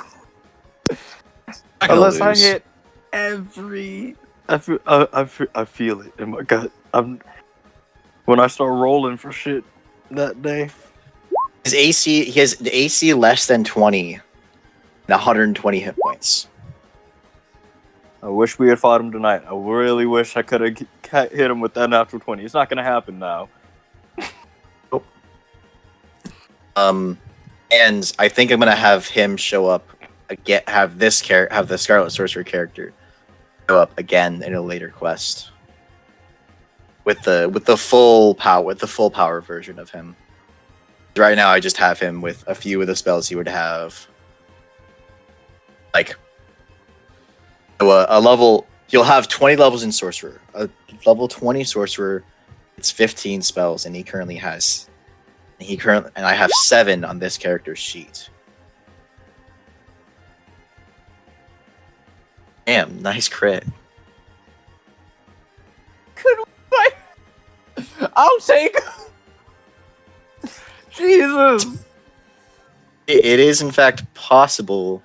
unless I hit every. I feel it in my gut. When I start rolling for shit that day. His AC, he has the AC less than 20 and 120 hit points. I wish we had fought him tonight. I really wish I could have hit him with that natural 20. It's not going to happen now. And I think I'm gonna have him show up again. Have the Scarlet Sorcerer character show up again in a later quest with the full power version of him. Right now, I just have him with a few of the spells he would have. Like a level, he'll have 20 levels in Sorcerer. A level 20 Sorcerer, it's 15 spells, and I have 7 on this character's sheet. Damn, nice crit. I'll take. Jesus. It is in fact possible.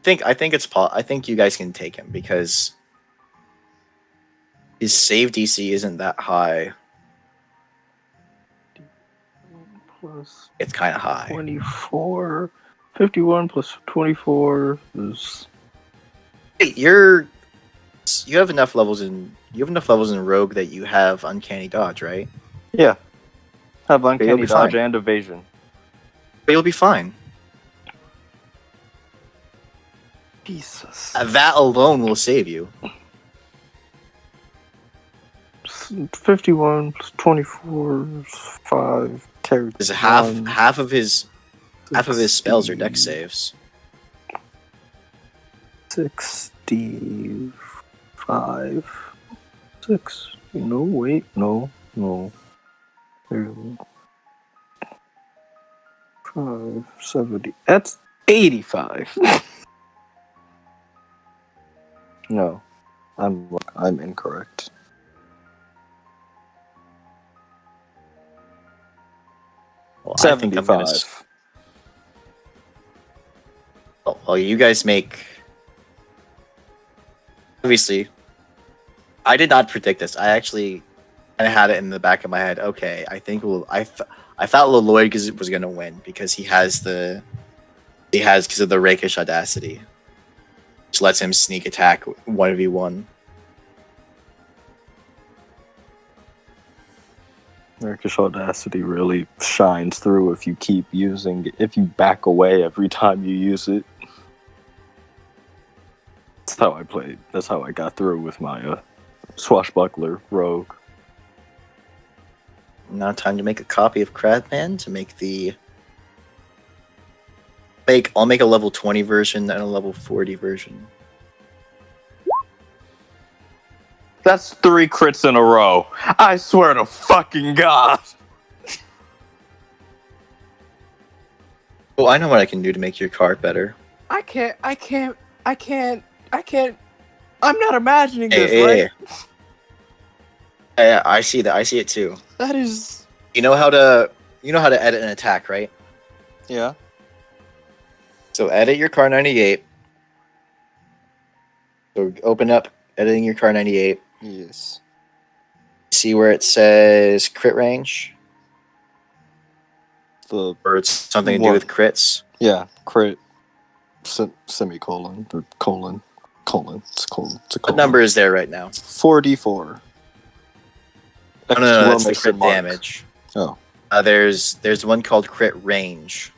I think you guys can take him because his save DC isn't that high. Plus It's kind of high. 24. 51 plus 24 is. Hey, you have enough levels in Rogue that you have Uncanny Dodge, right? Yeah. Have Uncanny be Dodge fine. and Evasion. But you'll be fine. Jesus. That alone will save you. 51 plus 24 is 5. Carry Because half of his spells are dex saves. 65. 6. No, wait. No. 5, 70. That's 85. No. I'm incorrect. Well, I think I'm gonna. 75. Well, you guys make. Obviously, I did not predict this. I actually kind of had it in the back of my head. Okay, I think I thought Lloyd was gonna win because because of the rakish audacity, which lets him sneak attack 1v1. Rakish Audacity really shines through if you keep using it, if you back away every time you use it. That's how I played. That's how I got through with my swashbuckler rogue. Now time to make a copy of Crabman to make I'll make a level 20 version and a level 40 version. That's 3 crits in a row. I swear to fucking God. Oh, I know what I can do to make your card better. I can't. I'm not imagining this, right? Yeah, I see that. I see it too. That is. You know how to edit an attack, right? Yeah. So edit your car 98. So open up editing your car 98. Yes. See where it says crit range? Or it's something to do with crits? Yeah, crit. Semicolon or colon. It's a colon. What number is there right now? 4d4. No, that's the crit damage. Oh. There's one called crit range.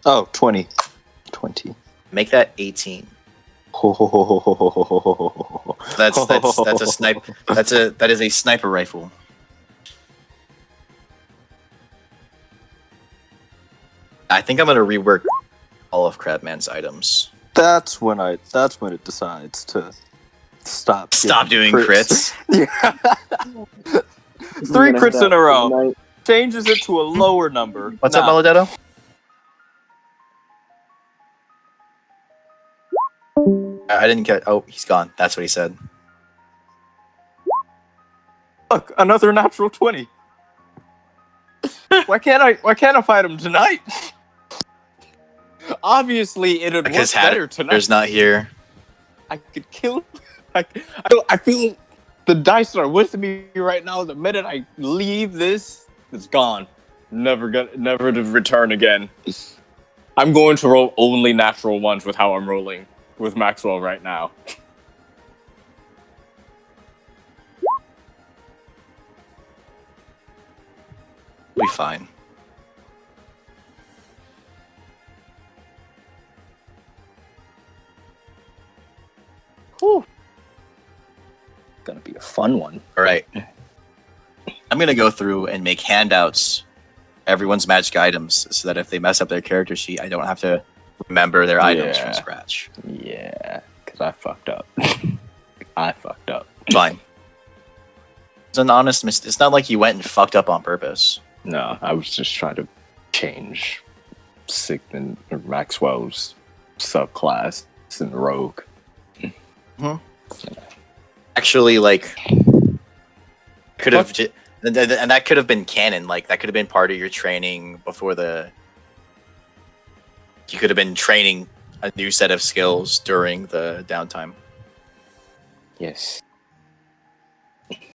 Oh, 20. 20. Make that 18. That's a snipe. That is a sniper rifle. I think I'm gonna rework all of Crabman's items. That's when it decides to stop doing crits. Yeah. 3 crits in a row. Changes it to a lower number. What's up, Melodetto? I didn't get. Oh, he's gone. That's what he said. Look, another natural 20. Why can't I fight him tonight? Obviously, it'd work better tonight. Hatter's not here. I could kill. I feel the dice are with me right now. The minute I leave this, it's gone. Never to return again. I'm going to roll only natural ones with how I'm rolling. with Maxwell right now. We'll be fine. Whew. Gonna be a fun one. All right. I'm gonna go through and make handouts, everyone's magic items, so that if they mess up their character sheet, I don't have to remember their items from Yeah. scratch. Yeah, because I fucked up. I fucked up. Fine. It's an honest mistake. It's not like you went and fucked up on purpose. No, I was just trying to change Sigmund or Maxwell's subclass in Rogue. Actually, like, could have, and that could have been canon. Like, that could have been part of your training before the. You could have been training a new set of skills during the downtime. Yes.